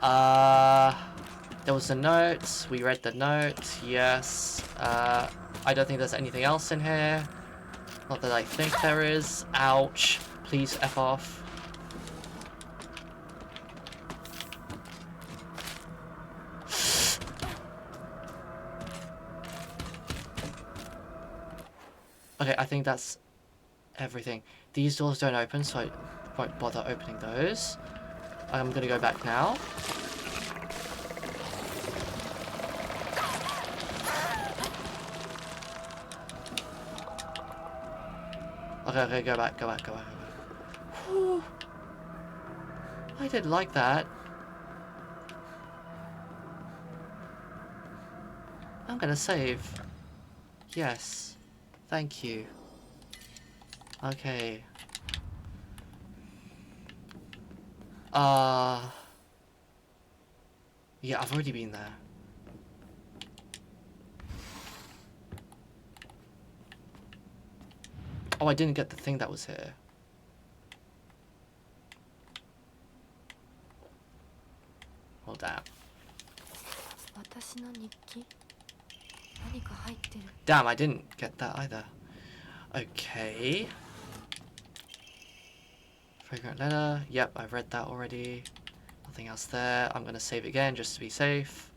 There was a note. We read the note. Yes. I don't think there's anything else in here. Not that I think there is. Ouch. Please F off. Okay, I think that's everything. These doors don't open, so I won't bother opening those. I'm gonna go back now. Okay, go back. Whew. I did like that. I'm gonna save. Yes. Thank you. Okay. Yeah, I've already been there. Oh, I didn't get the thing that was here. Well, damn. 私の日記何か入ってる Damn, I didn't get that either. Okay. Fragrant letter. Yep, I've read that already. Nothing else there. I'm gonna save again just to be safe.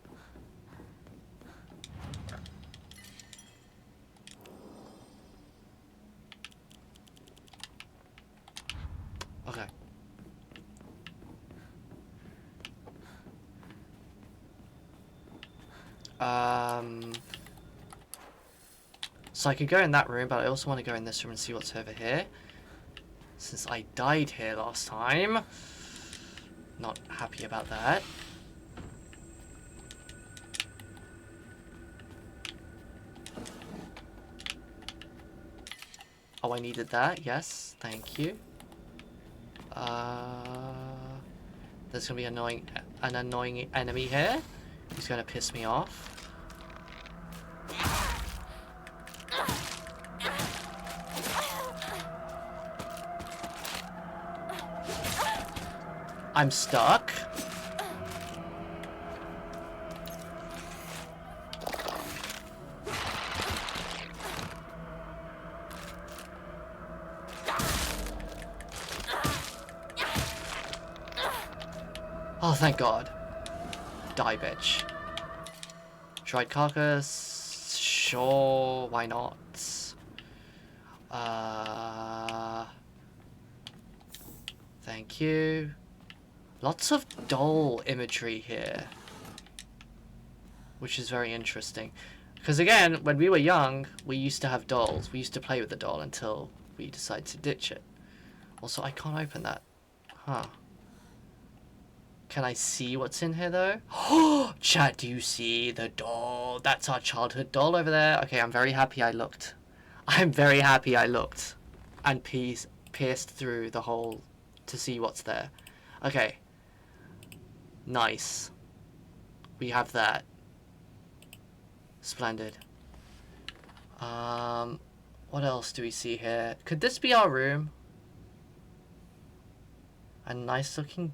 Okay. So I could go in that room, but I also want to go in this room and see what's over here. Since I died here last time. Not happy about that. Oh, I needed that. Yes, thank you. There's gonna be an annoying enemy here. He's gonna piss me off. I'm stuck. Oh, thank God. Die, bitch. Dried carcass. Sure, why not? Thank you. Lots of doll imagery here. Which is very interesting. Because again, when we were young, we used to have dolls. We used to play with the doll until we decided to ditch it. Also, I can't open that. Huh. Can I see what's in here though? Oh, chat, do you see the doll? That's our childhood doll over there. Okay, I'm very happy I looked. I'm very happy I looked. And pierced through the hole to see what's there. Okay. Nice. We have that. Splendid. What else do we see here? Could this be our room? A nice looking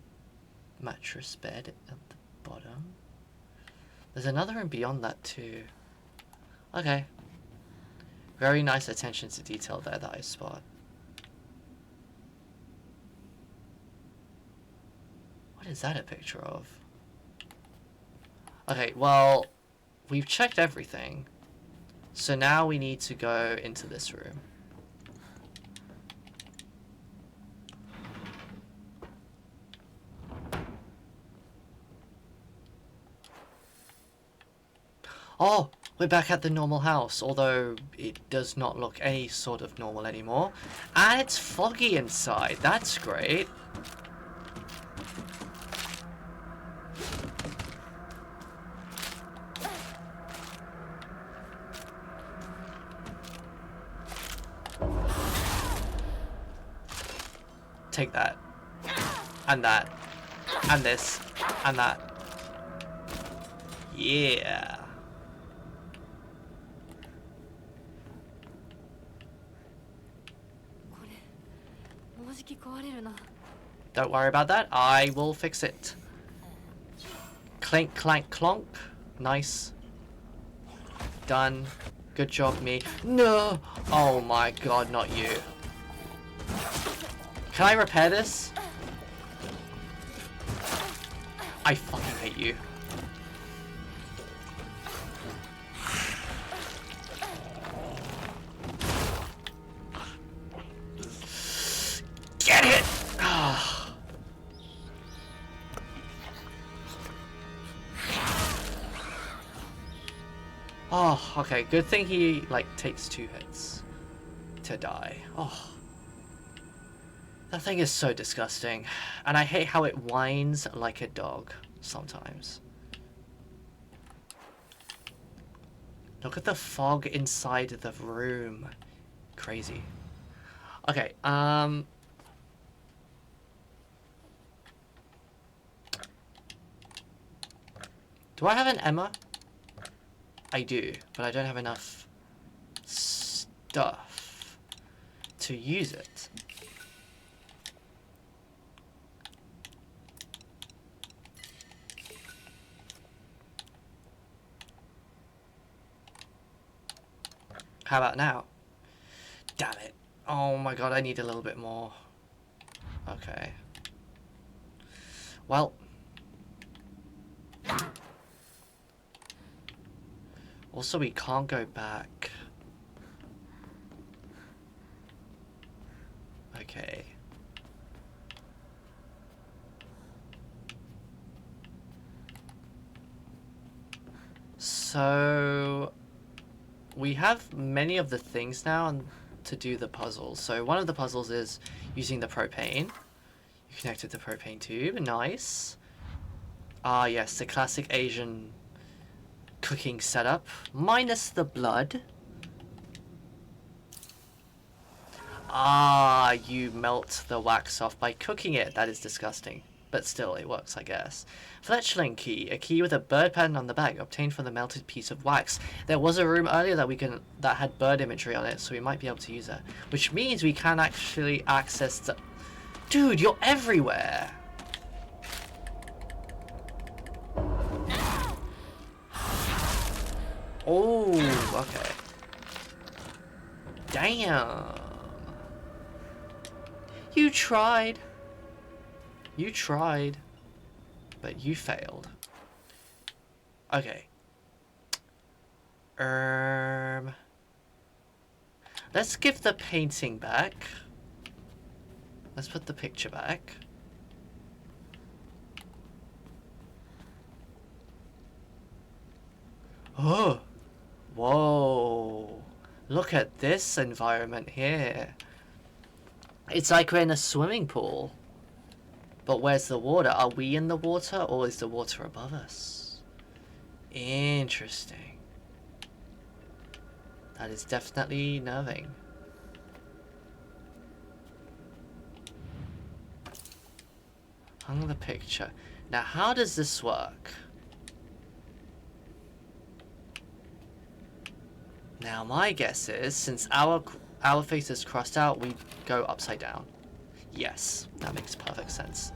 mattress bed at the bottom. There's another room beyond that too. Okay. Very nice attention to detail there that I spot. What is that a picture of? Okay, well, we've checked everything. So now we need to go into this room. Oh, we're back at the normal house, although it does not look any sort of normal anymore. And it's foggy inside, that's great. Take that. And that. And this. And that. Yeah. Don't worry about that. I will fix it. Clink, clank, clonk. Nice. Done. Good job, me. No! Oh my God, not you. Can I repair this? I fucking hate you. Get it! Oh, okay. Good thing he, like, takes 2 hits to die. Oh. That thing is so disgusting. And I hate how it whines like a dog sometimes. Look at the fog inside the room. Crazy. Okay, do I have an Emma? I do, but I don't have enough stuff to use it. How about now? Damn it. Oh my god, I need a little bit more. Okay. Well. Also, we can't go back. Okay. So we have many of the things now to do the puzzles. So one of the puzzles is using the propane. You connected the propane tube. Nice. Ah, yes, the classic Asian cooking setup, minus the blood. Ah, you melt the wax off by cooking it. That is disgusting. But still, it works, I guess. Fletchling key. A key with a bird pattern on the back, obtained from the melted piece of wax. There was a room earlier that had bird imagery on it, so we might be able to use that. Which means we can actually access the... Dude, you're everywhere! Oh, okay. Damn. You tried. You tried. But you failed. Okay. Let's give the painting back. Let's put the picture back. Oh. Whoa. Look at this environment here. It's like we're in a swimming pool. But where's the water? Are we in the water or is the water above us? Interesting. That is definitely nerving. Hung the picture. Now how does this work? Now my guess is, since our face is crossed out, we go upside down. Yes, that makes perfect sense.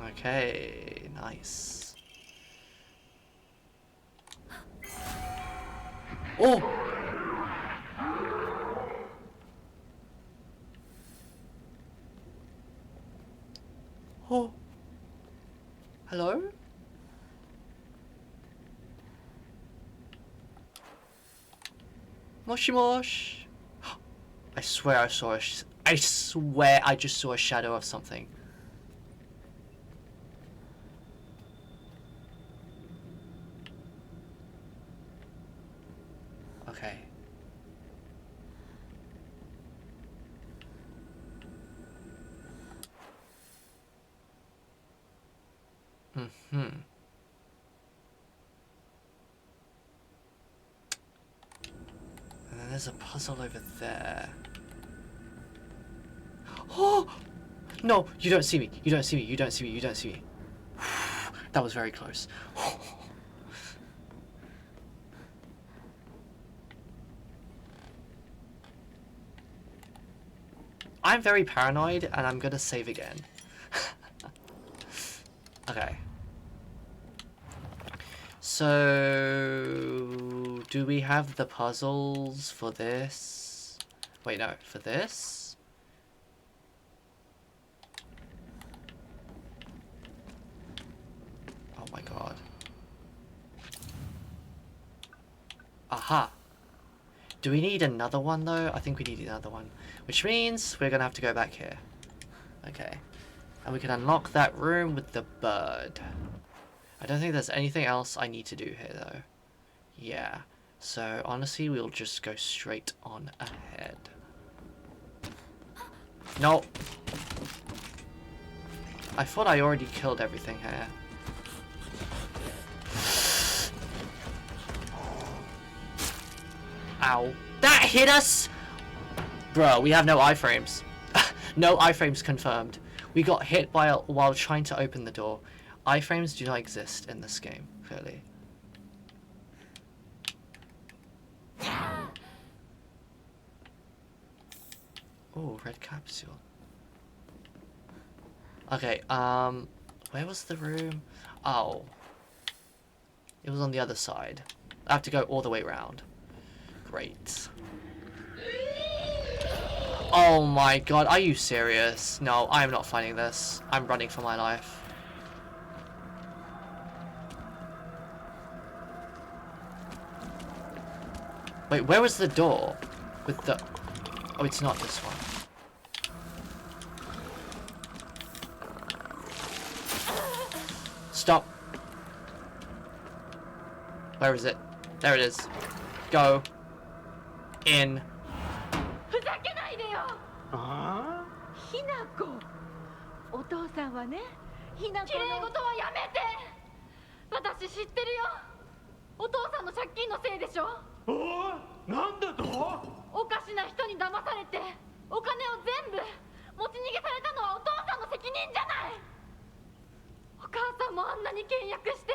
Okay, nice. Oh! Oh! Hello? Moshi mosh! I swear I saw I swear I just saw a shadow of something. Okay. And then there's a puzzle over there. Oh! No, you don't see me. You don't see me. You don't see me. You don't see me. That was very close. I'm very paranoid and I'm gonna save again. Okay. So, do we have the puzzles for this? Wait, no, for this? Oh my god. Aha. Do we need another one though? I think we need another one. Which means we're gonna have to go back here. Okay. And we can unlock that room with the bird. I don't think there's anything else I need to do here though. Yeah. So honestly, we'll just go straight on ahead. No. I thought I already killed everything here. Ow. That hit us! Bro, we have no iframes. No iframes confirmed. We got hit while trying to open the door. Iframes do not exist in this game, clearly. Oh, red capsule. Okay, where was the room? Oh. It was on the other side. I have to go all the way around. Great. Oh my god, are you serious? No, I am not finding this. I'm running for my life. Wait, where was the door? With the... Oh, it's not this one. Stop. Where is it? There it is. Go. In. ふざけないでよ。ああ、ひなこ。お父さんはね、ひなこ綺麗の。事はやめて。私知ってるよ。お父さんの借金のせいでしょ。おお、なんだと？おかしな人に騙されてお金を全部持ち逃げされたのはお父さんの責任じゃない。お母さんもあんなに倹約して、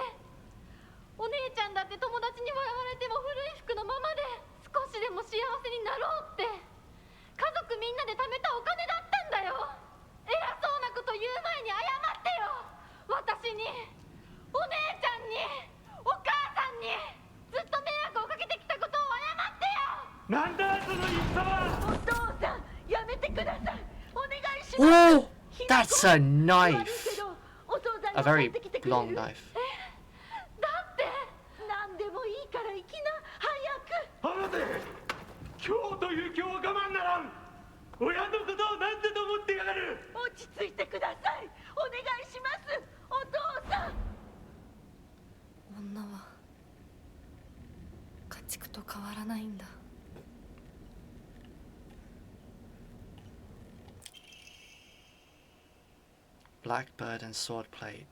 お姉ちゃんだって友達に笑われても古い服のままで少しでも幸せになろうって家族みんなで貯めたお金だったんだよ。偉そうなこと言う前に謝ってよ。私に、お姉ちゃんに、お母さんにずっと迷惑をかけてきたことを謝ってよ。なんだその戦は！お父さん、やめてください。お願いします。 Oh! That's a 悪い knife! けどお父さん A に very 送ってきてくれる？ long knife. だって何でもいいから行きな、早く。離て！今日という今日は我慢ならん。親のことを何だと思ってやがる。落ち着いてください。お願いします。お父さん。女は家畜と変わらないんだ。Blackbird and swordplate.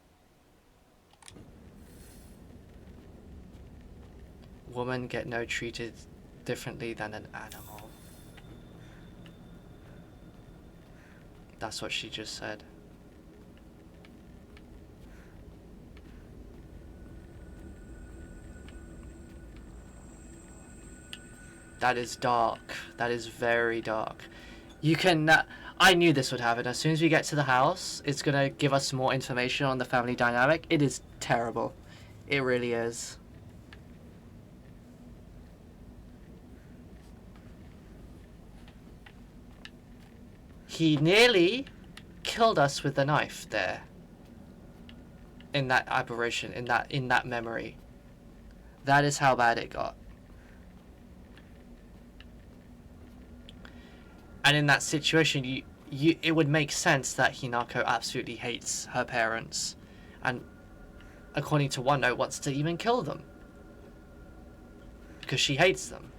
Women get no treated differently than an animal. That's what she just said. That is dark. That is very dark. You can... I knew this would happen. As soon as we get to the house, it's gonna give us more information on the family dynamic. It is terrible. It really is. He nearly killed us with the knife there. In that aberration, in that memory. That is how bad it got. And in that situation, it would make sense that Hinako absolutely hates her parents, and according to one note, wants to even kill them because she hates them.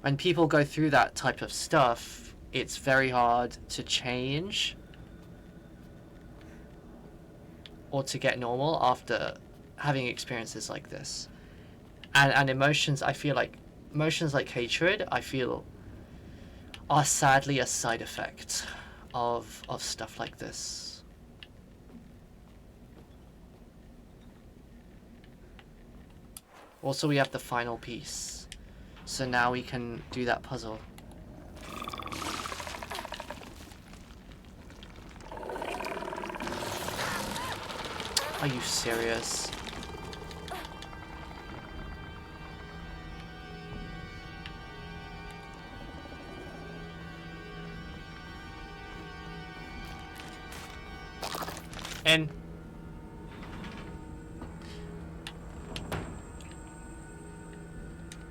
When people go through that type of stuff, it's very hard to change or to get normal after having experiences like this. And emotions, I feel like, emotions like hatred, I feel, are sadly a side effect of stuff like this. Also, we have the final piece. So now we can do that puzzle. Are you serious? And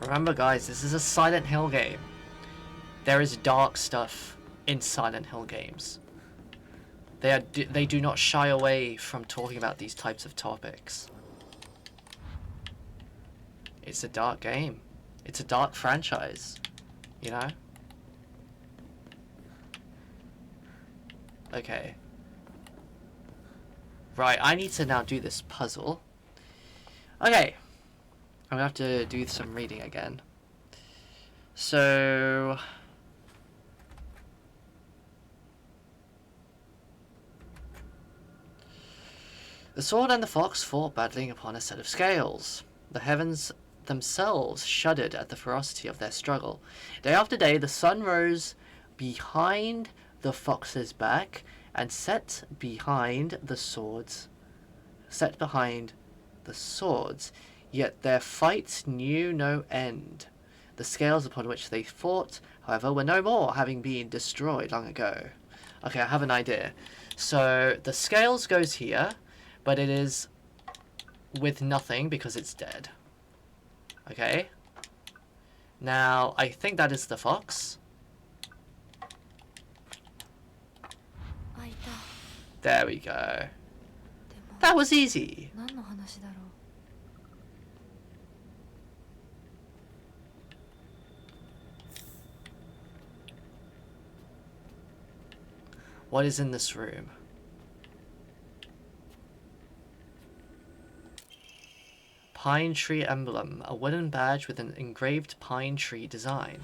remember guys, this is a Silent Hill game. There is dark stuff in Silent Hill games. They do not shy away from talking about these types of topics. It's a dark game. It's a dark franchise, you know? Okay. Right, I need to now do this puzzle. Okay. I'm gonna have to do some reading again. So... The sword and the fox fought battling upon a set of scales. The heavens themselves shuddered at the ferocity of their struggle. Day after day, the sun rose behind the fox's back and set behind the swords. Yet their fight knew no end. The scales upon which they fought, however, were no more, having been destroyed long ago. Okay, I have an idea. So the scales goes here, but it is with nothing because it's dead. Okay. Now, I think that is the fox. There we go. That was easy. What is in this room? Pine tree emblem, a wooden badge with an engraved pine tree design.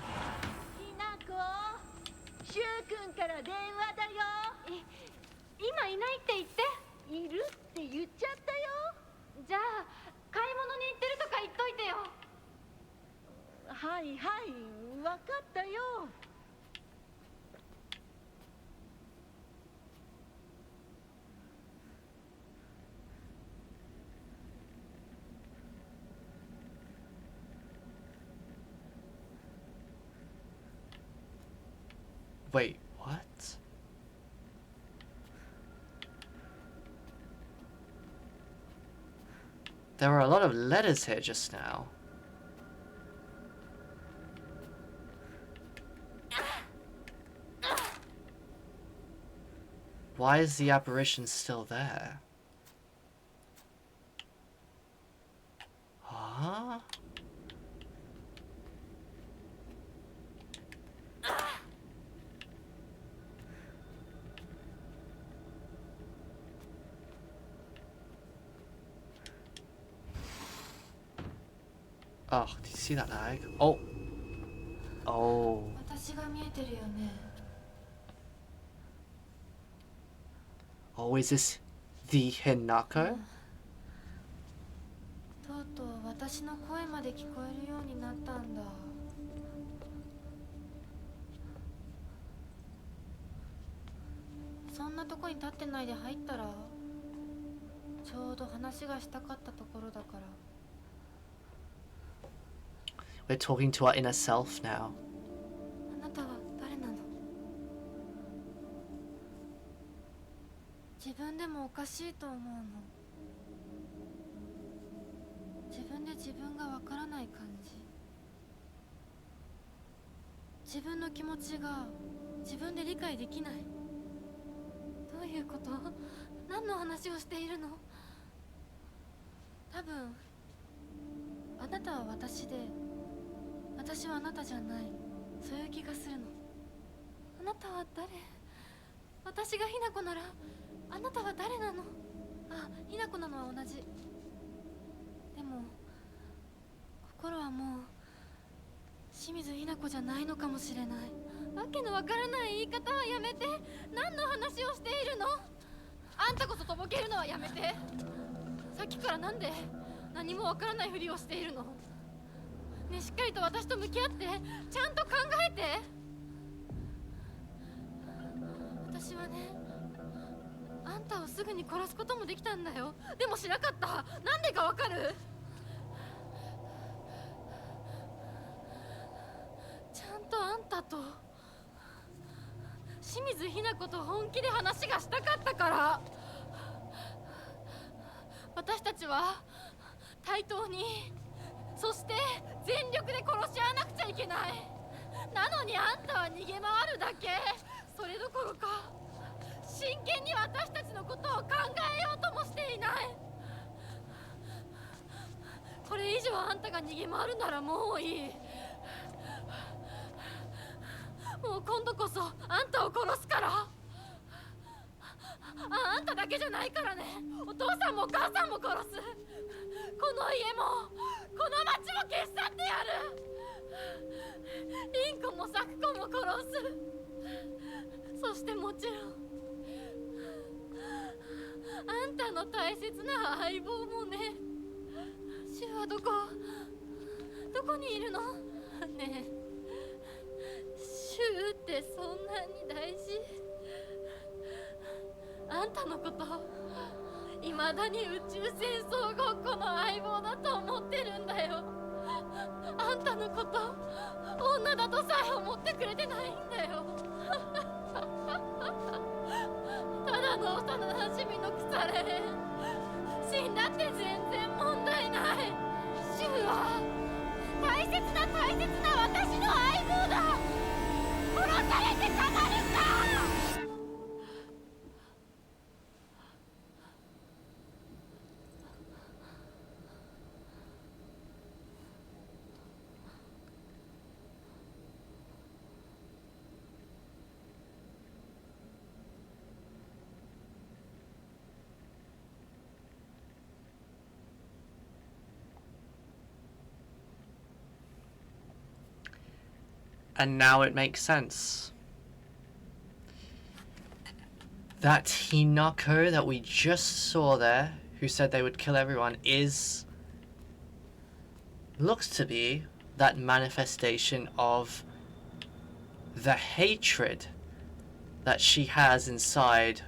ひなこ、しゅうくんから電話だよ。今いないって言って。いるって言っちゃったよ。じゃあ買い物に行ってるとか言っといてよ。はいはい、わかったよ。Wait, what? There were a lot of letters here just now. Why is the apparition still there? Huh? Oh, did you see that lag? Oh. Oh. Oh, is this the Hinako? とうとう私の声まで聞こえるようになったんだ。そんなとこに立ってないで入ったら、ちょうど話がしたかったところだから。We're talking to our inner self now. あなたは誰なの？自分でもおかしいと思うの。自分で自分がわからない感じ。自分の気持ちが自分で理解できない。どういうこと？何の話をしているの？多分あなたは私で、私はあなたじゃない。そういう気がするの。あなたは誰？私がひなこならあなたは誰なの？あ、ひなこなのは同じ。でも心はもう清水ひなこじゃないのかもしれない。わけのわからない言い方はやめて。何の話をしているの？あんたこそとぼけるのはやめて。さっきからなんで何もわからないふりをしているの？ね、しっかりと私と向き合って、ちゃんと考えて。私はね、あんたをすぐに殺すこともできたんだよ。でもしなかった。なんでかわかる？ちゃんとあんたと清水ひな子と本気で話がしたかったから。私たちは対等に、そして全力で殺し合わなくちゃいけない。なのにあんたは逃げ回るだけ。それどころか真剣に私たちのことを考えようともしていない。これ以上あんたが逃げ回るならもういい。もう今度こそあんたを殺すから。あんただけじゃないからね。お父さんもお母さんも殺す。この家もこの町も消し去ってやる。リンコもサクコも殺す。そしてもちろんあんたの大切な相棒もね。シュはどこにいるの？ねえ、シュってそんなに大事？あんたのこと未だに宇宙戦争ごっこの相棒だと思ってるんだよ。あんたのこと女だとさえ思ってくれてないんだよ。ただの幼なじみの腐れ死んだって全然問題ない。シュは大切な私の相棒だ。殺されてたまるか。And now it makes sense. That Hinako that we just saw there, who said they would kill everyone, looks to be that manifestation of the hatred that she has inside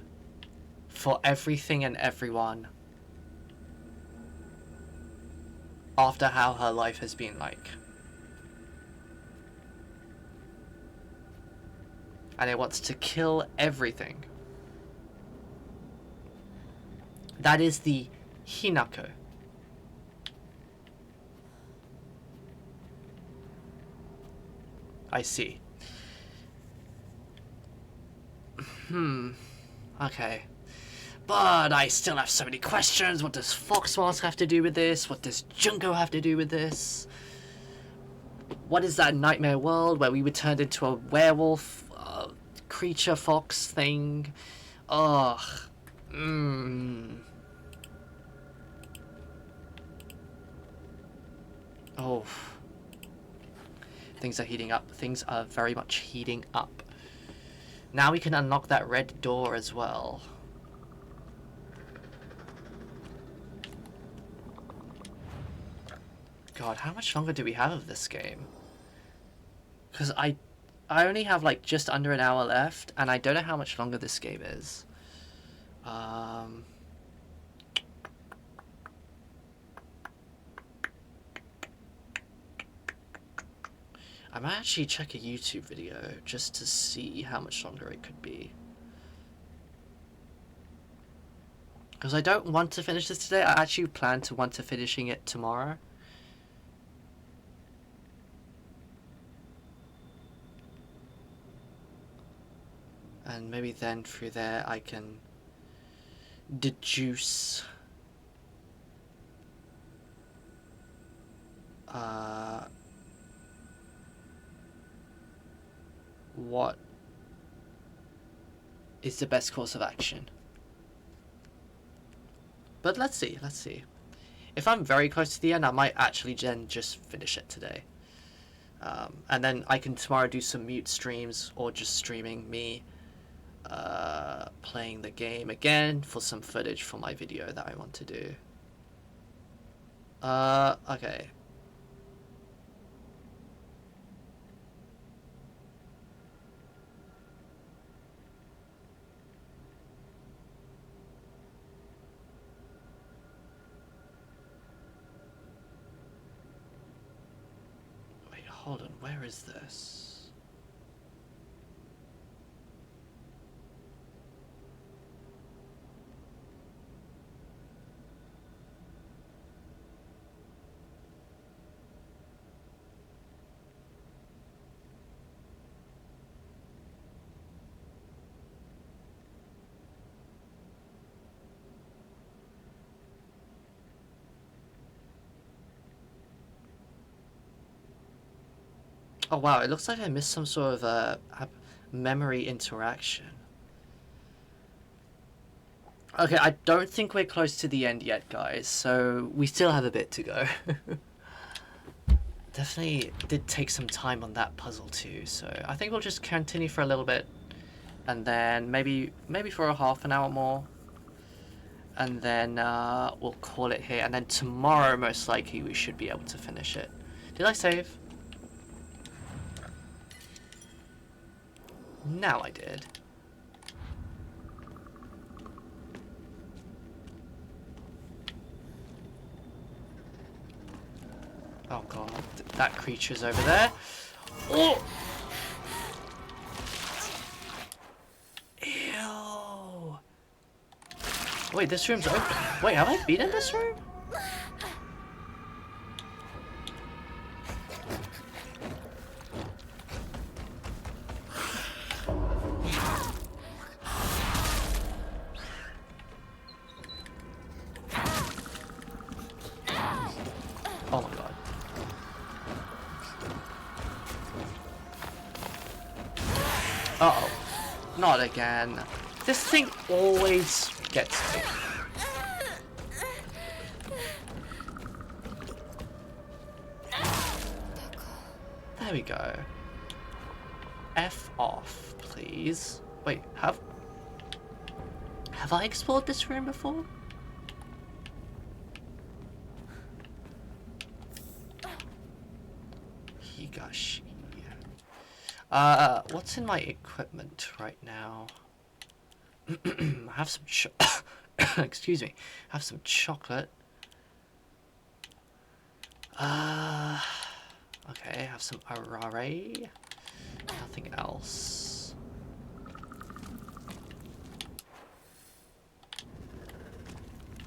for everything and everyone after how her life has been like. And it wants to kill everything. That is the Hinako. I see. Okay. But I still have so many questions. What does Fox Mask have to do with this? What does Junko have to do with this? What is that nightmare world where we were turned into a werewolf creature fox thing? Ugh. Oh. Things are heating up. Things are very much heating up. Now we can unlock that red door as well. God, how much longer do we have of this game? Because I only have like just under an hour left, and I don't know how much longer this game is. I might actually check a YouTube video just to see how much longer it could be. Because I don't want to finish this today. I actually plan to want to finishing it tomorrow. And maybe then through there I can deduce what is the best course of action. But let's see. If I'm very close to the end, I might actually then just finish it today. And then I can tomorrow do some mute streams or just streaming me playing the game again for some footage for my video that I want to do. Okay. Wait, hold on, where is this? Oh wow, it looks like I missed some sort of memory interaction. Okay, I don't think we're close to the end yet, guys, so we still have a bit to go. Definitely did take some time on that puzzle too, so I think we'll just continue for a little bit, and then maybe for a half an hour more, and then we'll call it here, and then tomorrow most likely we should be able to finish it. Did I save? Now I did. Oh god, that creature's over there. Oh! Ew! Wait, this room's open. Wait, have I been in this room? Oh my god. Uh-oh. Not again. This thing always gets me. There we go. F off, please. Wait, have I explored this room before? Higashi. What's in my equipment right now? I have some excuse me. Have some chocolate. Okay, have some arare. Nothing else.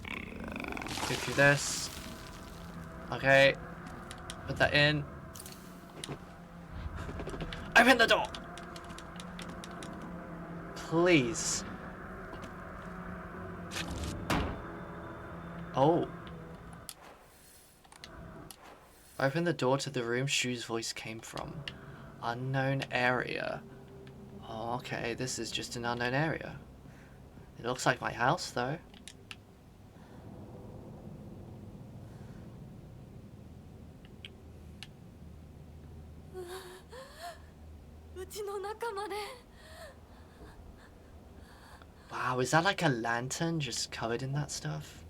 Go through this. Okay. Put that in. Open the door! Please. Oh. Open the door to the room Shu's voice came from. Unknown area. Oh, okay, this is just an unknown area. It looks like my house, though. Wow, is that like a lantern just covered in that stuff?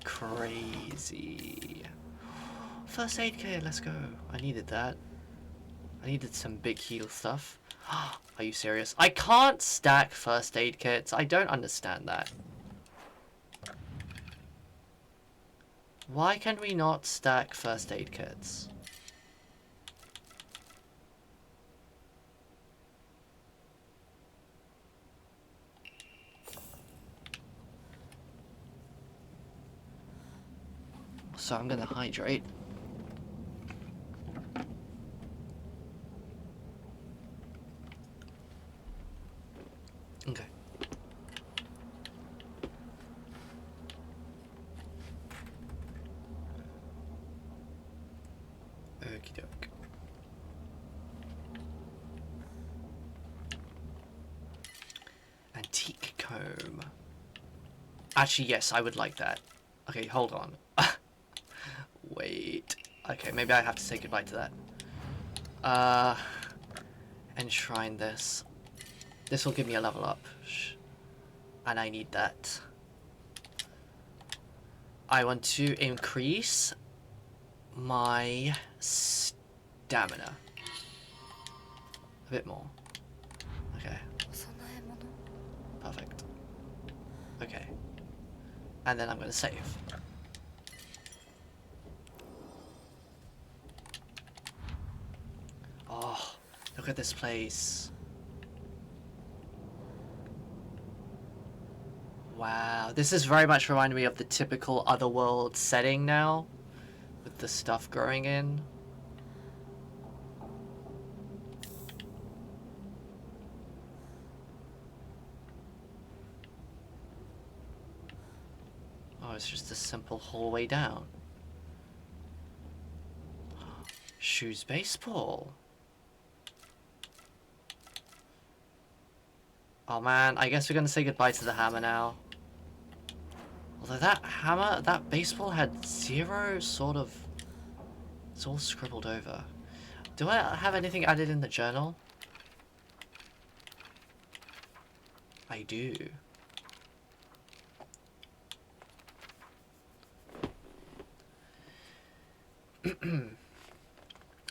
Crazy. First aid kit, let's go. I needed that. I needed some big heal stuff. Are you serious? I can't stack first aid kits. I don't understand that. Why can we not stack first aid kits? So I'm gonna hydrate. Okay. Okie doke. Antique comb. Actually, yes, I would like that. Okay, hold on. Wait. Okay, maybe I have to say goodbye to that. Enshrine this. This will give me a level up. And I need that. I want to increase my stamina. A bit more. Okay. Perfect. Okay. And then I'm going to save. Oh, look at this place. Wow, this is very much reminding me of the typical Otherworld setting now, with the stuff growing in. Oh, it's just a simple hallway down. Shu's baseball. Oh man, I guess we're gonna say goodbye to the hammer now. Although that hammer, that baseball had 0 sort of... It's all scribbled over. Do I have anything added in the journal? I do.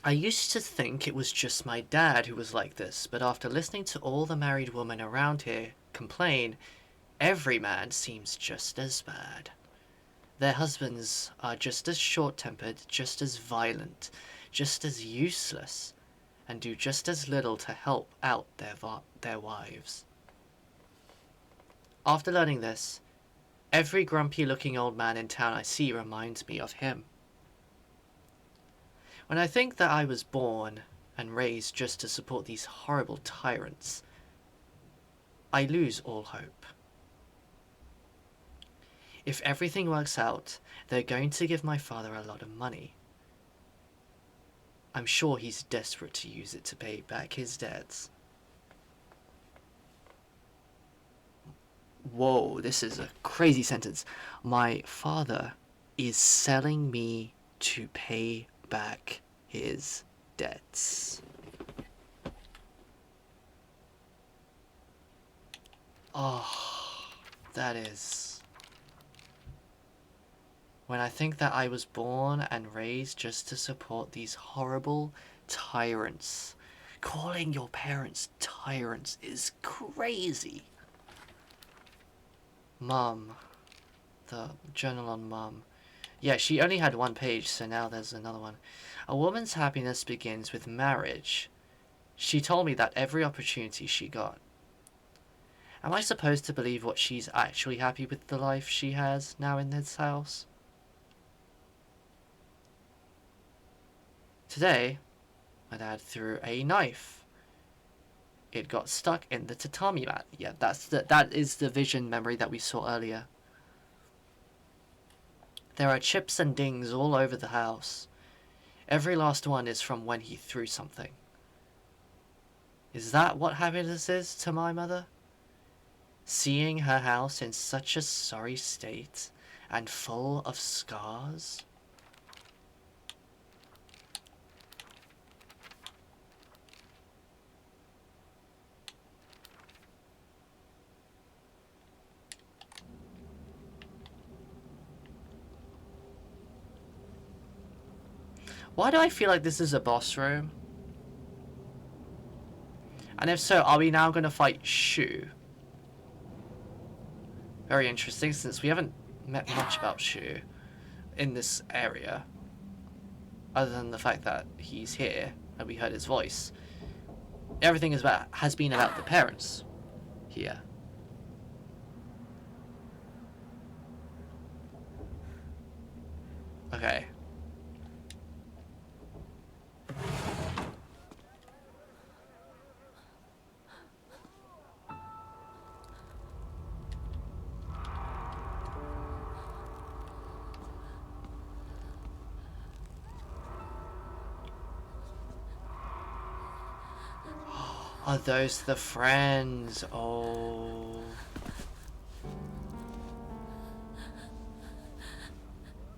I used to think it was just my dad who was like this, but after listening to all the married women around here complain, every man seems just as bad. Their husbands are just as short-tempered, just as violent, just as useless, and do just as little to help out their wives. After learning this, every grumpy-looking old man in town I see reminds me of him. When I think that I was born and raised just to support these horrible tyrants, I lose all hope. If everything works out, they're going to give my father a lot of money. I'm sure he's desperate to use it to pay back his debts. Whoa, this is a crazy sentence. My father is selling me to pay back his debts. Oh, that is... When I think that I was born and raised just to support these horrible tyrants. Calling your parents tyrants is crazy. Mum. The journal on Mum. Yeah, she only had 1 page, so now there's another one. A woman's happiness begins with marriage. She told me that every opportunity she got. Am I supposed to believe what she's actually happy with the life she has now in this house? Today, my dad threw a knife. It got stuck in the tatami mat. Yeah, that is the vision memory that we saw earlier. There are chips and dings all over the house. Every last one is from when he threw something. Is that what happiness is to my mother? Seeing her house in such a sorry state and full of scars? Why do I feel like this is a boss room? And if so, are we now going to fight Shu? Very interesting, since we haven't met much about Shu in this area. Other than the fact that he's here and we heard his voice. Everything has been about the parents here. Okay. Are those the friends? Oh.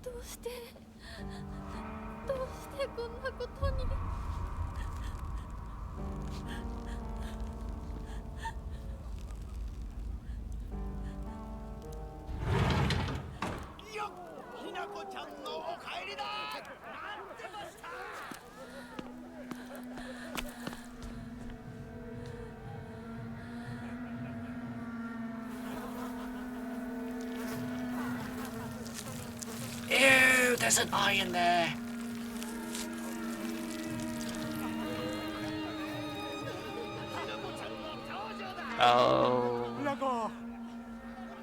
どうしてこんなことに。よっ、ひなこちゃんのお帰りだ。待ってました。Ew, there's an eye in there. Oh. ひなこ、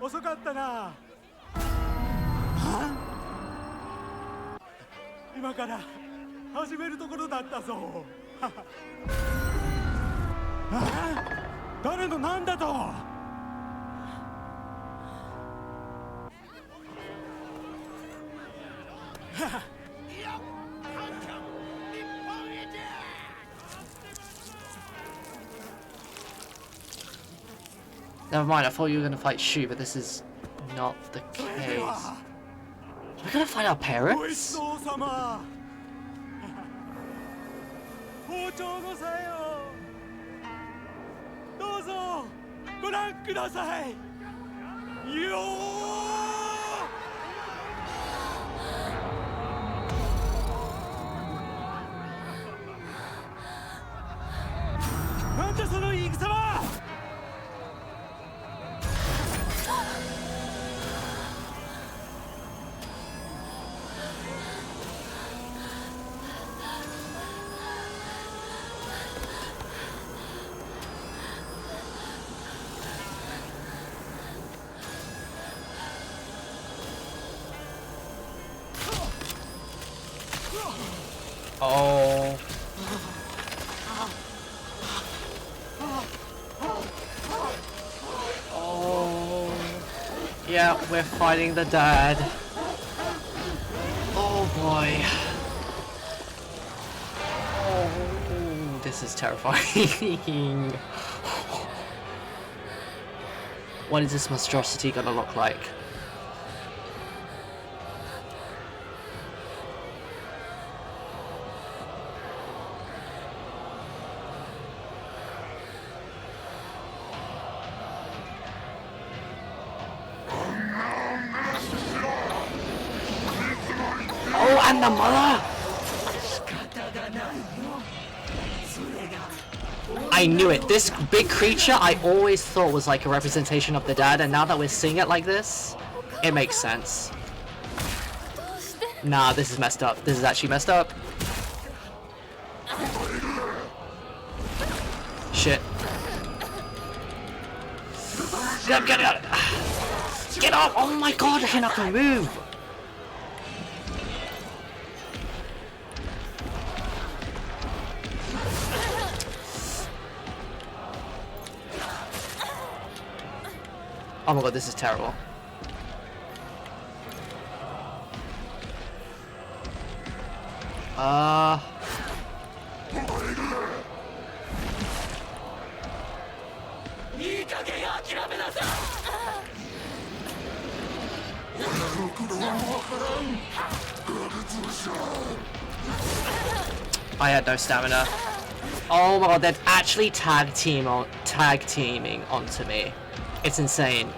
遅かったな。今から始めるところだったぞ。誰のなんだと。Never mind, I thought you were gonna fight Shu, but this is not the case. We're gonna fight our parents? 包丁のさよどうぞご覧くださいよなんだその戦はOh. Oh. Yeah, we're fighting the dad. Oh boy. Oh, this is terrifying. What is this monstrosity gonna look like? Oh, and the mother! I knew it. This big creature I always thought was like a representation of the dad, and now that we're seeing it like this, it makes sense. Nah, this is messed up. This is actually messed up. Shit. Get up! Get up! Oh my god, I cannot move! Oh my god, this is terrible. I had no stamina. Oh my god, they're actually tag teaming onto me. It's insane.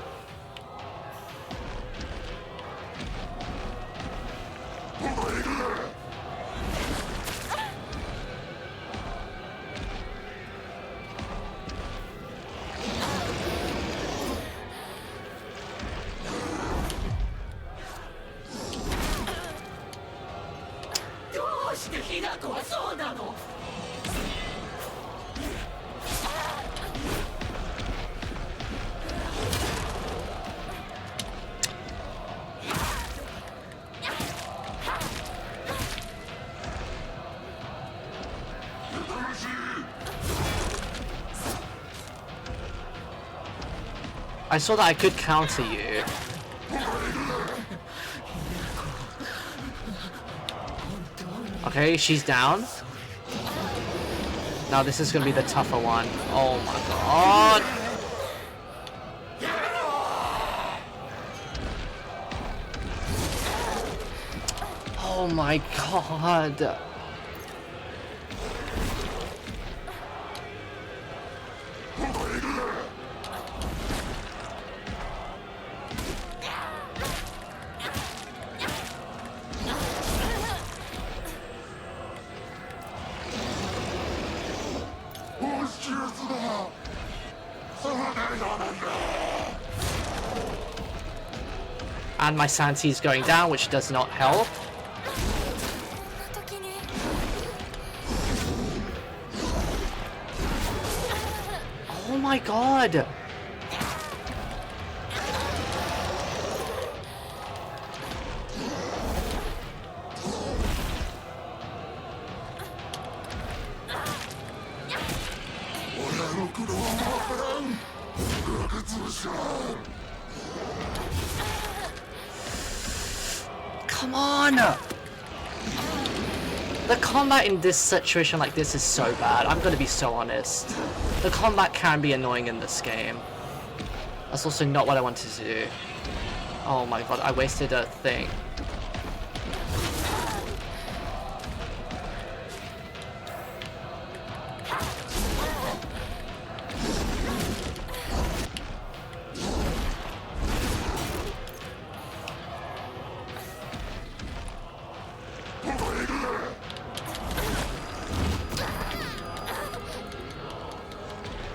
I saw that I could counter you. Okay, she's down. Now this is gonna be the tougher one. Oh my god. Oh my god. And my sanity is going down, which does not help. Oh my god! Come on! The combat in this situation like this is so bad. I'm gonna be so honest. The combat can be annoying in this game. That's also not what I wanted to do. Oh my god, I wasted a thing.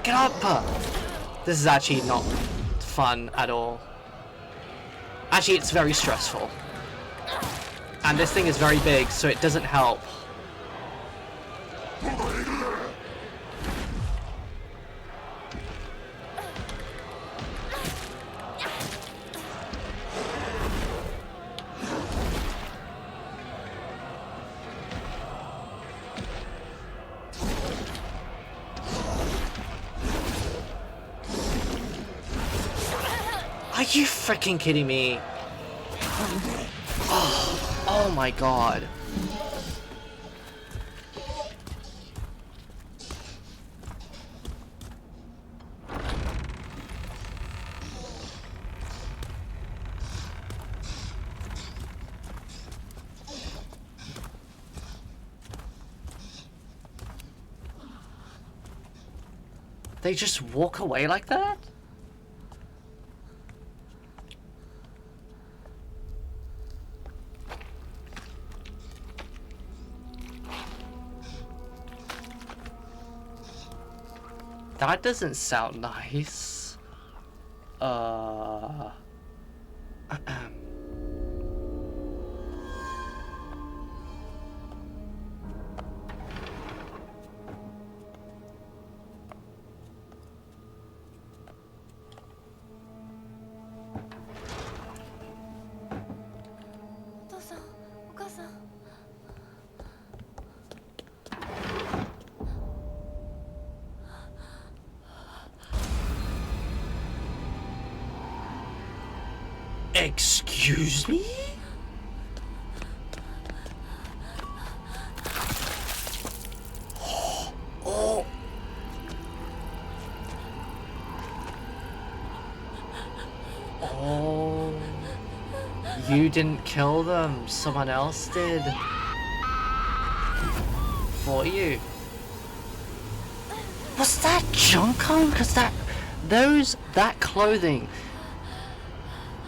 Get up! This is actually not fun at all. Actually, it's very stressful. And this thing is very big, so it doesn't help. Are you freaking kidding me? Oh my god. They just walk away like that? That doesn't sound nice. Excuse me? Oh. Oh. You didn't kill them. Someone else did. For you. Was that Junko? Because that clothing.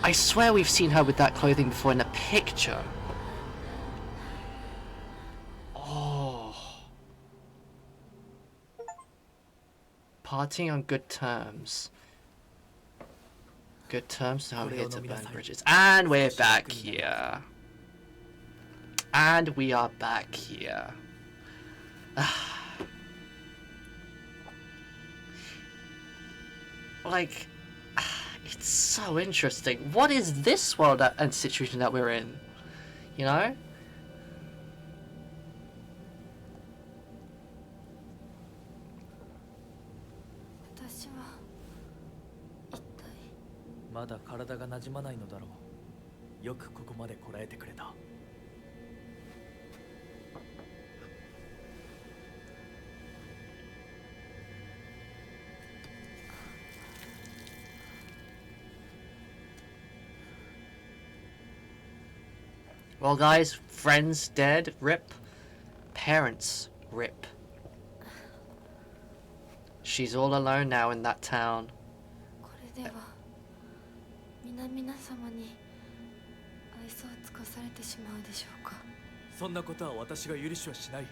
I swear we've seen her with that clothing before in a picture. Oh. Parting on good terms. Good terms, now we're here to burn bridges. And we're back here. And we are back here. Like, it's so interesting. What is this world and situation that we're in? You know?まだ体が馴染まないのだろう。よくここまでこらえてくれた。Well, guys, friends dead, rip. Parents, rip. She's all alone now in that town. これでは皆様に愛想を尽かされてしまうでしょうか。そんなことは私が許しはしない。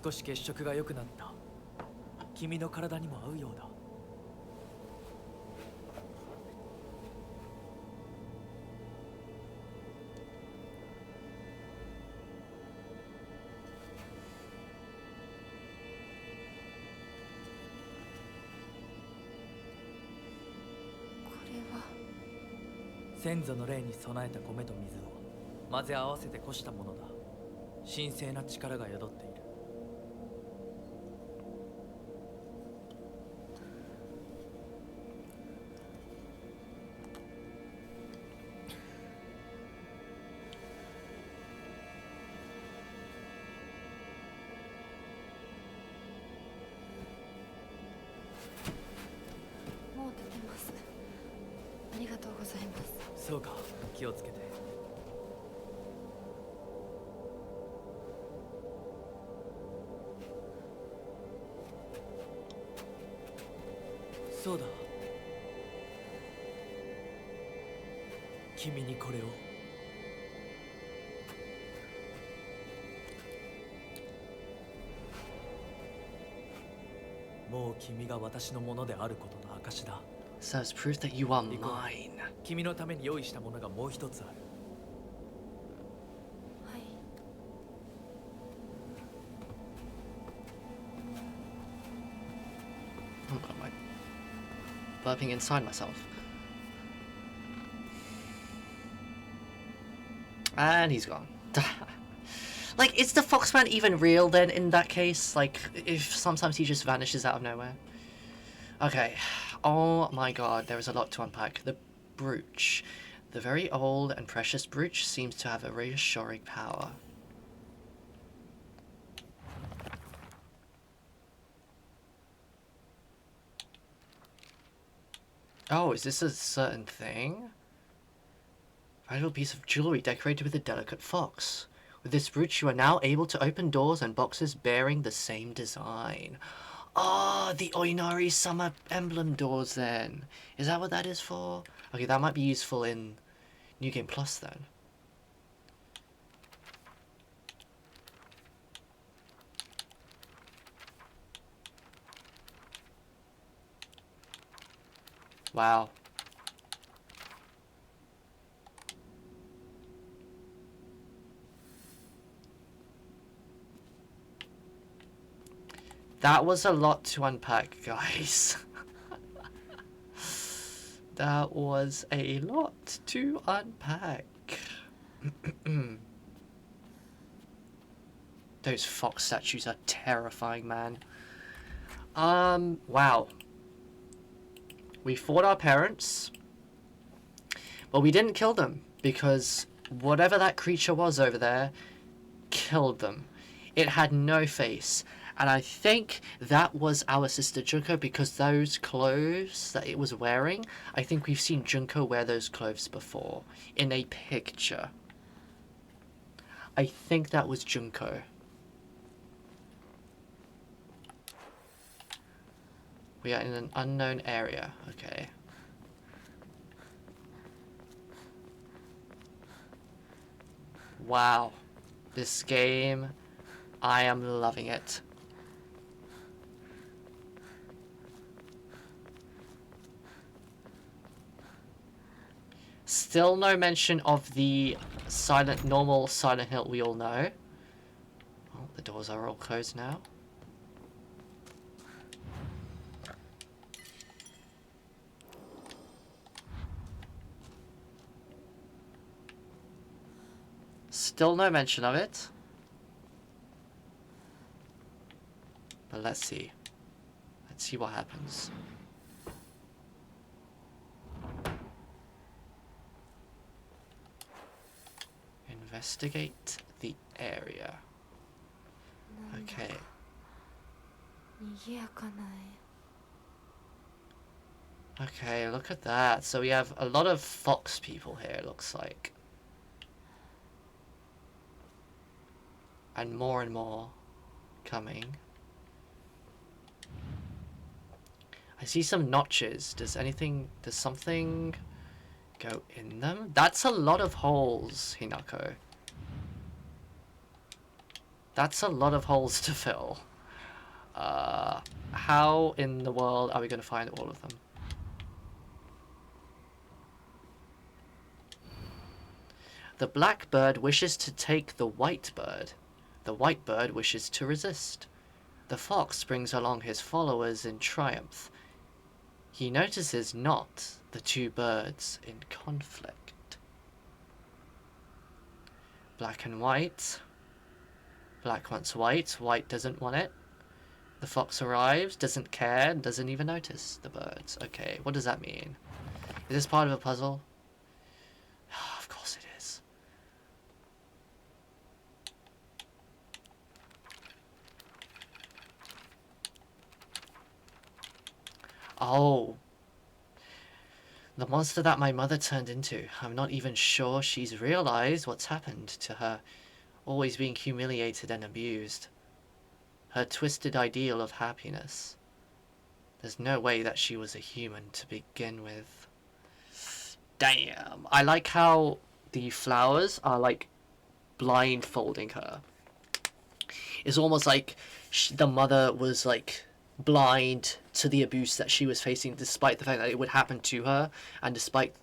少し血色が良くなった。君の体にも合うようだ。先祖の霊に備えた米と水を混ぜ合わせてこしたものだ。神聖な力が宿っている。そうか、気をつけて。そうだ、君にこれを。もう君が私のものであることの証だ。 So it's proof that you are mine. 君のために用意したものがもう一つある。はい。 Oh god, am I burping inside myself? And he's gone. Like, is the Foxman even real then in that case? Like, if sometimes he just vanishes out of nowhere? Okay. Oh my god, there is a lot to unpack. The brooch. The very old and precious brooch seems to have a reassuring power. Oh, is this a certain thing? Valuable piece of jewelry decorated with a delicate fox. With this brooch, you are now able to open doors and boxes bearing the same design. Ah, the Oinari Summer Emblem doors then. Is that what that is for? Okay, that might be useful in New Game Plus then. Wow. That was a lot to unpack, guys. That was a lot to unpack. Those fox statues are terrifying, man. Wow. We fought our parents, but we didn't kill them because whatever that creature was over there killed them. It had no face. And I think that was our sister Junko because those clothes that it was wearing, I think we've seen Junko wear those clothes before in a picture. I think that was Junko. We are in an unknown area. Okay. Wow. This game, I am loving it. Still no mention of the normal Silent Hill we all know. Oh, the doors are all closed now. Still no mention of it. But let's see. Let's see what happens. Investigate the area. Okay. Okay, look at that. So we have a lot of fox people here, it looks like. And more coming. I see some notches. Does something go in them? That's a lot of holes, Hinako. That's a lot of holes to fill. How in the world are we going to find all of them? The black bird wishes to take the white bird. The white bird wishes to resist. The fox brings along his followers in triumph. He notices not the two birds in conflict. Black and white. Black wants white, white doesn't want it. The fox arrives, doesn't care, doesn't even notice the birds. Okay, what does that mean? Is this part of a puzzle? Of course it is. Oh. The monster that my mother turned into. I'm not even sure she's realized what's happened to her. Always being humiliated and abused. Her twisted ideal of happiness. There's no way that she was a human to begin with. Damn. I like how the flowers are like blindfolding her. It's almost like the mother was like blind to the abuse that she was facing, despite the fact that it would happen to her, and despite,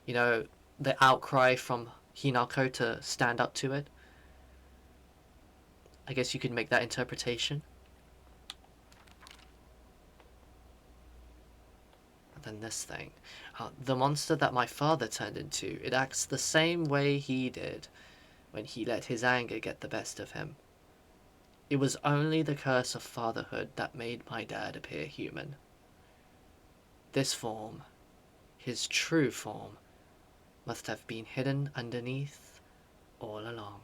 you know, the outcry from Hinako to stand up to it. I guess you could make that interpretation. And then this thing. The monster that my father turned into, it acts the same way he did when he let his anger get the best of him. It was only the curse of fatherhood that made my dad appear human. This form, his true form, must have been hidden underneath all along.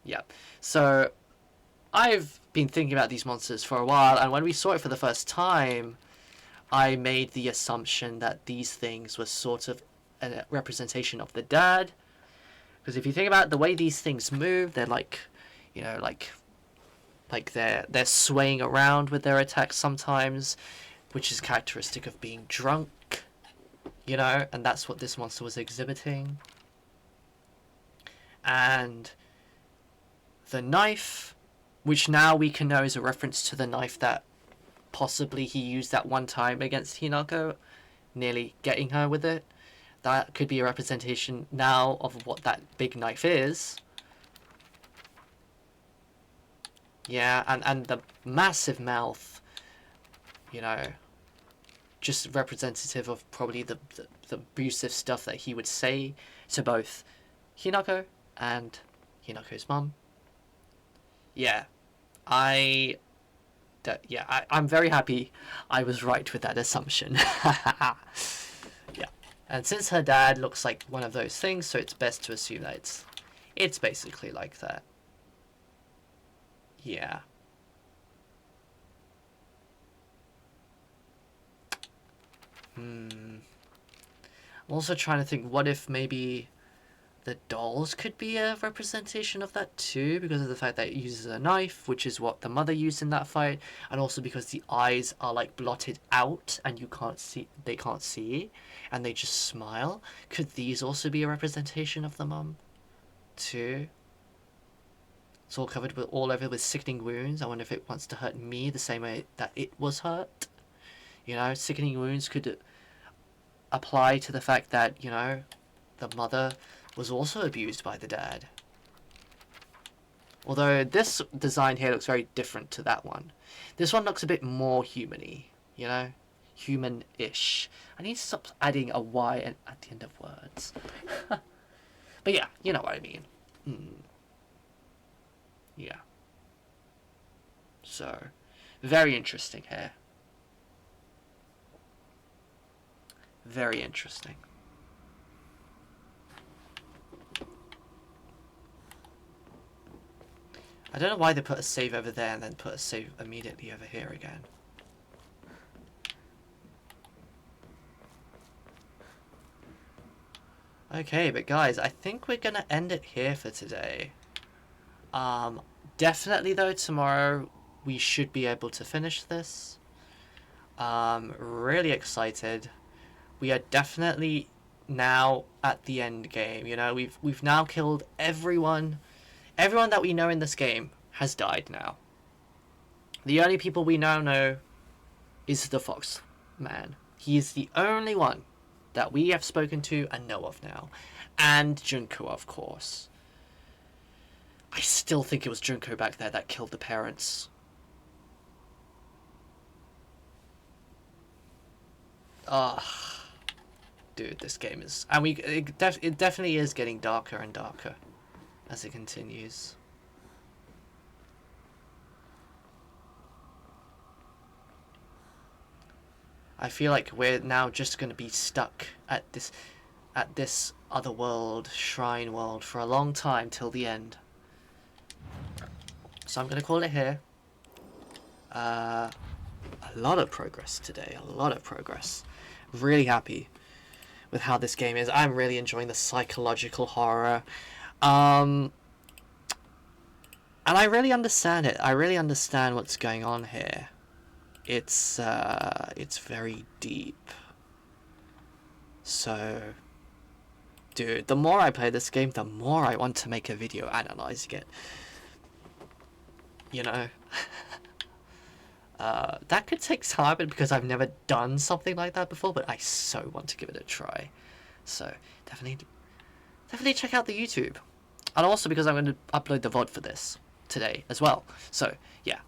Yep. So, I've been thinking about these monsters for a while, and when we saw it for the first time, I made the assumption that these things were sort of a representation of the dad. Because if you think about the way these things move, they're like, you know, like they're swaying around with their attacks sometimes, which is characteristic of being drunk, you know, and that's what this monster was exhibiting. And the knife, which now we can know is a reference to the knife that possibly he used that one time against Hinako, nearly getting her with it. That could be a representation now of what that big knife is. Yeah, and the massive mouth, you know, just representative of probably the abusive stuff that he would say to both Hinako and Hinako's mum. Yeah, I'm very happy I was right with that assumption. Yeah, and since her dad looks like one of those things, so it's best to assume that it's basically like that. Yeah. I'm also trying to think, what if maybe the dolls could be a representation of that too, because of the fact that it uses a knife, which is what the mother used in that fight, and also because the eyes are like blotted out and you can't see, they can't see, and they just smile. Could these also be a representation of the mum too? It's all covered with, all over with sickening wounds. I wonder if it wants to hurt me the same way that it was hurt. You know, sickening wounds could apply to the fact that, you know, the mother was also abused by the dad. Although this design here looks very different to that one. This one looks a bit more human-y, you know? Human-ish. I need to stop adding a Y at the end of words. But yeah, you know what I mean. Yeah. So, very interesting here. Very interesting. I don't know why they put a save over there and then put a save immediately over here again. Okay, but guys, I think we're gonna end it here for today. Definitely though, tomorrow we should be able to finish this. Really excited. We are definitely now at the end game, you know, we've now killed everyone. Everyone that we know in this game has died now. The only people we now know is the Fox Man. He is the only one that we have spoken to and know of now. And Junko, of course. I still think it was Junko back there that killed the parents. Dude, this game is... And it definitely is getting darker and darker as it continues. I feel like we're now just going to be stuck at this other world, shrine world, for a long time till the end. So I'm going to call it here. A lot of progress today. A lot of progress. Really happy with how this game is. I'm really enjoying the psychological horror. And I really understand it. I really understand what's going on here. It's very deep. So, dude, the more I play this game, the more I want to make a video analyzing it. You know? That could take time because I've never done something like that before, but I so want to give it a try. So, definitely check out the YouTube. And also because I'm going to upload the VOD for this today as well. So, yeah.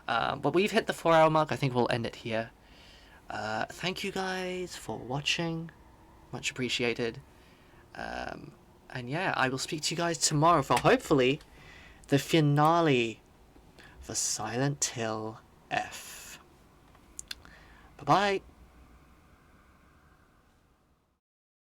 But we've hit the 4-hour mark. I think we'll end it here. Thank you guys for watching. Much appreciated. And yeah, I will speak to you guys tomorrow for hopefully the finale for Silent Hill F. Bye-bye.